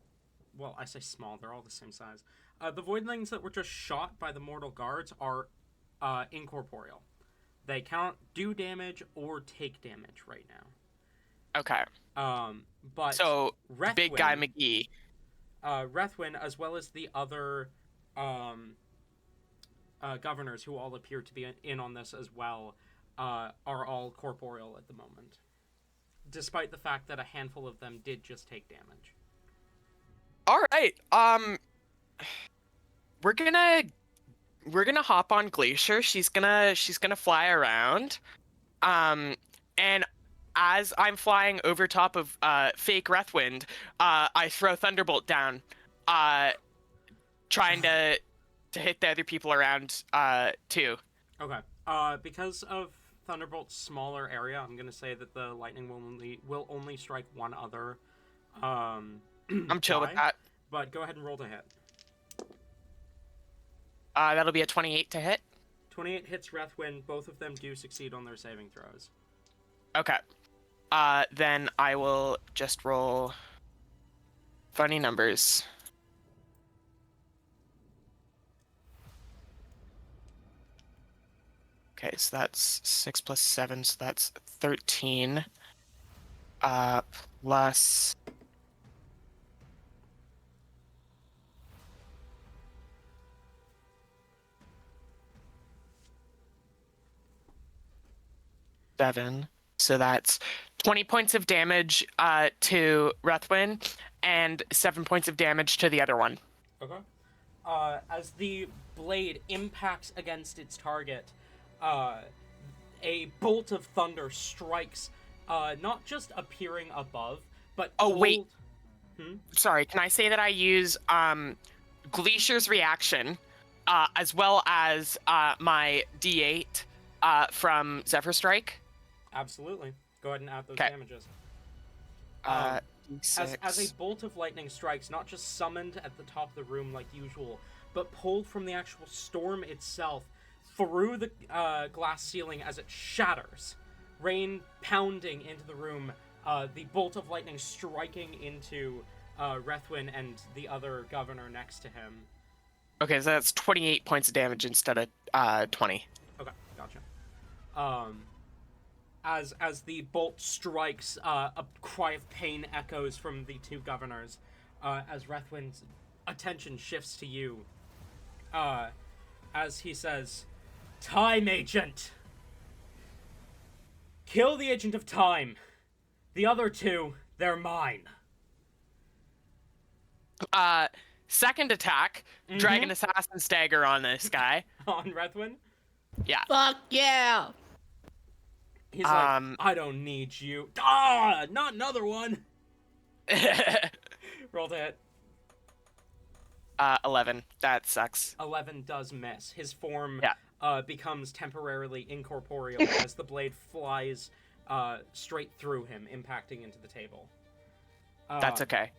S1: well, I say small, they're all the same size. The voidlings that were just shot by the mortal guards are incorporeal. They cannot do damage or take damage right now.
S3: Okay.
S1: But
S3: so
S1: Rethwin,
S3: big guy McGee.
S1: Rethwin, as well as the other governors who all appear to be in on this as well, are all corporeal at the moment, despite the fact that a handful of them did just take damage.
S3: All right. We're gonna hop on Glacier. She's gonna fly around. And as I'm flying over top of fake Rethwind, I throw Thunderbolt down, trying to hit the other people around too.
S1: Okay. Because of Thunderbolt's smaller area, I'm gonna say that the lightning will only strike one other.
S3: I'm chill with that.
S1: But go ahead and roll to hit.
S3: That'll be a 28 to hit.
S1: 28 hits Rethwin. Both of them do succeed on their saving throws.
S3: Okay. Then I will just roll funny numbers. Okay, so that's 6 plus 7, so that's 13. Plus... seven. So that's 20 points of damage to Rethwin and 7 points of damage to the other one.
S1: Okay. As the blade impacts against its target, a bolt of thunder strikes, not just appearing above, but
S3: wait. Sorry, can I say that I use Glacier's reaction as well as my D8 from Zephyr Strike?
S1: Absolutely. Go ahead and add those
S3: Okay.
S1: damages. As a bolt of lightning strikes, not just summoned at the top of the room like usual, but pulled from the actual storm itself through the glass ceiling as it shatters. Rain pounding into the room, the bolt of lightning striking into Rethwin and the other governor next to him.
S3: Okay, so that's 28 points of damage instead of 20.
S1: Okay, gotcha. As the bolt strikes, a cry of pain echoes from the two governors, as Rethwin's attention shifts to you. As he says, "Time agent! Kill the agent of time! The other two, they're mine."
S3: second attack, Dragon Assassin Stagger on this guy.
S1: On Rethwin?
S3: Yeah.
S2: Fuck yeah!
S1: He's like, I don't need you. Ah, not another one. Roll to hit.
S3: 11. That sucks.
S1: 11 does miss. His form becomes temporarily incorporeal as the blade flies straight through him, impacting into the table.
S3: That's okay.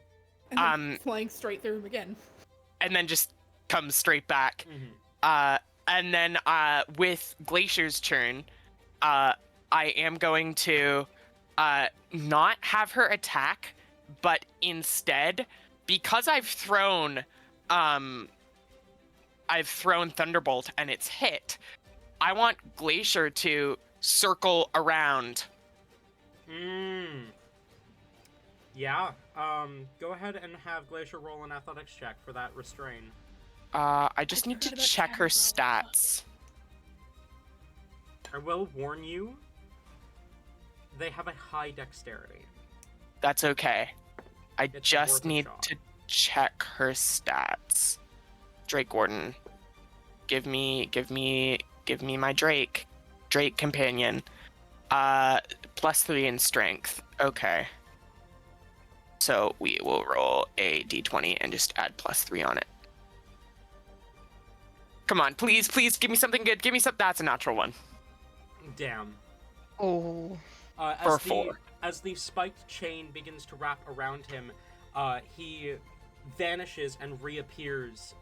S2: And then flying straight through him again.
S3: And then just comes straight back. And then with Glacier's turn, I am going to not have her attack, but instead, because I've thrown Thunderbolt and it's hit, I want Glacier to circle around.
S1: Yeah. Go ahead and have Glacier roll an athletics check for that restrain.
S3: I just need to check her stats.
S1: I will warn you, they have a high dexterity.
S3: That's okay. I
S1: It's
S3: just
S1: worth a
S3: need
S1: shot.
S3: to check her stats. Drake Gordon. Give me my Drake companion. +3 in strength. Okay. So we will roll a d20 and just add +3 on it. Come on, please give me something good. Give me some. That's a natural one.
S1: Damn.
S5: Oh.
S3: For 4.
S1: As the spiked chain begins to wrap around him, he vanishes and reappears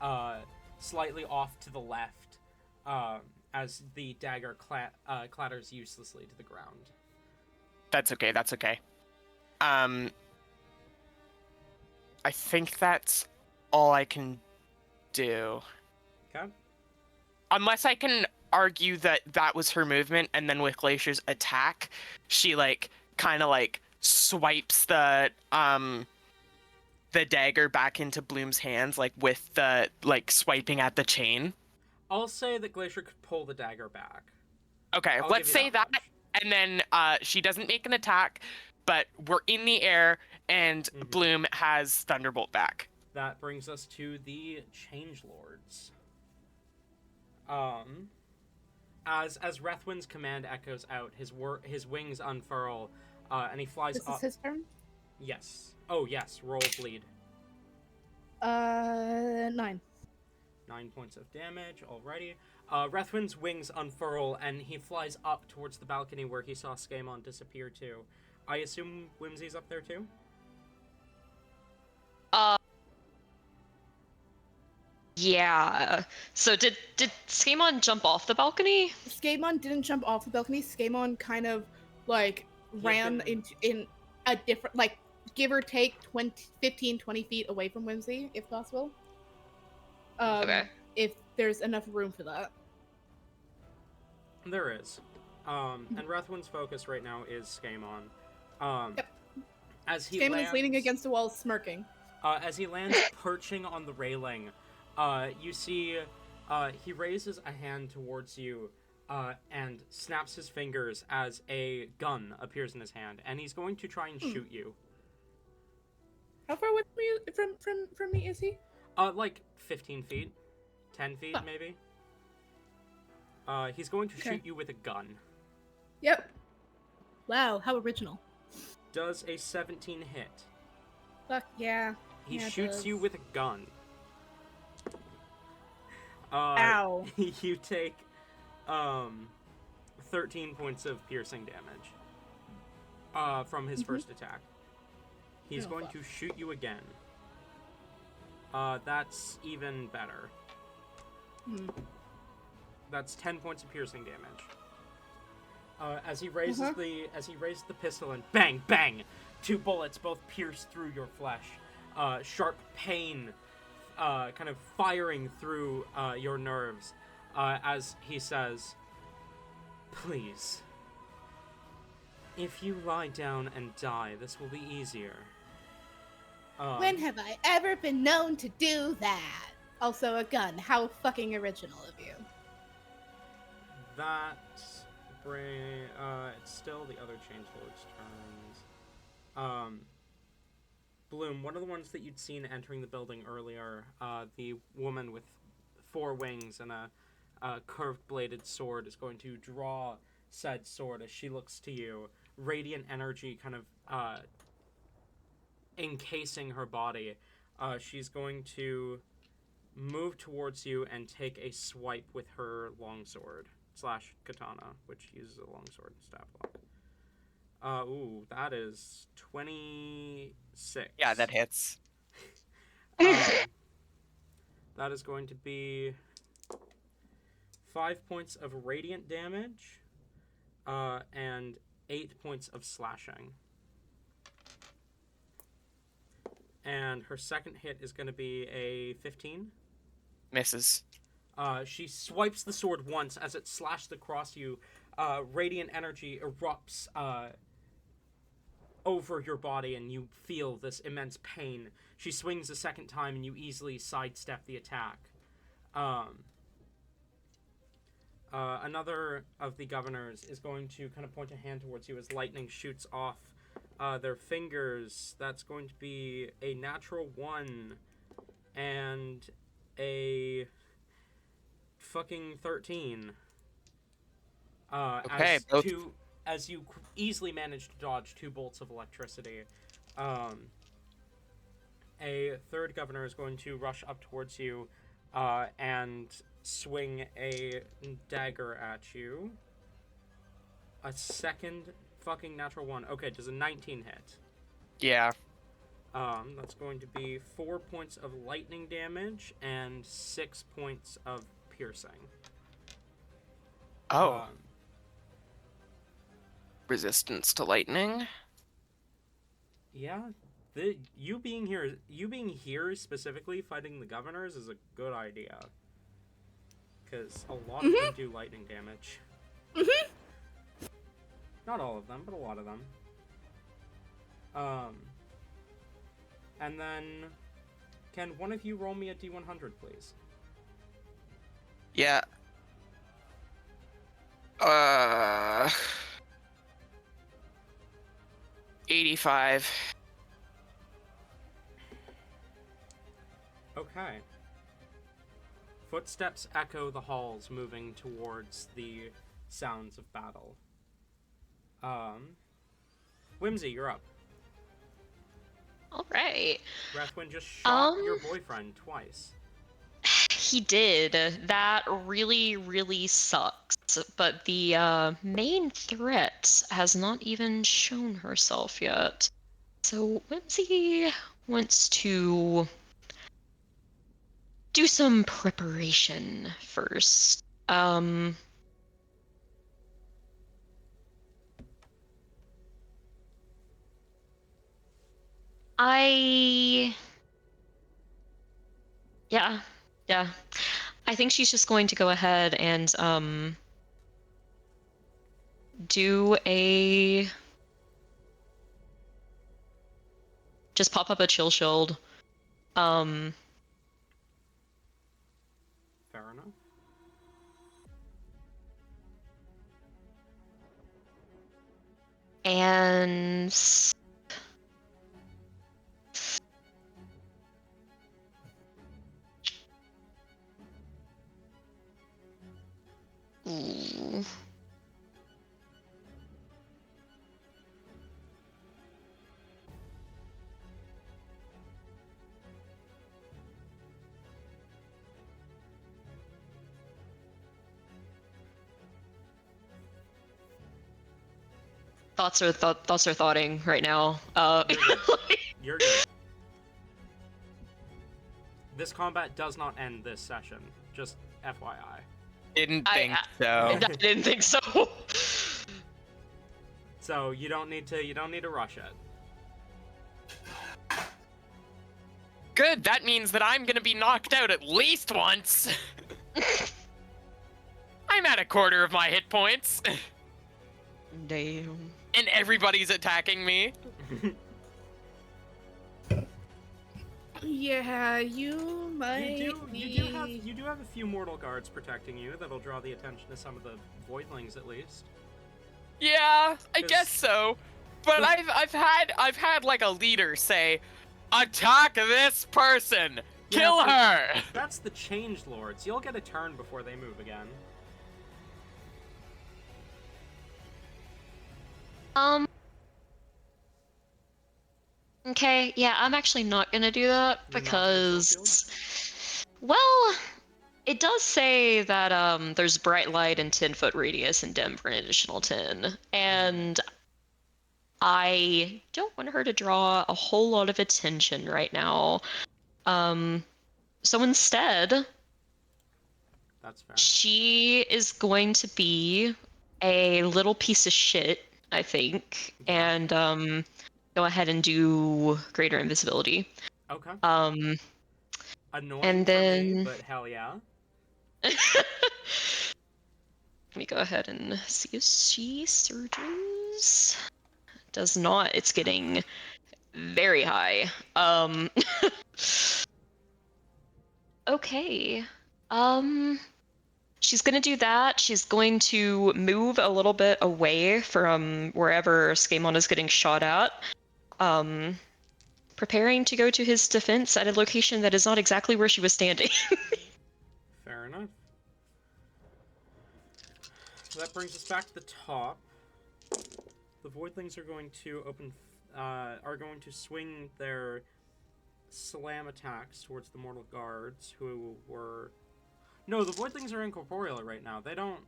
S1: slightly off to the left as the dagger clatters uselessly to the ground.
S3: That's okay. I think that's all I can do.
S1: Okay.
S3: Unless I can argue that that was her movement, and then with Glacier's attack, she kind of swipes the dagger back into Bloom's hands, with the swiping at the chain.
S1: I'll say that Glacier could pull the dagger back.
S3: Okay,
S1: I'll
S3: let's
S1: give you
S3: say that,
S1: much.
S3: and then she doesn't make an attack, but we're in the air, and Bloom has Thunderbolt back.
S1: That brings us to the Changelords. As Rethwin's command echoes out, his wings unfurl, and he flies
S2: This
S1: up.
S2: is his turn?
S1: Yes. Oh, yes. Roll bleed.
S2: 9.
S1: 9 points of damage. Alrighty. Rethwin's wings unfurl, and he flies up towards the balcony where he saw Skamon disappear to. I assume Whimsy's up there too?
S5: Yeah. So did Skamon jump off the balcony?
S2: Skamon didn't jump off the balcony. Skamon kind of ran in a different, give or take 15, 20 feet away from Whimsy, if possible.
S5: Okay.
S2: If there's enough room for that.
S1: There is. And Rethwin's focus right now is Skamon.
S2: Yep.
S1: As he
S2: Skamon
S1: lands,
S2: is leaning against the wall, smirking.
S1: as he lands perching on the railing, you see he raises a hand towards you and snaps his fingers as a gun appears in his hand, and he's going to try and shoot you.
S2: How far away from me is he?
S1: 15 feet. 10 feet, maybe. He's going to shoot you with a gun.
S2: Yep. Wow, how original.
S1: Does a 17 hit.
S2: Fuck yeah.
S1: He
S2: Yeah, it
S1: shoots
S2: does.
S1: you with a gun.
S2: Ow.
S1: You take 13 points of piercing damage from his first attack. He's going to shoot you again. That's even better. That's 10 points of piercing damage. As he raises the pistol, and bang, bang, 2 bullets both pierce through your flesh. Sharp pain, kind of firing through your nerves. As he says, "Please, if you lie down and die, this will be easier."
S2: When have I ever been known to do that? Also a gun. How fucking original of you.
S1: That it's still the other Changelord's turns. Bloom, one of the ones that you'd seen entering the building earlier, the woman with 4 wings and a curved bladed sword, is going to draw said sword as she looks to you. Radiant energy kind of encasing her body. She's going to move towards you and take a swipe with her longsword / katana, which uses a longsword stab block. Ooh, that is 26.
S3: Yeah, that hits.
S1: That is going to be 5 points of radiant damage, and 8 points of slashing. And her second hit is going to be a 15.
S3: Misses.
S1: She swipes the sword once. As it slashed across you, radiant energy erupts over your body, and you feel this immense pain. She swings a second time, and you easily sidestep the attack. Another of the governors is going to kind of point a hand towards you as lightning shoots off their fingers. That's going to be a natural 1 and a fucking 13.
S3: Okay,
S1: as you easily manage to dodge 2 bolts of electricity, a third governor is going to rush up towards you and swing a dagger at you. A second fucking natural 1. Okay, does a 19 hit?
S3: Yeah.
S1: That's going to be 4 points of lightning damage and 6 points of piercing.
S3: Oh. Resistance to lightning?
S1: Yeah, you being here specifically fighting the governors is a good idea. Because a lot of them do lightning damage. Not all of them, but a lot of them. And then, can one of you roll me a D100, please?
S3: Yeah. 85.
S1: Okay. Footsteps echo the halls, moving towards the sounds of battle. Whimsy, you're up.
S4: All right.
S1: Rathwin just shot your boyfriend twice.
S5: He did. That really, really sucks. But the main threat has not even shown herself yet. So Whimsy wants to do some preparation first. Yeah. I think she's just going to go ahead and just pop up a chill shield.
S1: Fair enough.
S5: And ooh. Thoughts are thoughting right now.
S1: You're good. This combat does not end this session. Just FYI.
S3: Didn't think so.
S5: I didn't think so.
S1: So you don't need to rush it.
S3: Good, that means that I'm gonna be knocked out at least once. I'm at a quarter of my hit points.
S5: Damn.
S3: And everybody's attacking me.
S2: Yeah, you might.
S1: You do have a few mortal guards protecting you that'll draw the attention of some of the voidlings at least.
S3: Yeah, I guess so. But I've had like a leader say, Attack this person! Kill her!
S1: That's the Change Lords. You'll get a turn before they move again.
S4: Okay, yeah, I'm actually not gonna do that
S1: You're not gonna chill
S4: because, well, it does say that there's bright light and 10-foot radius and dim for an additional 10, and I don't want her to draw a whole lot of attention right now. So instead,
S1: That's fair.
S4: she is going to be a little piece of shit, I think,
S1: Yeah.
S4: and go ahead and do greater invisibility.
S1: Okay. Annoying
S4: And
S1: for me,
S4: then
S1: but hell yeah.
S4: let me go ahead and see if she surges. Does not. It's getting very high. Okay. She's gonna do that. She's going to move a little bit away from wherever Skamon is getting shot at. Preparing to go to his defense at a location that is not exactly where she was standing.
S1: Fair enough. So that brings us back to the top. The Voidlings are going to swing their slam attacks towards the Mortal Guards, who were... No, the Voidlings are incorporeal right now. They don't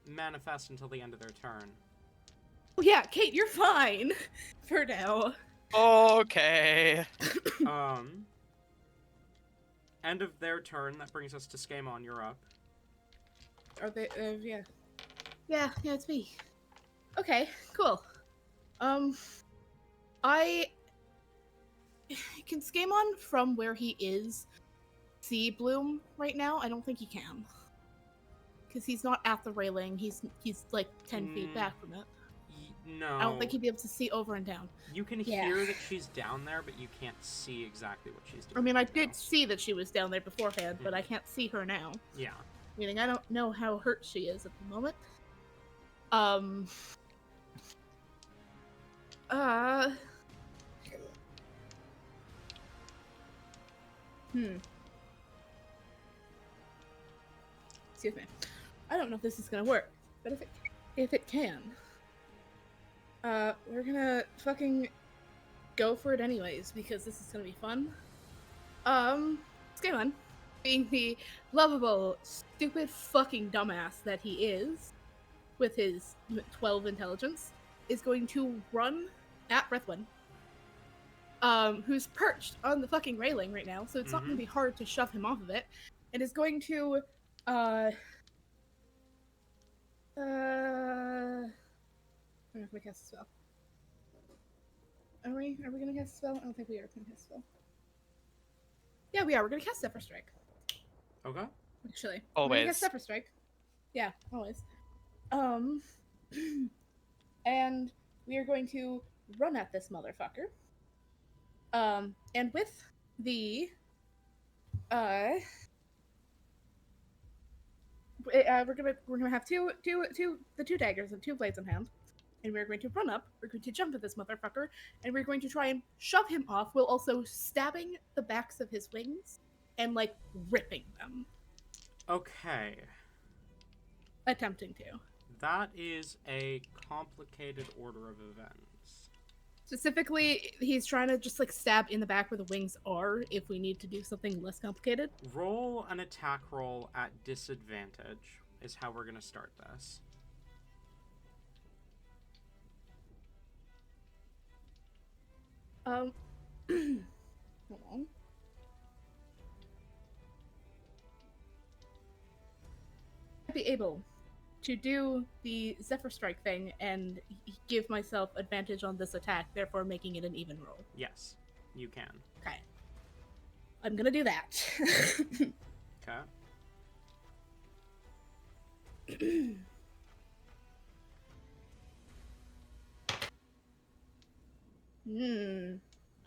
S1: manifest until the end of their turn.
S2: Oh, yeah, Kate, you're fine for now.
S3: Okay.
S1: End of their turn. That brings us to Skamon. You're up.
S2: Are they? Yeah. Yeah, it's me. Okay, cool. I can Skamon from where he is see Bloom right now? I don't think he can, because he's not at the railing. He's like 10 feet back from it.
S1: No.
S2: I don't think he'd be able to see over and down.
S1: You can hear that she's down there, but you can't see exactly what she's doing.
S2: I mean, I
S1: right
S2: did
S1: now.
S2: see that she was down there beforehand, but I can't see her now.
S1: Yeah.
S2: Meaning I don't know how hurt she is at the moment. Excuse me. I don't know if this is gonna work, but if it can, we're gonna fucking go for it anyways, because this is gonna be fun. Skamon, being the lovable, stupid fucking dumbass that he is, with his 12 intelligence, is going to run at Brethwin, who's perched on the fucking railing right now, so it's not gonna be hard to shove him off of it, and is going to, I'm not gonna cast a spell. Are we gonna cast a spell? I don't think we are gonna cast a spell. Yeah, we are. We're gonna cast Zephyr Strike.
S1: Okay.
S2: Actually. We're gonna
S3: Always.
S2: cast Zephyr Strike. Yeah, always. And we are going to run at this motherfucker. And with the we're gonna have two daggers and two blades in hand, and we're going to run up. We're going to jump at this motherfucker, and we're going to try and shove him off, while also stabbing the backs of his wings and like ripping them.
S1: Okay.
S2: Attempting to.
S1: That is a complicated order of events.
S2: Specifically, he's trying to just like stab in the back where the wings are. If we need to do something less complicated,
S1: Roll an attack roll at disadvantage is how we're gonna start this.
S2: hold on. I'd be able to do the Zephyr Strike thing and give myself advantage on this attack, therefore making it an even roll.
S1: Yes, you can.
S2: Okay. I'm gonna do that.
S1: Okay.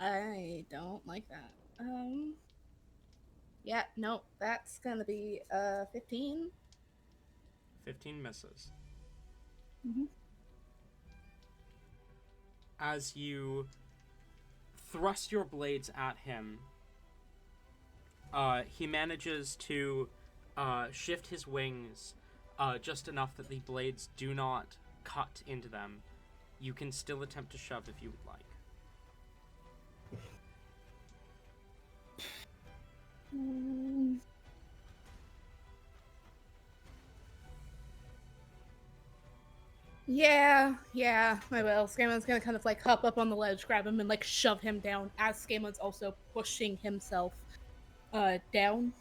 S2: I don't like that. Yeah, no, that's gonna be 15.
S1: 15 misses.
S2: Mhm.
S1: As you thrust your blades at him, he manages to shift his wings just enough that the blades do not cut into them. You can still attempt to shove if you would like.
S2: Yeah, I will. Skamon's gonna kind of like hop up on the ledge, grab him, and like shove him down as Skamon's also pushing himself down.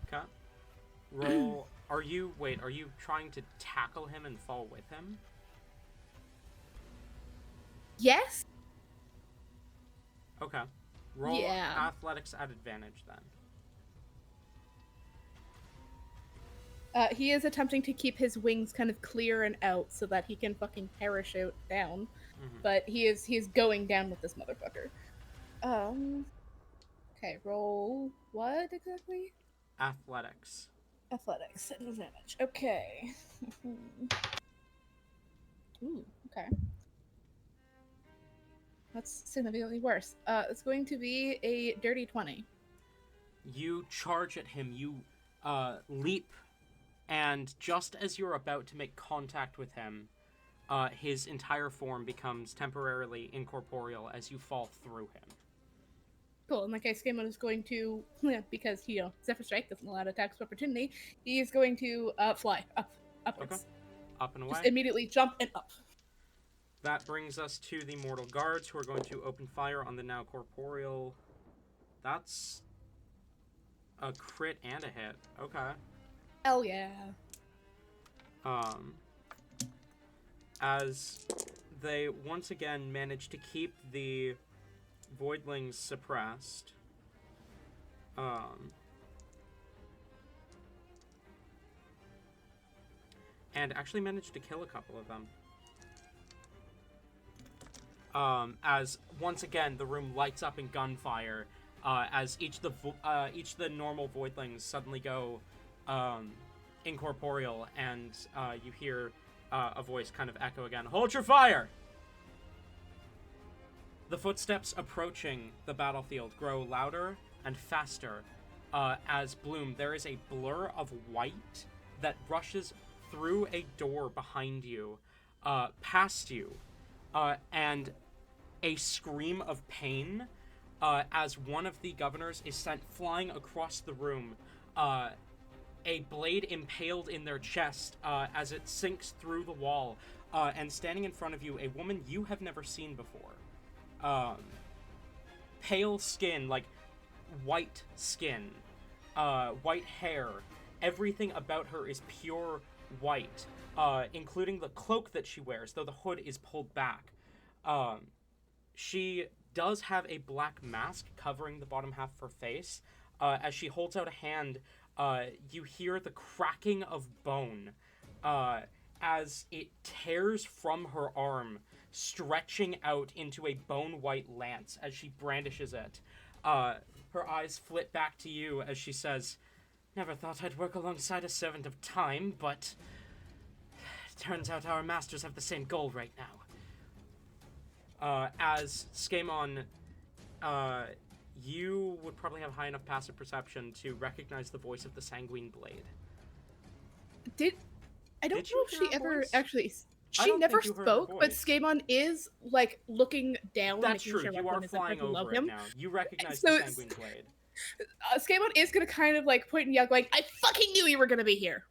S1: Okay. Roll. Are you trying to tackle him and fall with him?
S2: Yes?
S1: Okay. Roll
S2: Yeah.
S1: athletics at advantage then.
S2: He is attempting to keep his wings kind of clear and out so that he can fucking parachute down.
S1: Mhm.
S2: But he is going down with this motherfucker. Okay, roll what exactly?
S1: Athletics.
S2: Athletics at advantage. Okay. Ooh, okay. That's significantly worse. It's going to be a dirty 20.
S1: You charge at him, you leap, and just as you're about to make contact with him, his entire form becomes temporarily incorporeal as you fall through him.
S2: Cool. In that case, Skamon is going to, because, Zephyr Strike doesn't allow attacks of opportunity, he is going to fly upwards.
S1: Okay. Up and away.
S2: Just immediately jump and up.
S1: That brings us to the mortal guards, who are going to open fire on the now corporeal. That's a crit and a hit. Okay.
S2: Hell yeah.
S1: As they once again manage to keep the voidlings suppressed. And actually managed to kill a couple of them. As once again the room lights up in gunfire, as each of the normal voidlings suddenly go incorporeal, and you hear a voice kind of echo again, "Hold your fire!" The footsteps approaching the battlefield grow louder and faster, as Bloom, there is a blur of white that rushes through a door behind you, past you, and a scream of pain as one of the governors is sent flying across the room, a blade impaled in their chest as it sinks through the wall, and standing in front of you, a woman you have never seen before. Pale skin, like white skin, white hair, everything about her is pure white, including the cloak that she wears, though the hood is pulled back. She does have a black mask covering the bottom half of her face. As she holds out a hand, you hear the cracking of bone as it tears from her arm, stretching out into a bone-white lance as she brandishes it. Her eyes flit back to you as she says, "Never thought I'd work alongside a servant of time, but turns out our masters have the same goal right now." As Skamon, you would probably have high enough passive perception to recognize the voice of the Sanguine Blade.
S2: I don't
S1: Did
S2: know
S1: you
S2: if
S1: hear
S2: she
S1: her
S2: ever
S1: voice?
S2: actually.
S1: I
S2: She
S1: don't
S2: never
S1: think you heard her
S2: spoke, but
S1: voice.
S2: Skamon is like looking down.
S1: That's
S2: making
S1: true,
S2: Sure
S1: you
S2: everyone
S1: are
S2: is in
S1: flying
S2: perfect
S1: over
S2: love
S1: it
S2: him.
S1: now. You recognize
S2: So
S1: the Sanguine Blade.
S2: Skamon is gonna kind of like point and yell, going, "I fucking knew you were gonna be here."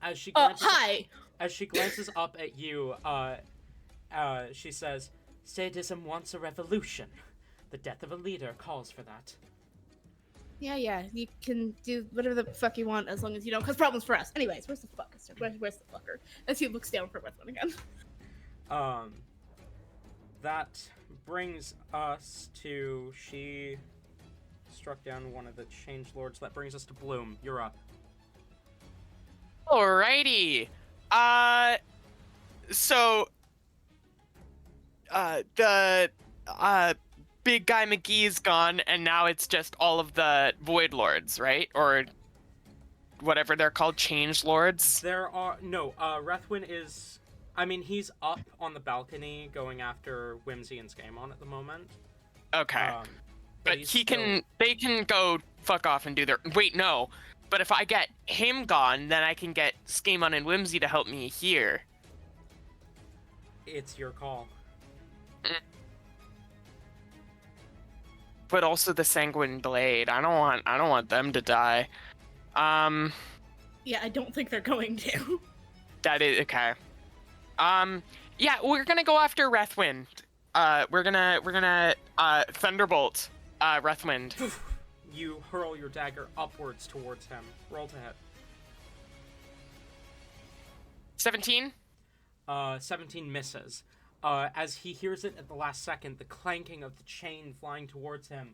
S1: As she glances,
S2: Hi.
S1: as she glances up at you, she says, "Sadism wants a revolution. The death of a leader calls for that."
S2: Yeah, you can do whatever the fuck you want as long as you don't cause problems for us. Anyways, where's the fuck? Where's the fucker? As he looks down for breath one again.
S1: That brings us to, she struck down one of the changelords. That brings us to Bloom. You're up.
S3: Alrighty. So the big guy McGee's gone, and now it's just all of the Void Lords, right? Or whatever they're called, Change Lords.
S1: There are no. Rethwin is I mean, he's up on the balcony going after Whimsy and Skamon at the moment.
S3: Okay. But
S1: he's
S3: he
S1: still...
S3: can. They can go fuck off and do their. Wait, no. But if I get him gone, then I can get Skamon and Whimsy to help me here.
S1: It's your call.
S3: But also the Sanguine Blade. I don't want them to die.
S2: Yeah, I don't think they're going to.
S3: That is okay. Yeah, we're gonna go after Rethwind. We're gonna Thunderbolt Rethwind.
S1: You hurl your dagger upwards towards him. Roll to hit.
S3: 17.
S1: 17 misses. As he hears it at the last second, the clanking of the chain flying towards him,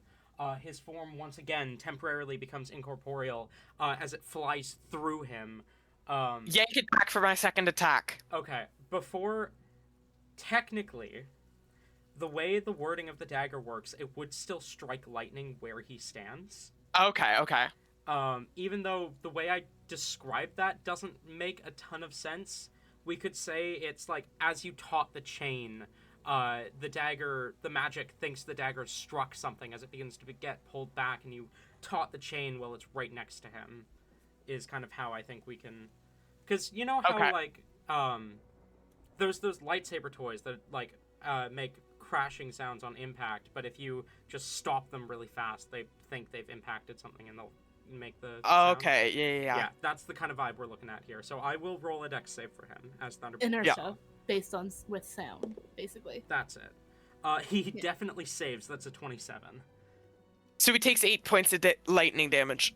S1: his form once again temporarily becomes incorporeal as it flies through him.
S3: Yank it back for my second attack.
S1: Okay, before... Technically, the way the wording of the dagger works, it would still strike lightning where he stands.
S3: Okay.
S1: Even though the way I described that doesn't make a ton of sense, we could say it's like, as you taut the chain, the magic thinks the dagger struck something as it begins to get pulled back, and you taut the chain while it's right next to him, is kind of how I think we can... Because you know how, like, there's those lightsaber toys that, like, make crashing sounds on impact, but if you just stop them really fast, they think they've impacted something and they'll make the sound.
S3: Okay, yeah.
S1: Yeah, that's the kind of vibe we're looking at here. So I will roll a dex save for him as Thunderbolt.
S2: Inertia, based on with sound, basically.
S1: That's it. He definitely saves. That's a 27.
S3: So he takes 8 points of lightning damage.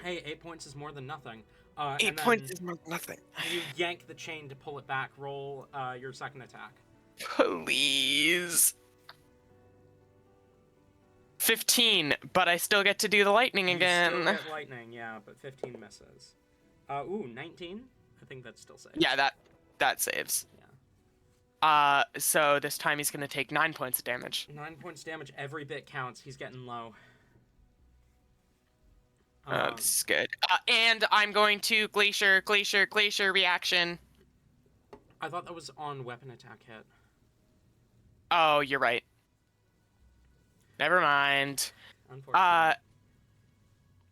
S1: Hey, 8 points is more than nothing.
S3: 8 points is more than nothing.
S1: You yank the chain to pull it back. Roll your second attack.
S3: Please. 15, but I still get to do the lightning again.
S1: You still get lightning, yeah, but 15 misses. 19? I think that still saves.
S3: Yeah, that saves.
S1: Yeah.
S3: So this time he's gonna take 9 points of damage.
S1: 9 points damage, every bit counts. He's getting low.
S3: This is good. And I'm going to glacier reaction.
S1: I thought that was on weapon attack hit.
S3: Oh, you're right. Never mind.
S1: Unfortunately.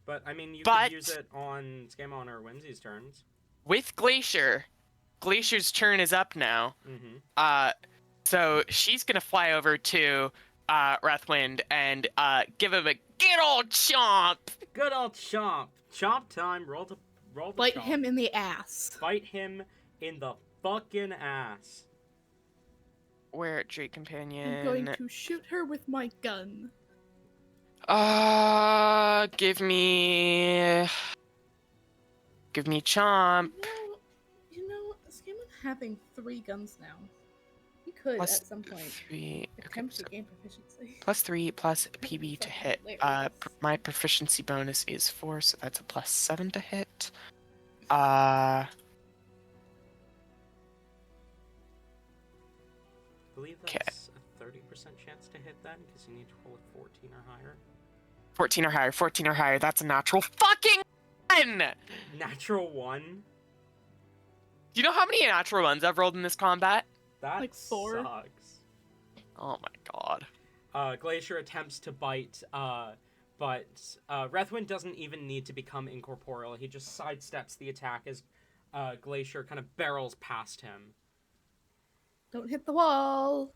S1: But, I mean, you could use it on Skamon or Whimsy's turns.
S3: With Glacier's turn is up now.
S1: Mm-hmm.
S3: So she's gonna fly over to Rethwind and give him a good old chomp.
S1: Good old chomp. Chomp time. Roll the
S2: Bite
S1: chomp.
S2: him in the ass.
S1: Bite him in the fucking ass.
S3: Where, Drake Companion?
S2: I'm going to shoot her with my gun.
S3: Give me chomp.
S2: You know, Skamon having 3 guns now. He could
S3: Plus
S2: at some point
S3: 3.
S2: attempt to gain proficiency.
S3: Plus 3 plus PB to hit. My proficiency bonus is 4, so that's a plus 7 to hit.
S1: I believe that's a 30% chance to hit then, because you need to roll a 14 or higher.
S3: 14 or higher. That's a natural fucking 1!
S1: Natural 1?
S3: Do you know how many natural ones I've rolled in this combat?
S1: That
S2: Like 4?
S1: sucks.
S3: Oh my god.
S1: Glacier attempts to bite, but Rethwind doesn't even need to become incorporeal. He just sidesteps the attack as Glacier kind of barrels past him.
S2: Don't hit the wall.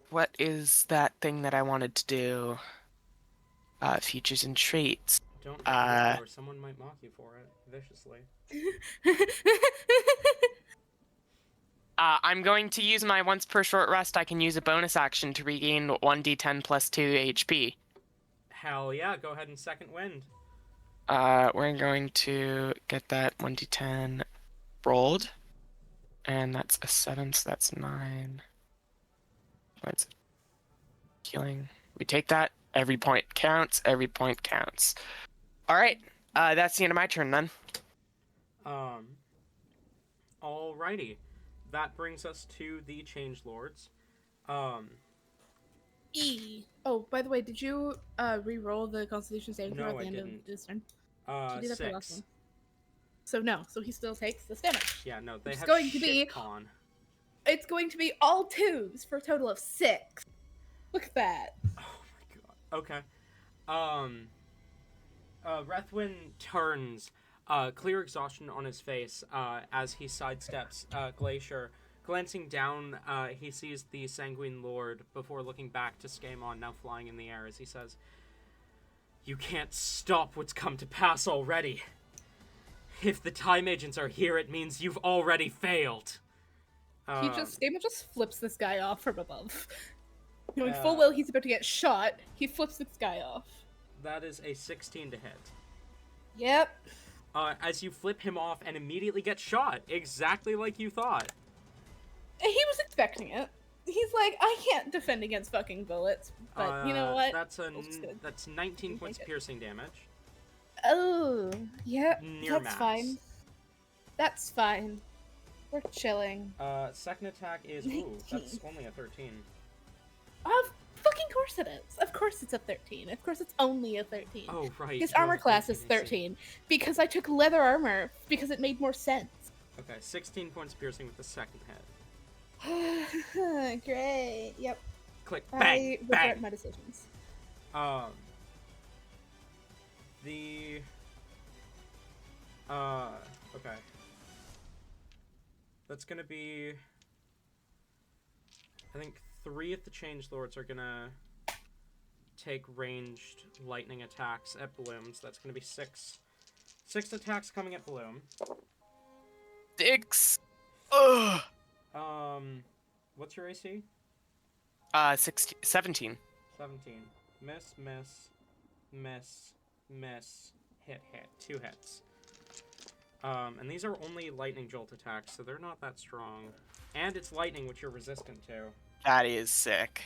S3: What is that thing that I wanted to do? Features and traits.
S1: Don't hit the door. Someone might mock you for it viciously.
S3: I'm going to use my once per short rest. I can use a bonus action to regain 1d10 plus 2 HP.
S1: Hell yeah, go ahead and second wind.
S3: We're going to get that 1d10 rolled. And that's a 7, so that's 9. What's healing? We take that. Every point counts. Every point counts. Alright, that's the end of my turn then.
S1: Alrighty. That brings us to the Changelords.
S2: Oh, by the way, did you re-roll the Constitution saving throw
S1: No,
S2: at the
S1: I
S2: end
S1: didn't.
S2: of this turn? Did you do that for the last
S1: 6.
S2: So no, so he still takes this damage.
S1: Yeah, no, they
S2: It's
S1: have
S2: going to
S1: shit
S2: be-
S1: con.
S2: It's going to
S1: shit
S2: be
S1: con.
S2: It's going to be all 2s for a total of 6. Look at that.
S1: Oh my god. Okay. Rethwin turns, clear exhaustion on his face, as he sidesteps, Glacier. Glancing down, he sees the Sanguine Lord before looking back to Skamon, now flying in the air, as he says, "You can't stop what's come to pass already. If the time agents are here, it means you've already failed."
S2: Damon just flips this guy off from above. Knowing full well he's about to get shot, he flips this guy off.
S1: That is a 16 to hit.
S2: Yep.
S1: As you flip him off and immediately get shot, exactly like you thought.
S2: He was expecting it. He's like, I can't defend against fucking bullets, but you know what?
S1: That's 19 points piercing damage.
S2: Oh, yeah,
S1: Near
S2: that's
S1: max.
S2: fine. That's fine. We're chilling.
S1: Second attack is, ooh, that's only a 13.
S2: Of fucking course it is. Of course it's a 13. Of course it's only a 13.
S1: Oh, right.
S2: His
S1: you
S2: armor
S1: have
S2: class is
S1: 13 AC.
S2: 13 because I took leather armor because it made more sense.
S1: Okay, 16 points piercing with the second hit.
S2: Great. Yep.
S1: Click,
S2: I
S1: bang,
S2: regret
S1: bang.
S2: my decisions.
S1: Okay. That's gonna be, I think 3 of the Changelords are gonna take ranged lightning attacks at Bloom, so that's gonna be 6 attacks coming at Bloom.
S3: 6. Ugh.
S1: What's your AC?
S3: 17.
S1: 17. Miss, miss, miss, miss, hit, hit. 2 hits. And these are only lightning jolt attacks, so they're not that strong. And it's lightning, which you're resistant to.
S3: That is sick.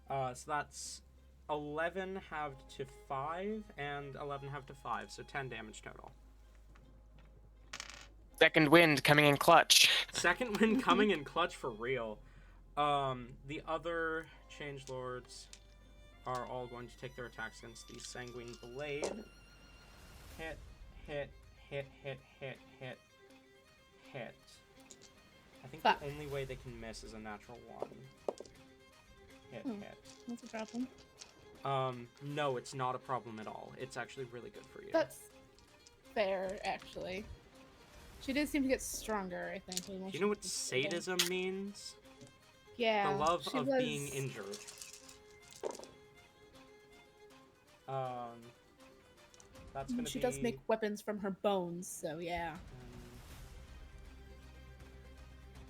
S1: So that's 11 halved to 5, and 11 halved to 5, so 10 damage total.
S3: Second wind coming in clutch.
S1: Second wind coming in clutch for real. The other Changelords are all going to take their attacks against the Sanguine Blade. Hit, hit, hit, hit, hit, hit, hit. I think
S2: Fuck.
S1: the only way they can miss is a natural 1. Hit, hit.
S2: That's a problem.
S1: No, it's not a problem at all. It's actually really good for you.
S2: That's fair, actually. She did seem to get stronger, I think.
S1: Do you know what sadism means?
S2: Yeah.
S1: The love
S2: she
S1: of
S2: was...
S1: being injured. That's gonna
S2: She
S1: be...
S2: does make weapons from her bones, so yeah.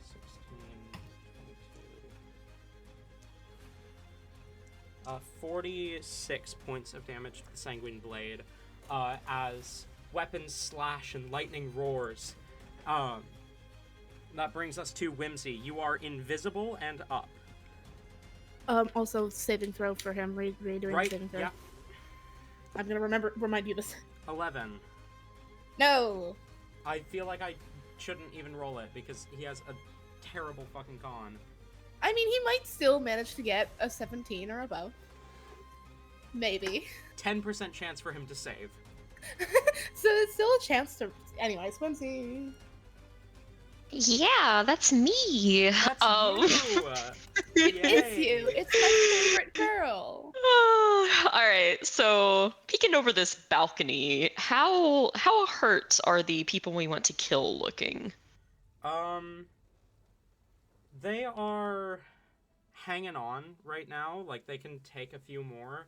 S1: 16, 22. 46 points of damage to the Sanguine Blade, as weapons slash and lightning roars. That brings us to Whimsy. You are invisible and up.
S2: Also, saving throw for him. Redoing
S1: Right,
S2: saving throw.
S1: yeah.
S2: I'm gonna remind you this.
S1: 11.
S2: No!
S1: I feel like I shouldn't even roll it, because he has a terrible fucking con.
S2: I mean, he might still manage to get a 17 or above. Maybe.
S1: 10% chance for him to save.
S2: So it's still a chance to... Anyways, Whimsy.
S4: Yeah, that's me.
S1: That's you!
S2: It's
S1: Yay.
S2: you. It's my favorite girl.
S5: All right, so peeking over this balcony, how hurt are the people we want to kill looking?
S1: They are hanging on right now. Like, they can take a few more.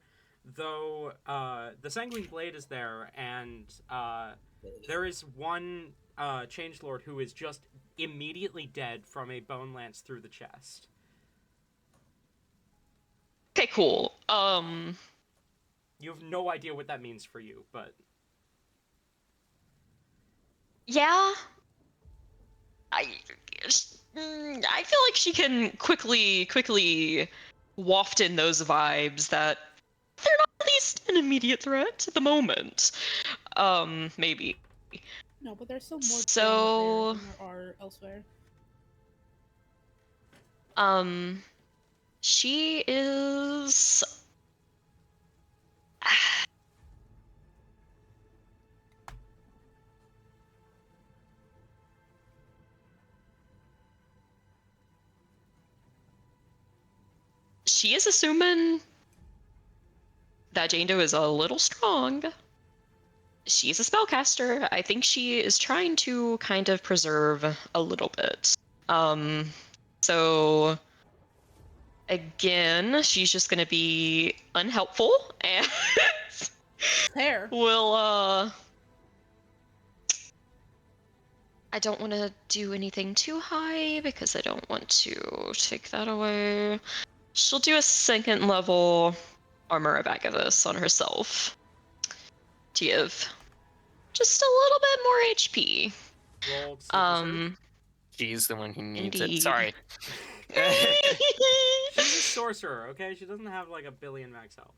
S1: Though, the Sanguine Blade is there, and, there is one, Changelord who is just immediately dead from a bone lance through the chest.
S5: Okay, cool.
S1: You have no idea what that means for you, but...
S5: Yeah. I feel like she can quickly waft in those vibes that they're not at least an immediate threat at the moment. Maybe.
S2: No, but there's still more
S5: So-
S2: there than there are elsewhere.
S5: She is... she is assuming that Jane Doe is a little strong. She's a spellcaster. I think she is trying to kind of preserve a little bit. So again, she's just gonna be unhelpful and
S2: Fair.
S5: will I don't want to do anything too high because I don't want to take that away. She'll do a 2nd level Armor of Agathis on herself to give just a little bit more HP.
S1: Roll Silver Surge.
S3: She's the one who needs
S5: Indeed.
S3: it. Sorry.
S1: She's a sorcerer, okay? She doesn't have like a billion max health.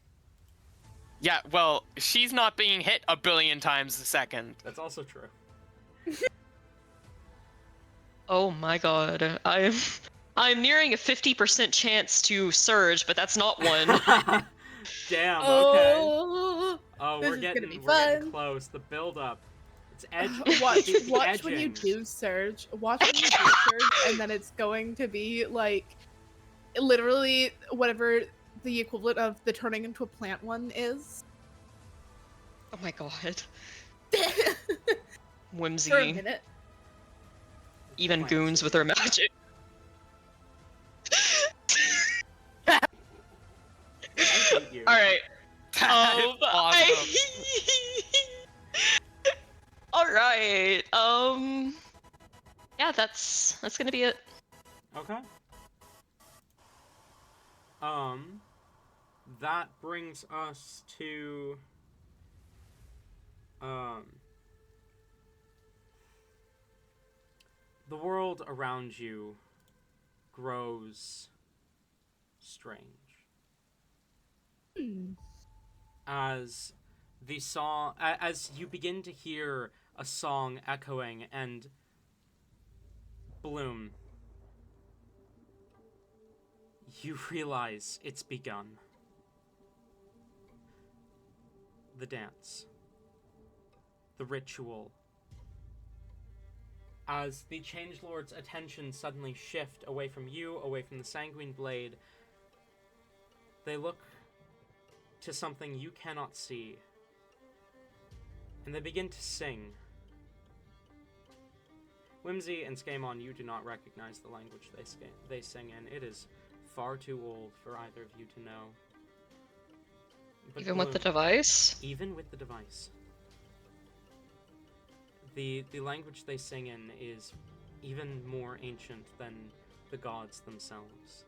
S3: Yeah, well, she's not being hit a billion times a second.
S1: That's also true.
S5: Oh my god. I'm nearing a 50% chance to surge, but that's not one.
S1: Damn, okay.
S2: Oh,
S1: Oh,
S2: this
S1: we're
S2: is
S1: getting
S2: gonna be
S1: getting
S2: fun.
S1: close. The build up. It's edge.
S2: watch
S1: it's
S2: watch when you
S1: edging.
S2: do surge. Watch when you do surge, and then it's going to be like literally whatever the equivalent of the turning into a plant one is.
S5: Oh my god.
S2: For a
S5: Whimsy.
S2: minute.
S5: Even
S1: Plant
S5: goons with their magic.
S1: I hate you.
S5: Alright.
S3: That is awesome.
S5: Alright. Yeah, that's gonna be it.
S1: Okay. That brings us to the world around you grows strange. As the song, as you begin to hear a song echoing, and Bloom, you realize it's begun. The dance. The ritual. As the Changelord's attention suddenly shift away from you, away from the Sanguine Blade, they look to something you cannot see, and they begin to sing. Whimsy and Scamon, you do not recognize the language they sing in. It is far too old for either of you to know. But
S5: Even with the
S1: Bloom,
S5: device?
S1: even with the device, the language they sing in is even more ancient than the gods themselves.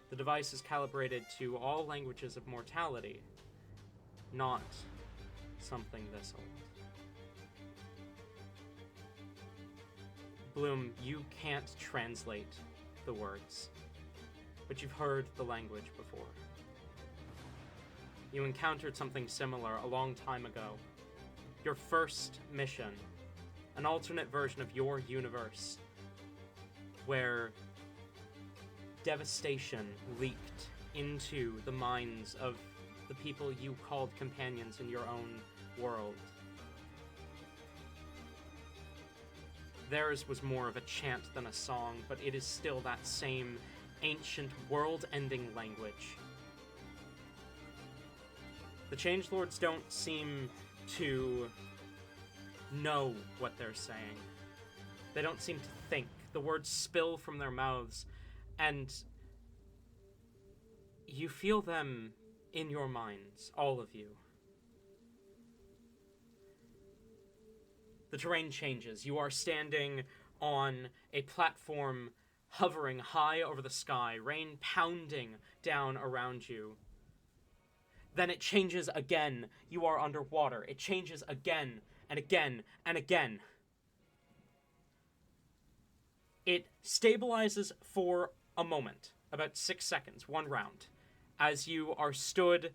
S1: The device is calibrated to all languages of mortality, not something this old. Bloom, you can't translate the words, but you've heard the language before. You encountered something similar a long time ago. Your first mission, an alternate version of your universe, where devastation leaked into the minds of the people you called companions in your own world. Theirs was more of a chant than a song, but it is still that same ancient, world-ending language. The Changelords don't seem to know what they're saying. They don't seem to think. The words spill from their mouths, and you feel them in your minds, all of you. The terrain changes. You are standing on a platform hovering high over the sky, rain pounding down around you. Then it changes again. You are underwater. It changes again and again and again. It stabilizes for a moment, about 6 seconds, one round, as you are stood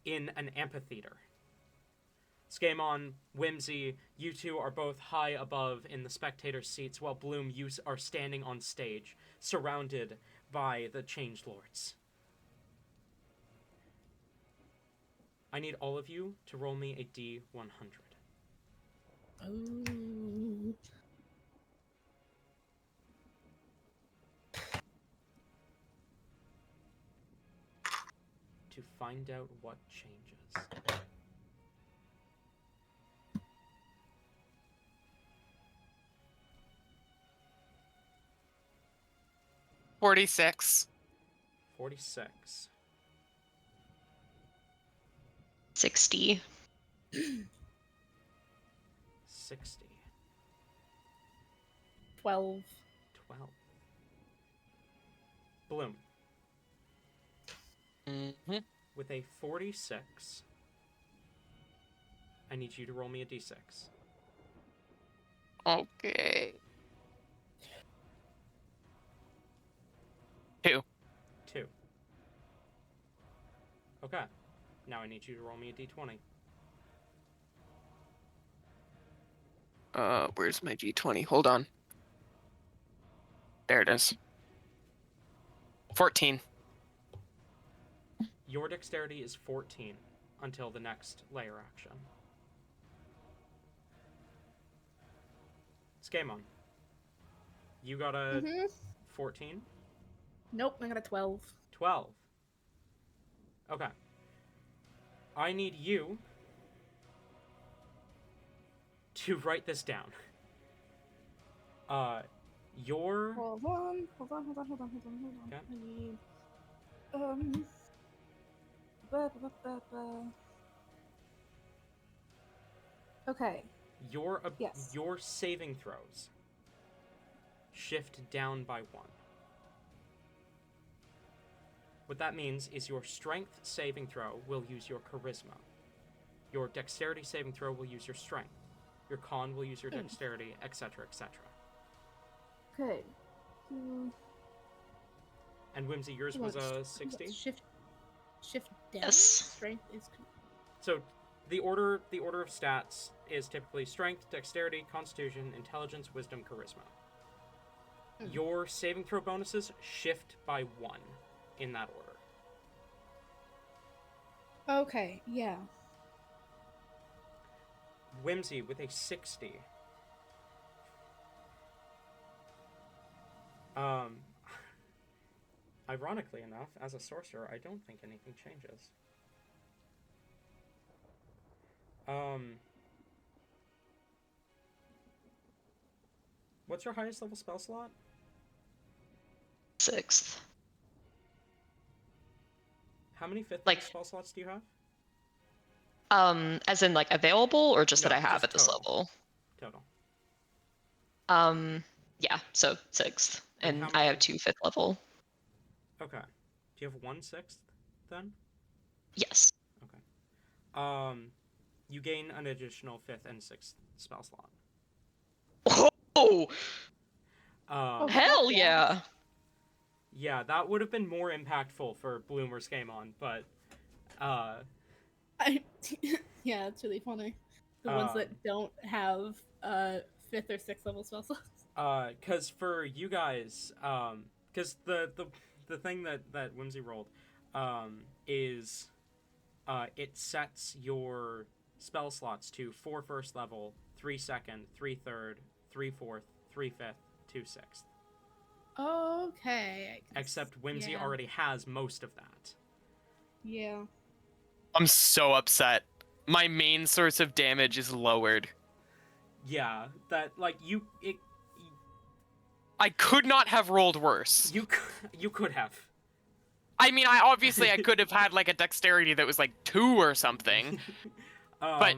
S1: in an amphitheater. Scamon, Whimsy, you two are both high above in the spectator seats, while Bloom, you are standing on stage, surrounded by the Changelords. I need all of you to roll me a D100.
S2: Oh.
S1: to find out what changes.
S3: $46.
S1: 46.
S5: 60.
S1: 60.
S2: 12.
S1: 12. Bloom.
S3: Mm-hmm.
S1: With a 46, I need you to roll me a d6.
S3: Okay. 2.
S1: 2. Okay. Now I need you to roll me a d20.
S3: Where's my d20? Hold on. There it is. 14.
S1: Your dexterity is 14 until the next layer action. It's game on. You got a 14?
S2: Nope, I got a 12.
S1: 12. Okay. I need you to write this down. Your...
S2: Hold on.
S1: Okay.
S2: I need... Okay.
S1: Yes. Your saving throws shift down by 1. What that means is your strength saving throw will use your charisma. Your dexterity saving throw will use your strength. Your con will use your dexterity, etc., etc.
S2: Okay.
S1: And Whimsy, yours was a 60?
S2: Shift down.
S5: Yes.
S2: Strength is...
S1: So the order of stats is typically strength, dexterity, constitution, intelligence, wisdom, charisma. Your saving throw bonuses shift by 1 in that order.
S2: Okay, yeah.
S1: Whimsy with a 60. Ironically enough, as a sorcerer, I don't think anything changes. What's your highest level spell slot?
S5: 6th.
S1: How many 5th
S5: Like-
S1: level spell slots do you have?
S5: As in like available or just
S1: No,
S5: that I have
S1: just
S5: at this
S1: total.
S5: level?
S1: Total.
S5: Yeah, so 6th.
S1: And
S5: And
S1: how
S5: I
S1: many-
S5: have 2 5th level.
S1: Okay. Do you have 1/6 then?
S5: Yes.
S1: You gain an additional 5th and 6th spell slot.
S5: Oh, hell
S2: yeah.
S5: yeah.
S1: Yeah, that would have been more impactful for Bloom or Skamon, but
S2: yeah, it's really funny. The ones that don't have 5th or 6th level spell slots.
S1: because for you guys, because the thing that Whimsy rolled, is, it sets your spell slots to 4 first level, 3 second, 3 third, 3 fourth, 3 fifth, 2 sixth.
S2: Okay.
S1: Except Whimsy
S2: yeah.
S1: already has most of that.
S2: Yeah.
S3: I'm so upset. My main source of damage is lowered.
S1: Yeah, that like
S3: I could not have rolled worse.
S1: you could have.
S3: I mean, I could have had like a dexterity that was like 2 or something. But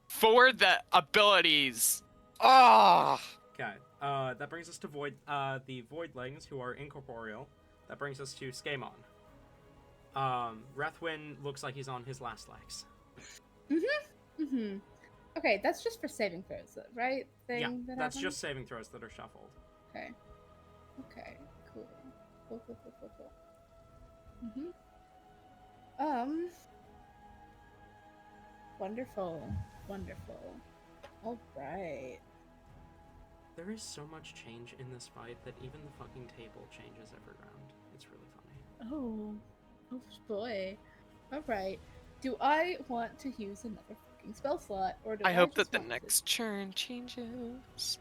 S3: for the abilities,
S1: Okay. That brings us to the Voidlings, who are incorporeal. That brings us to Skamon. Rethwin looks like he's on his last legs.
S2: Okay, that's just for saving throws, right?
S1: Yeah,
S2: That
S1: that's
S2: happens?
S1: just saving throws that are shuffled.
S2: Okay. Okay, cool. Cool. Wonderful. All right.
S1: There is so much change in this fight that even the fucking table changes every round. It's really funny.
S2: Oh boy. All right. Do I want to use another fucking spell slot, or do I
S3: I hope
S2: just
S3: that the
S2: want
S3: next turn changes.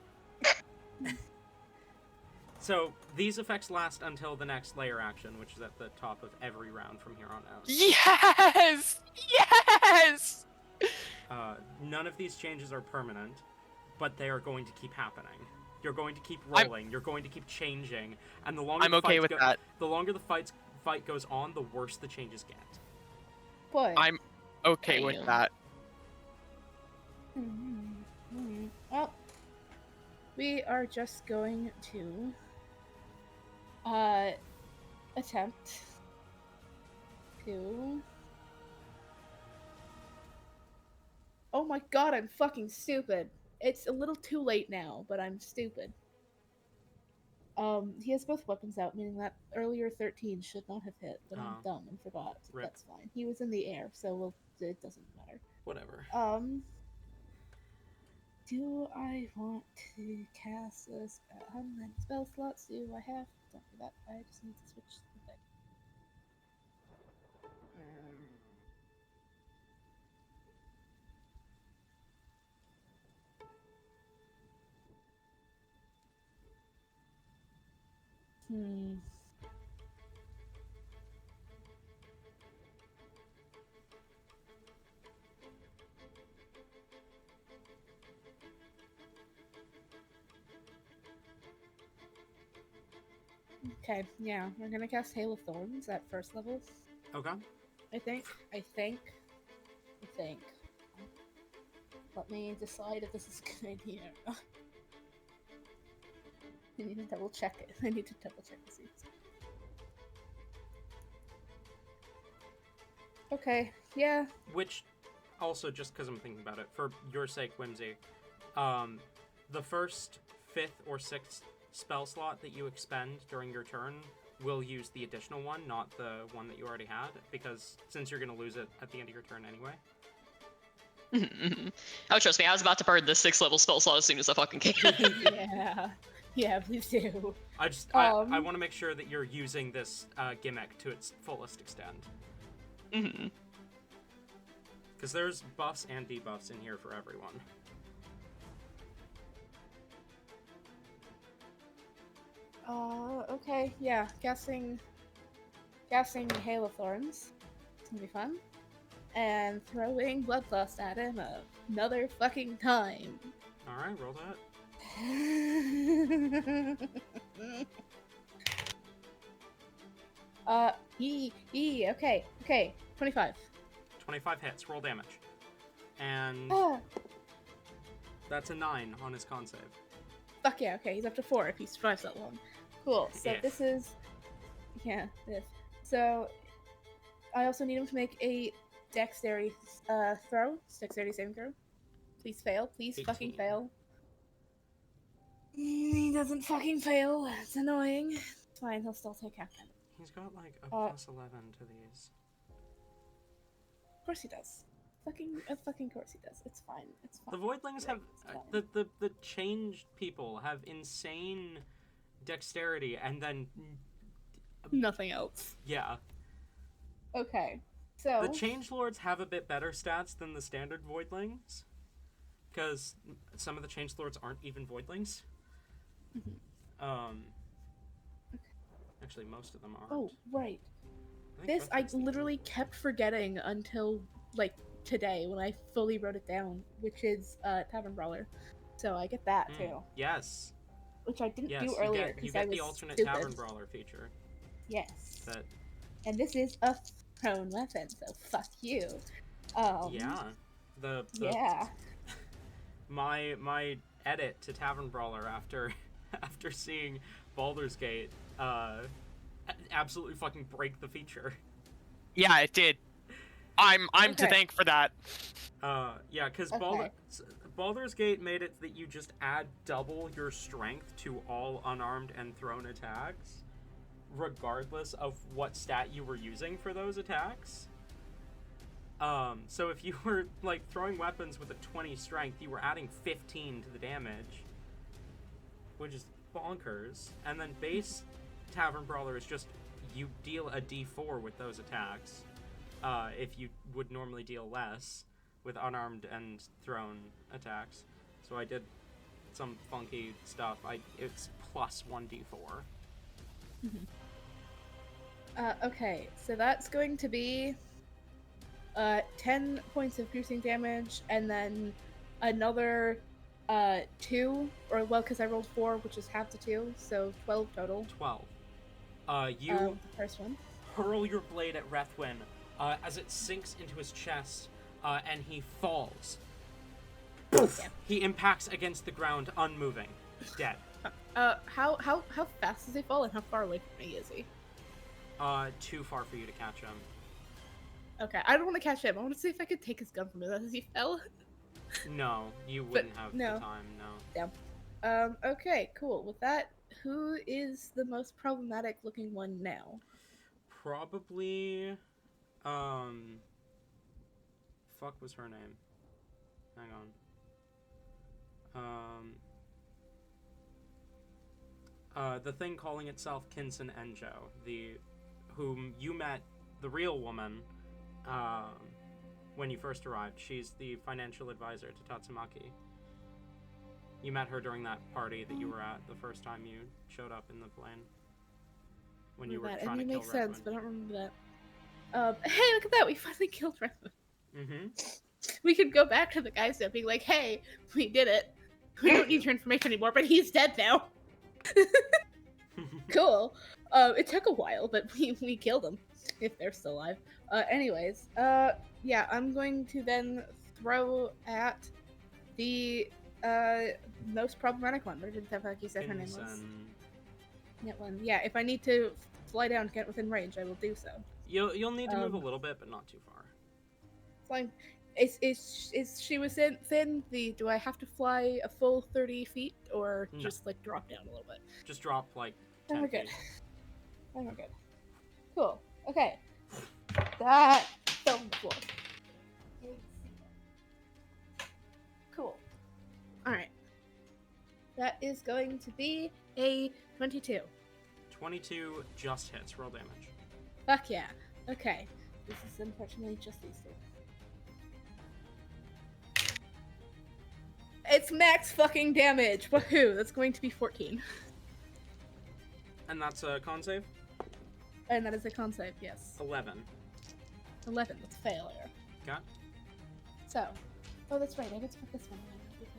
S1: So these effects last until the next layer action, which is at the top of every round from here on out.
S3: Yes! Yes!
S1: None of these changes are permanent, but they are going to keep happening. You're going to keep rolling. You're going to keep changing, and the longer
S3: I'm okay with that.
S1: the longer the fight goes on, the worse the changes get.
S2: Boy.
S3: I'm okay with
S5: Damn.
S3: that.
S2: Well, we are just going to attempt to. Oh my god, I'm fucking stupid. It's a little too late now, but I'm stupid. He has both weapons out, meaning that earlier 13 should not have hit, but I'm
S1: Oh.
S2: dumb and forgot.
S1: Rip.
S2: That's fine. He was in the air, so it doesn't matter.
S1: Whatever.
S2: Do I want to cast a spell? How many spell slots do I have? Don't do that. I just need to switch the thing. Okay, yeah, we're gonna cast Hail of Thorns at first level.
S1: Okay.
S2: I think. Let me decide if this is a good idea or not. I need to double check it. I need to double check the seats. Okay, yeah.
S1: Which, also, just because I'm thinking about it, for your sake, Whimsy, the first 5th or 6th spell slot that you expend during your turn will use the additional one, not the one that you already had, because since you're going to lose it at the end of your turn anyway.
S5: Oh, trust me, I was about to burn the 6th level spell slot as soon as I fucking came.
S2: Yeah, please do.
S1: I want to make sure that you're using this gimmick to its fullest extent. Because there's buffs and debuffs in here for everyone.
S2: Okay, yeah, casting Hail of Thorns. It's gonna be fun. And throwing Bloodlust at him another fucking time.
S1: Alright, roll that.
S2: Okay, 25.
S1: 25 hits, roll damage. And that's a 9 on his con save.
S2: Fuck yeah, okay, he's up to 4 if he survives that long. Cool, so
S1: If.
S2: this is... Yeah, if. So, I also need him to make a dexterity dexterity saving throw. Please fail, please
S1: 18.
S2: fucking fail. He doesn't fucking fail, it's annoying. It's fine, he'll still take half damage.
S1: He's got like a plus 11 to these.
S2: Of course he does. Of fucking course he does. It's fine. It's fine.
S1: The Voidlings have
S2: It's fine.
S1: the changed people have insane dexterity, and then
S2: Nothing else.
S1: yeah,
S2: Okay, so
S1: the Changelords have a bit better stats than the standard Voidlings, because some of the Changelords aren't even Voidlings. Actually, most of them aren't.
S2: Oh right.
S1: I think
S2: This I
S1: Voidlings-
S2: literally kept forgetting until like today when I fully wrote it down, which is Tavern Brawler. So I get that too,
S1: Yes.
S2: which I didn't
S1: Yes.
S2: do
S1: You
S2: earlier
S1: get
S2: because I was
S1: the alternate
S2: stupid.
S1: Tavern Brawler feature.
S2: Yes.
S1: That
S2: And this is a thrown weapon, so fuck you.
S1: yeah. The
S2: Yeah.
S1: my edit to Tavern Brawler after seeing Baldur's Gate absolutely fucking break the feature.
S3: Yeah, it did. I'm to
S2: Okay.
S3: thank for that.
S1: Yeah, because
S2: Okay.
S1: Baldur's Gate made it that you just add double your strength to all unarmed and thrown attacks, regardless of what stat you were using for those attacks. So if you were like throwing weapons with a 20 strength, you were adding 15 to the damage, which is bonkers. And then base Tavern Brawler is just you deal a d4 with those attacks, if you would normally deal less with unarmed and thrown attacks. So I did some funky stuff. It's plus 1d4.
S2: Okay, so that's going to be 10 points of piercing damage, and then another 2, or well, because I rolled 4, which is half the 2, so 12 total.
S1: 12. You
S2: The first one.
S1: hurl your blade at Rethwin as it sinks into his chest, and he falls. Poof!
S2: Yeah.
S1: He impacts against the ground, unmoving, dead.
S2: How fast does he fall, and how far away from me is he?
S1: Too far for you to catch him.
S2: Okay, I don't want to catch him. I want to see if I could take his gun from him as he fell.
S1: No, you wouldn't have
S2: no.
S1: the time, no.
S2: Damn. Okay, cool. With that, who is the most problematic looking one now?
S1: Probably, fuck was her name? Hang on. The thing calling itself Kinson Enjo, whom you met, the real woman, when you first arrived. She's the financial advisor to Tatsumaki. You met her during that party that you were at the first time you showed up in the plane. When you were trying to kill
S2: makes sense,
S1: Redwin.
S2: but I don't remember that. Hey, look at that! We finally killed Redwin.
S1: Mm-hmm.
S2: We could go back to the guys and be like, "Hey, we did it. We don't need your information anymore, but he's dead now." Cool. It took a while, but we killed him. If they're still alive. Anyways, yeah, I'm going to then throw at the most problematic one. What did Tefaki say her name was? That one. Yeah, if I need to fly down to get within range, I will do so.
S1: You'll need to move a little bit, but not too far.
S2: Flying. Is she within the? Do I have to fly a full 30 feet, or
S1: No.
S2: just like drop down a little bit?
S1: Just drop like 10
S2: Oh, we're good.
S1: feet.
S2: Oh, we're good. Cool. Okay. That fell on the floor. Cool. Alright. That is going to be a 22.
S1: 22 just hits. Roll damage.
S2: Fuck yeah. Okay. This is unfortunately just these two. It's max fucking damage! Woohoo! That's going to be 14.
S1: And that's a con save?
S2: And that is a con save, yes.
S1: 11.
S2: 11, that's failure.
S1: Got?
S2: So. Oh, that's right, I get to put this one in because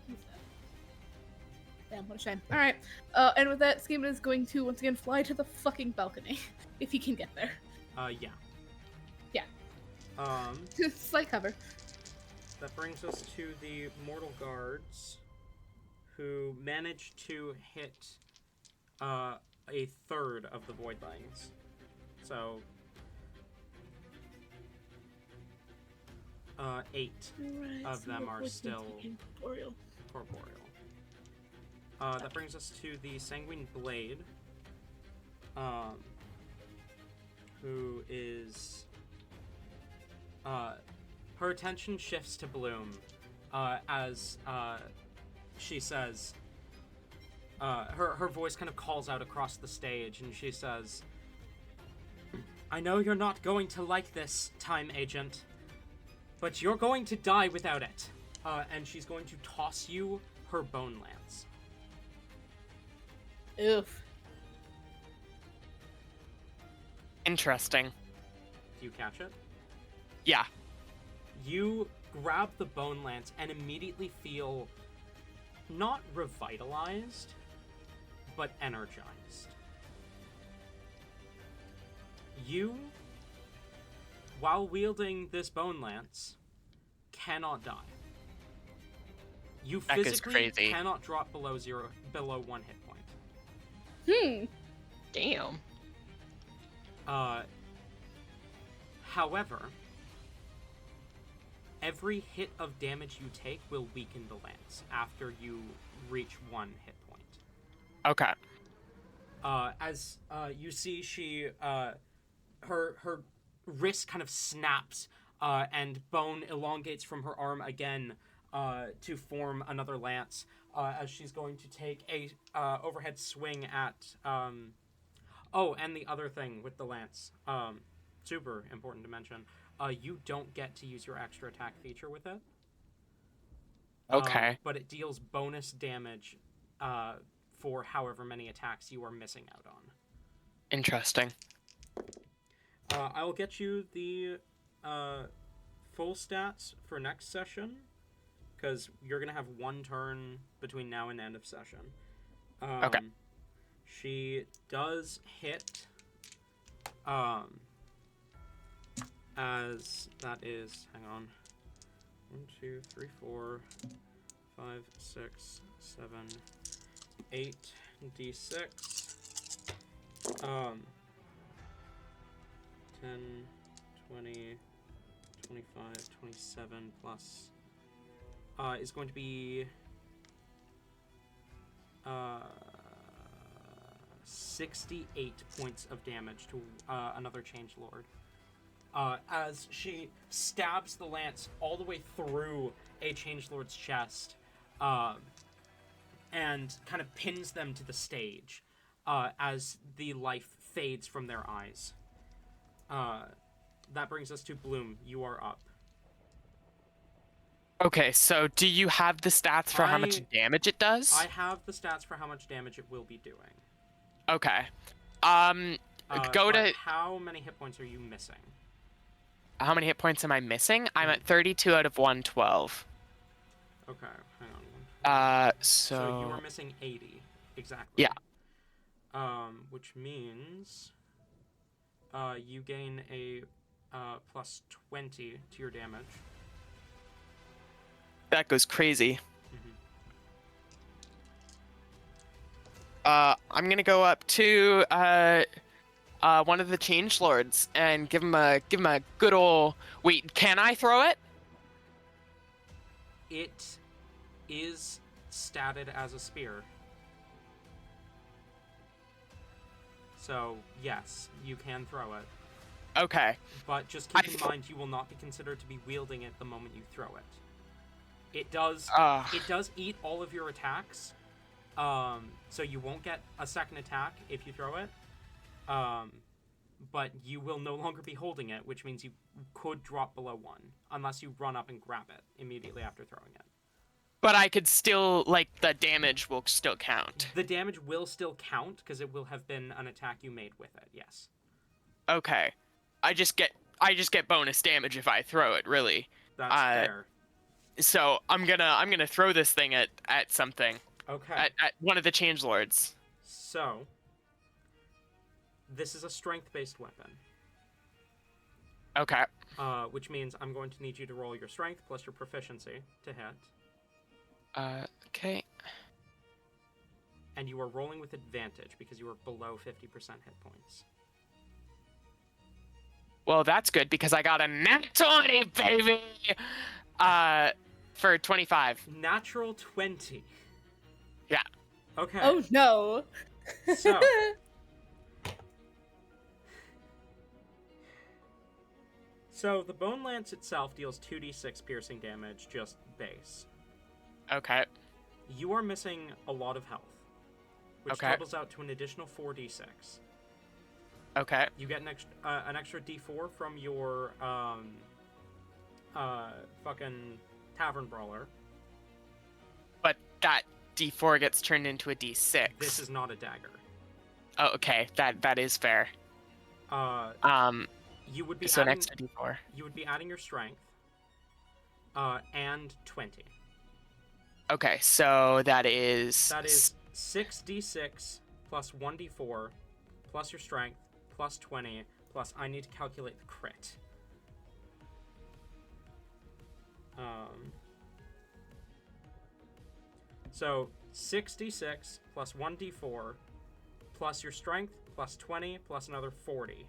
S2: he's dead. Damn, what a shame. Alright, and with that, Schema is going to once again fly to the fucking balcony. If he can get there.
S1: Yeah.
S2: Yeah. Slight cover.
S1: That brings us to the Mortal Guards, who managed to hit a third of the Voidlings. So 8 of them are still corporeal. That brings us to the Sanguine Blade, who is her attention shifts to Bloom as she says, her voice kind of calls out across the stage, and she says, "I know you're not going to like this, Time Agent, but you're going to die without it." And she's going to toss you her bone lance.
S2: Oof.
S3: Interesting.
S1: Do you catch it?
S3: Yeah.
S1: You grab the bone lance and immediately feel not revitalized, but energized. You, while wielding this bone lance, cannot die. You
S3: That is
S1: physically
S3: crazy.
S1: cannot drop below 1 hit point.
S5: Damn.
S1: However, every hit of damage you take will weaken the lance after you reach 1 hit point.
S3: Okay.
S1: As you see, she her wrist kind of snaps, and bone elongates from her arm again to form another lance. As she's going to take a overhead swing at oh, and the other thing with the lance, super important to mention, you don't get to use your extra attack feature with it.
S3: Okay.
S1: But it deals bonus damage for however many attacks you are missing out on.
S3: Interesting.
S1: I will get you the full stats for next session, because you're going to have one turn between now and end of session.
S3: Okay.
S1: She does hit, as that is, hang on, 1, 2, 3, 4, 5, 6, 7, 8, d6, 10, 20, 25, 27 plus, is going to be 68 points of damage to another Changelord. As she stabs the lance all the way through a Changelord's chest, and kind of pins them to the stage, as the life fades from their eyes. That brings us to Bloom. You are up.
S3: Okay, so do you have the stats for how much damage it does?
S1: I have the stats for how much damage it will be doing.
S3: Okay.
S1: But how many hit points are you missing?
S3: How many hit points am I missing? I'm at 32 out of 112.
S1: Okay, hang on.
S3: So
S1: you are missing 80, exactly.
S3: Yeah.
S1: Which means you gain a plus 20 to your damage.
S3: That goes crazy.
S1: Mm-hmm.
S3: I'm gonna go up to one of the Changelords and give him a good ol'. Wait, can I throw it?
S1: It is statted as a spear. So, yes, you can throw it.
S3: Okay.
S1: But just keep in mind, you will not be considered to be wielding it the moment you throw it. It does eat all of your attacks, so you won't get a second attack if you throw it. But you will no longer be holding it, which means you could drop below 1, unless you run up and grab it immediately after throwing it.
S3: But I could still, the damage will still count.
S1: The damage will still count, because it will have been an attack you made with it, yes.
S3: Okay. I just get bonus damage if I throw it, really.
S1: That's fair.
S3: So I'm gonna throw this thing at something.
S1: Okay.
S3: At one of the Changelords.
S1: So, this is a strength-based weapon.
S3: Okay.
S1: Which means I'm going to need you to roll your strength plus your proficiency to hit.
S3: Okay.
S1: And you are rolling with advantage because you are below 50% hit points.
S3: Well, that's good because I got a nat 20, baby! For 25.
S1: Natural 20.
S3: Yeah.
S2: Okay. Oh, no.
S1: So. So, the Bone Lance itself deals 2d6 piercing damage, just base.
S3: Okay.
S1: You are missing a lot of health, which totals out to an additional 4d6.
S3: Okay.
S1: You get an extra d4 from your fucking Tavern Brawler.
S3: But that d4 gets turned into a d6.
S1: This is not a dagger.
S3: Oh, okay. That is fair.
S1: You would be
S3: so
S1: adding,
S3: an extra d4.
S1: You would be adding your strength, and 20.
S3: Okay, so that is
S1: 6d6 plus 1d4 plus your strength plus 20 plus I need to calculate the crit. So 6d6 plus 1d4 plus your strength plus 20 plus another 40.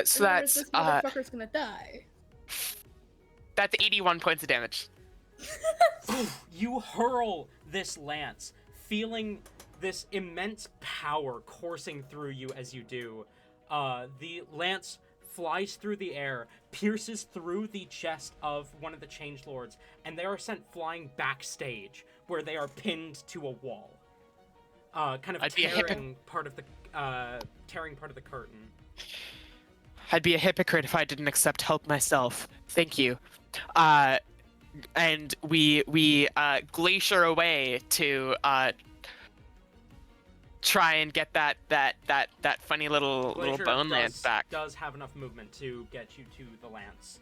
S3: So that's
S2: this motherfucker's gonna die.
S3: That's 81 points of damage.
S1: You hurl this lance, feeling this immense power coursing through you as you do. The lance flies through the air, pierces through the chest of one of the Changelords, and they are sent flying backstage, where they are pinned to a wall, kind of tearing part of the curtain.
S3: I'd be a hypocrite if I didn't accept help myself. Thank you. And we glacier away to try and get that funny little
S1: Glacier
S3: bone lance back.
S1: does have enough movement to get you to the lance.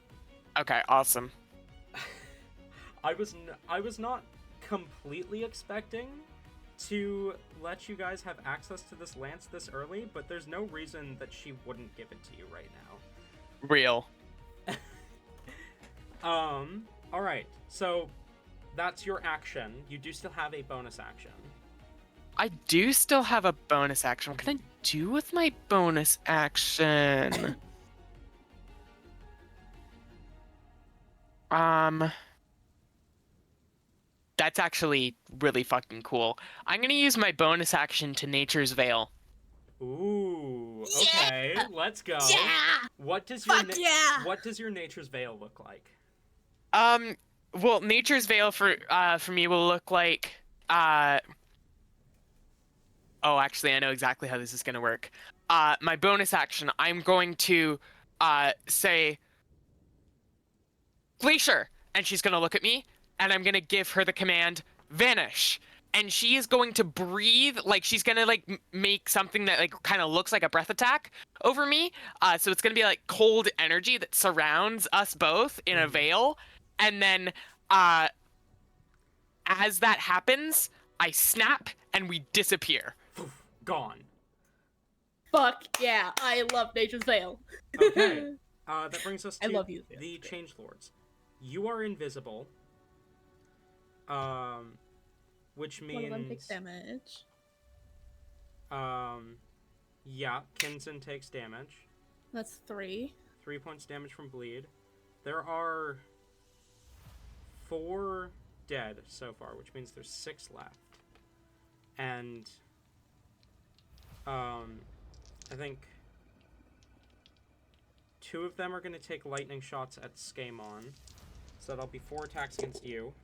S3: Okay, awesome.
S1: I was not completely expecting to let you guys have access to this lance this early, but there's no reason that she wouldn't give it to you right now.
S3: Real.
S1: Alright, so that's your action. You do still have a bonus action.
S3: I do still have a bonus action. What can I do with my bonus action? That's actually really fucking cool. I'm gonna use my bonus action to Nature's Veil.
S1: Ooh, okay, let's go.
S2: Yeah!
S1: What does What does your Nature's Veil look like?
S3: Well, Nature's Veil for me will look like oh, actually, I know exactly how this is gonna work. My bonus action, I'm going to say Glacier, and she's gonna look at me, and I'm gonna give her the command vanish, and she is going to breathe, like she's gonna like make something that like kind of looks like a breath attack over me. So it's gonna be like cold energy that surrounds us both in a veil, and then as that happens, I snap and we disappear.
S1: Gone.
S2: Fuck yeah, I love Nature's Veil.
S1: Okay. That brings us to
S2: I love you.
S1: the Changelords. You are invisible. Which means...
S2: One of them takes damage.
S1: Yeah, Kinson takes damage.
S2: That's 3.
S1: 3 points damage from bleed. There are 4 dead so far, which means there's 6 left. And, I think 2 of them are going to take lightning shots at Skamon. So that'll be 4 attacks against you.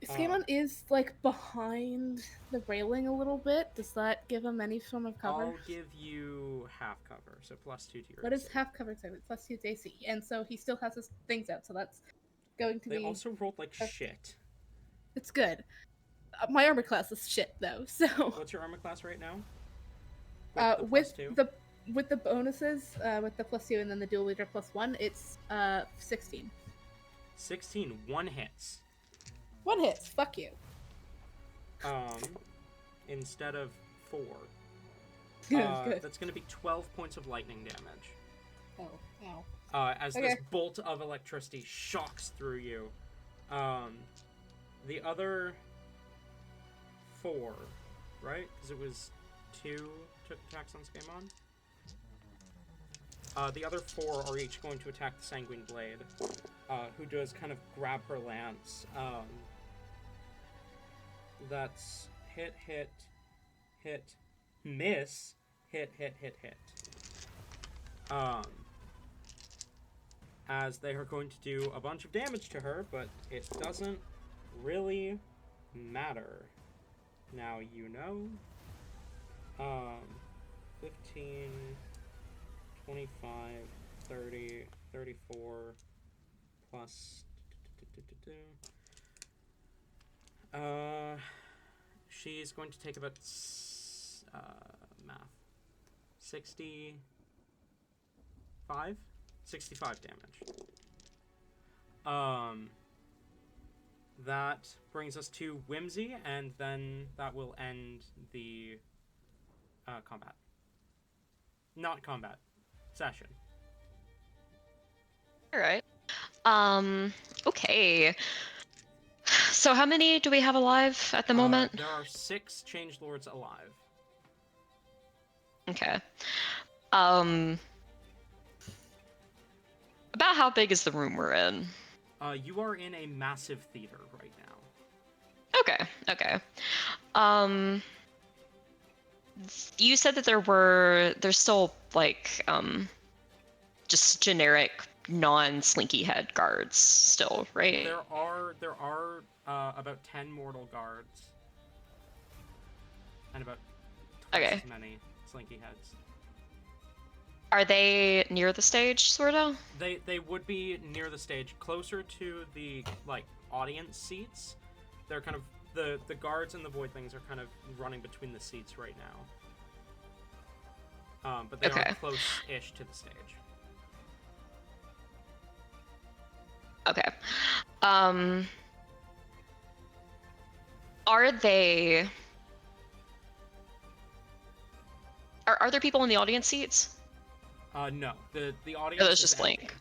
S2: Skamon is, like, behind the railing a little bit. Does that give him any form of cover?
S1: I'll give you half cover, so +2 to your
S2: What
S1: AC.
S2: is half cover to it? +2 to AC. And so he still has his things out, so that's going to
S1: They
S2: be...
S1: also rolled like shit.
S2: It's good. My armor class is shit, though, so...
S1: What's your armor class right now?
S2: With
S1: +2?
S2: with the bonuses, with the +2 and then the dual leader +1, it's 16.
S1: 16, 1 hits.
S2: 1 hits. Fuck you.
S1: Instead of 4.
S2: Good.
S1: That's gonna be 12 points of lightning damage.
S2: Oh, ow.
S1: As
S2: Okay.
S1: this bolt of electricity shocks through you. The other 4, right? Because it was 2 took attacks on Skamon. The other 4 are each going to attack the Sanguine Blade, who does kind of grab her lance. That's hit, miss, hit. As they are going to do a bunch of damage to her, but it doesn't really matter. Now you know. 15, 25, 30, 34, plus... she's going to take about... math. 65? 65 damage. That brings us to Whimsy, and then that will end the combat. Not combat. Session.
S5: Alright. Okay. So how many do we have alive at the moment?
S1: There are 6 Changelords alive.
S5: Okay. About how big is the room we're in?
S1: You are in a massive theater right now.
S5: Okay. You said that there's still like just generic non-slinky head guards still, right?
S1: There are about 10 mortal guards. And about twice as many slinky heads.
S5: Are they near the stage, sorta?
S1: They would be near the stage, closer to the audience seats. They're kind of the guards and the voidlings are kind of running between the seats right now. But they are close-ish to the stage.
S5: Okay. Are they... Are there people in the audience seats?
S1: No. The audience
S5: Oh,
S1: is
S5: just
S1: empty.
S5: blank.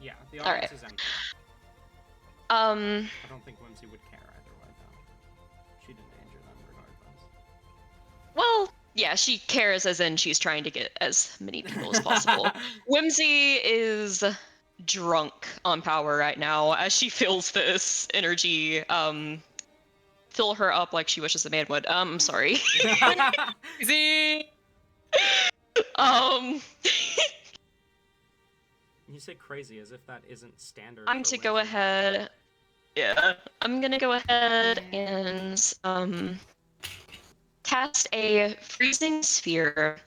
S1: Yeah, the audience
S5: Alright.
S1: is empty.
S5: Um,
S1: I don't think Whimsy would care either way, though. She'd endanger them regardless.
S5: well, yeah, she cares as in she's trying to get as many people as possible. Whimsy is drunk on power right now as she feels this energy fill her up like she wishes a man would. I'm sorry.
S3: Easy.
S5: um
S1: You say crazy as if that isn't standard.
S5: I'm
S1: for
S5: to go
S1: Whimsy.
S5: ahead. Yeah. I'm gonna go ahead and cast a freezing sphere,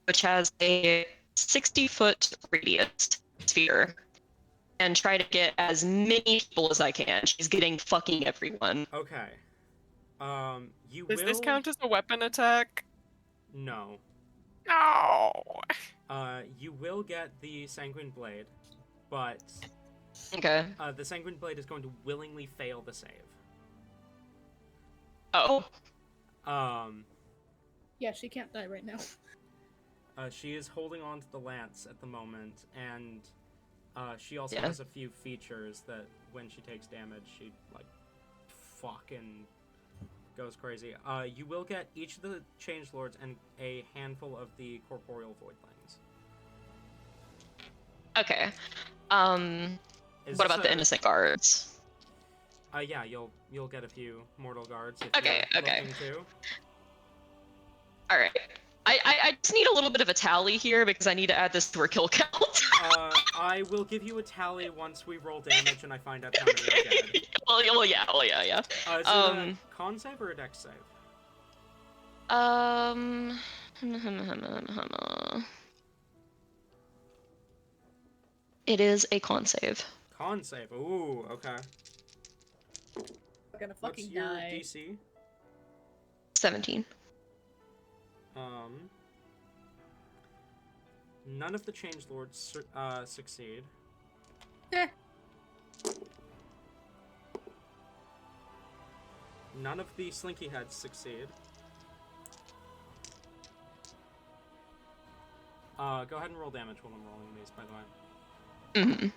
S5: which has a 60-foot radius sphere, and try to get as many people as I can. She's getting fucking everyone.
S1: Okay. You
S3: Does
S1: will...
S3: this count as a weapon attack?
S1: No.
S3: No.
S1: You will get the Sanguine Blade, but
S5: Okay.
S1: the Sanguine Blade is going to willingly fail the save.
S5: Oh.
S2: Yeah, she can't die right now.
S1: She is holding on to the lance at the moment, and she also
S5: Yeah.
S1: has a few features that when she takes damage, she fucking goes crazy. You will get each of the Changelords and a handful of the corporeal voidlings.
S5: Okay.
S1: Is
S5: What
S1: this
S5: about the innocent guards?
S1: Yeah, you'll get a few mortal guards if
S5: Okay,
S1: you're
S5: okay.
S1: looking to.
S5: All right. I just need a little bit of a tally here because I need to add this to her kill count.
S1: I will give you a tally once we roll damage and I find out how many are dead.
S5: Well, yeah.
S1: Is it a con save or a dex save?
S5: It is a con save.
S1: Con save. Ooh, okay.
S2: We're gonna
S1: What's
S2: fucking
S1: your
S2: die.
S1: DC?
S5: 17.
S1: None of the Changelords succeed.
S2: Eh.
S1: None of the Slinky Heads succeed. Go ahead and roll damage while I'm rolling these, by the way.
S5: Mm-hmm.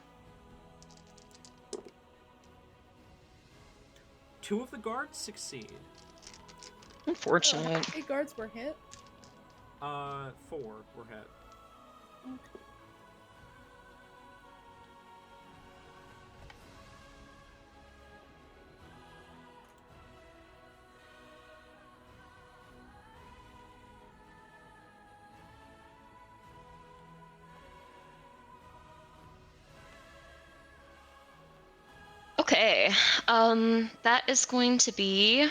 S1: 2 of the guards succeed.
S5: Unfortunate.
S2: 8 guards were hit.
S1: 4 were hit.
S5: Okay. That is going to be.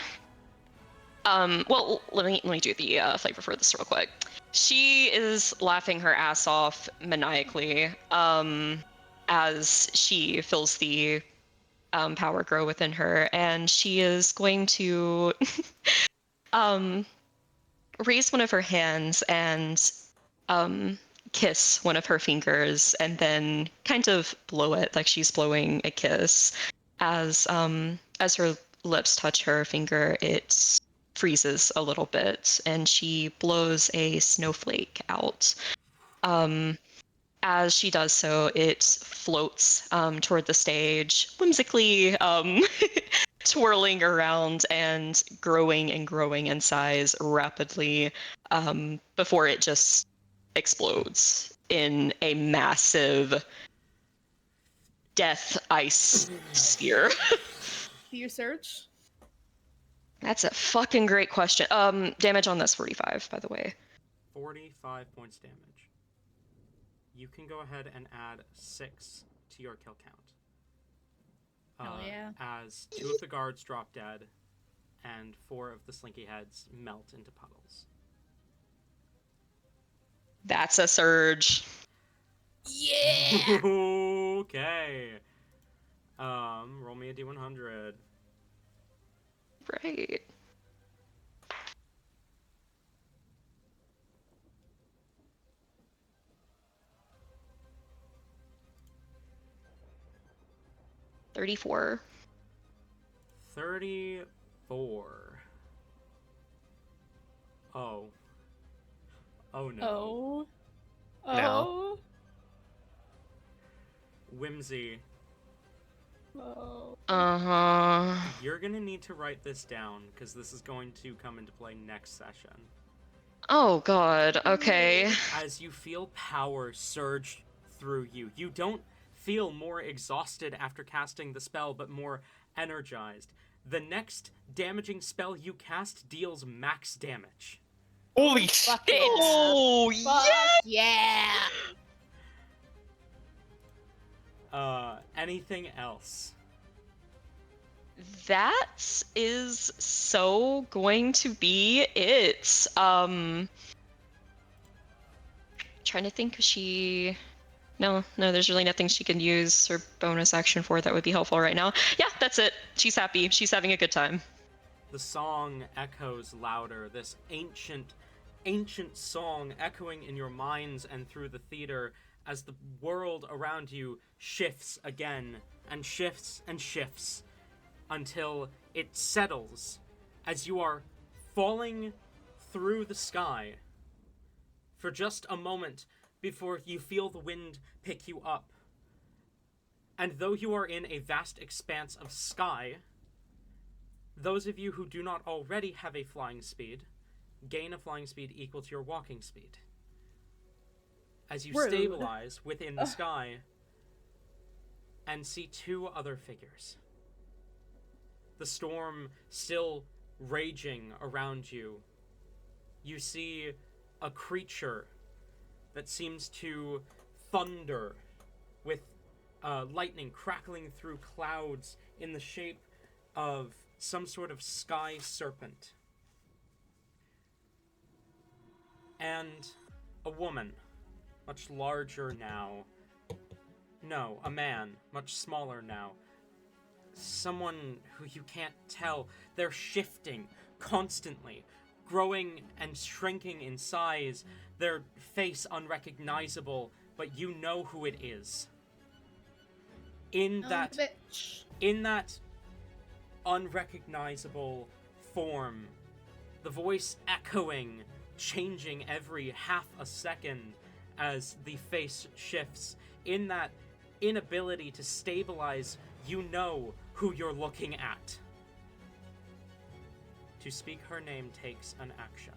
S5: Well, let me do the flavor for this real quick. She is laughing her ass off maniacally, as she feels the power grow within her, and she is going to raise one of her hands and kiss one of her fingers, and then kind of blow it like she's blowing a kiss. As her lips touch her finger, it freezes a little bit, and she blows a snowflake out. As she does so, it floats toward the stage, whimsically twirling around and growing in size rapidly before it just explodes in a massive death ice sphere.
S2: Do you search?
S5: That's a fucking great question. Damage on this 45, by the way.
S1: 45 points damage. You can go ahead and add 6 to your kill count.
S2: Oh yeah.
S1: As 2 of the guards drop dead, and 4 of the Slinky Heads melt into puddles.
S5: That's a surge.
S2: Yeah.
S1: Okay. Roll me a d100.
S5: Right. $34.
S1: 34. Oh. Oh no.
S2: Oh.
S3: No.
S2: Oh.
S1: Whimsy,
S2: Oh.
S5: Uh-huh.
S1: you're gonna need to write this down, because this is going to come into play next session.
S5: Oh god, okay.
S1: As you feel power surge through you, you don't feel more exhausted after casting the spell, but more energized. The next damaging spell you cast deals max damage.
S3: Holy
S2: Fuck
S3: shit!
S2: yeah.
S5: Oh,
S2: Fuck yeah.
S1: Anything else?
S5: that is so going to be it. Trying to think if she... No, there's really nothing she can use her bonus action for that would be helpful right now. Yeah, that's it. She's happy. She's having a good time.
S1: The song echoes louder, this ancient song echoing in your minds and through the theater as the world around you shifts again and shifts and shifts until it settles as you are falling through the sky for just a moment before you feel the wind pick you up. And though you are in a vast expanse of sky, those of you who do not already have a flying speed gain a flying speed equal to your walking speed. As you
S2: Rude.
S1: stabilize within the sky and see two other figures. The storm still raging around you. You see a creature that seems to thunder with lightning crackling through clouds in the shape of some sort of sky serpent. And a woman, much larger now. No, a man, much smaller now. Someone who you can't tell. They're shifting constantly, growing and shrinking in size, their face unrecognizable, but you know who it is. In that unrecognizable form, the voice echoing, changing every half a second as the face shifts. In that inability to stabilize, you know who you're looking at. To speak her name takes an action.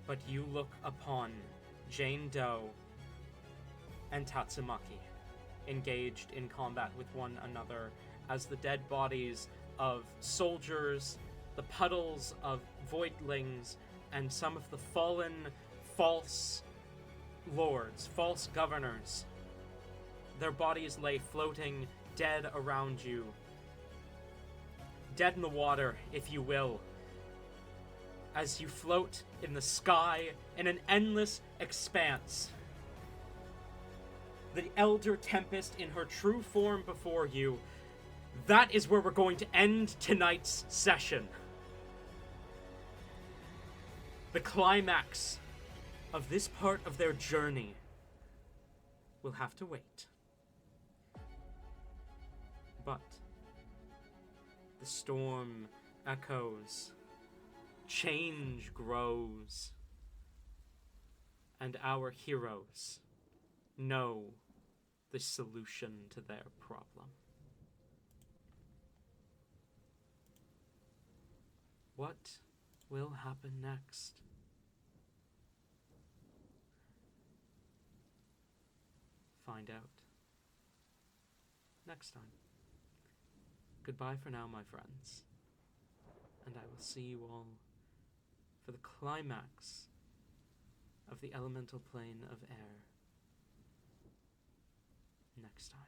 S1: But you look upon Jane Doe and Tatsumaki, engaged in combat with one another as the dead bodies of soldiers, the puddles of voidlings, and some of the fallen false lords, false governors. Their bodies lay floating dead around you. Dead in the water, if you will. As you float in the sky in an endless expanse. The Elder Tempest in her true form before you. That is where we're going to end tonight's session. The climax of this part of their journey will have to wait. But the storm echoes, change grows, and our heroes know the solution to their problem. What will happen next? Find out next time. Goodbye for now, my friends, and I will see you all for the climax of the elemental plane of air next time.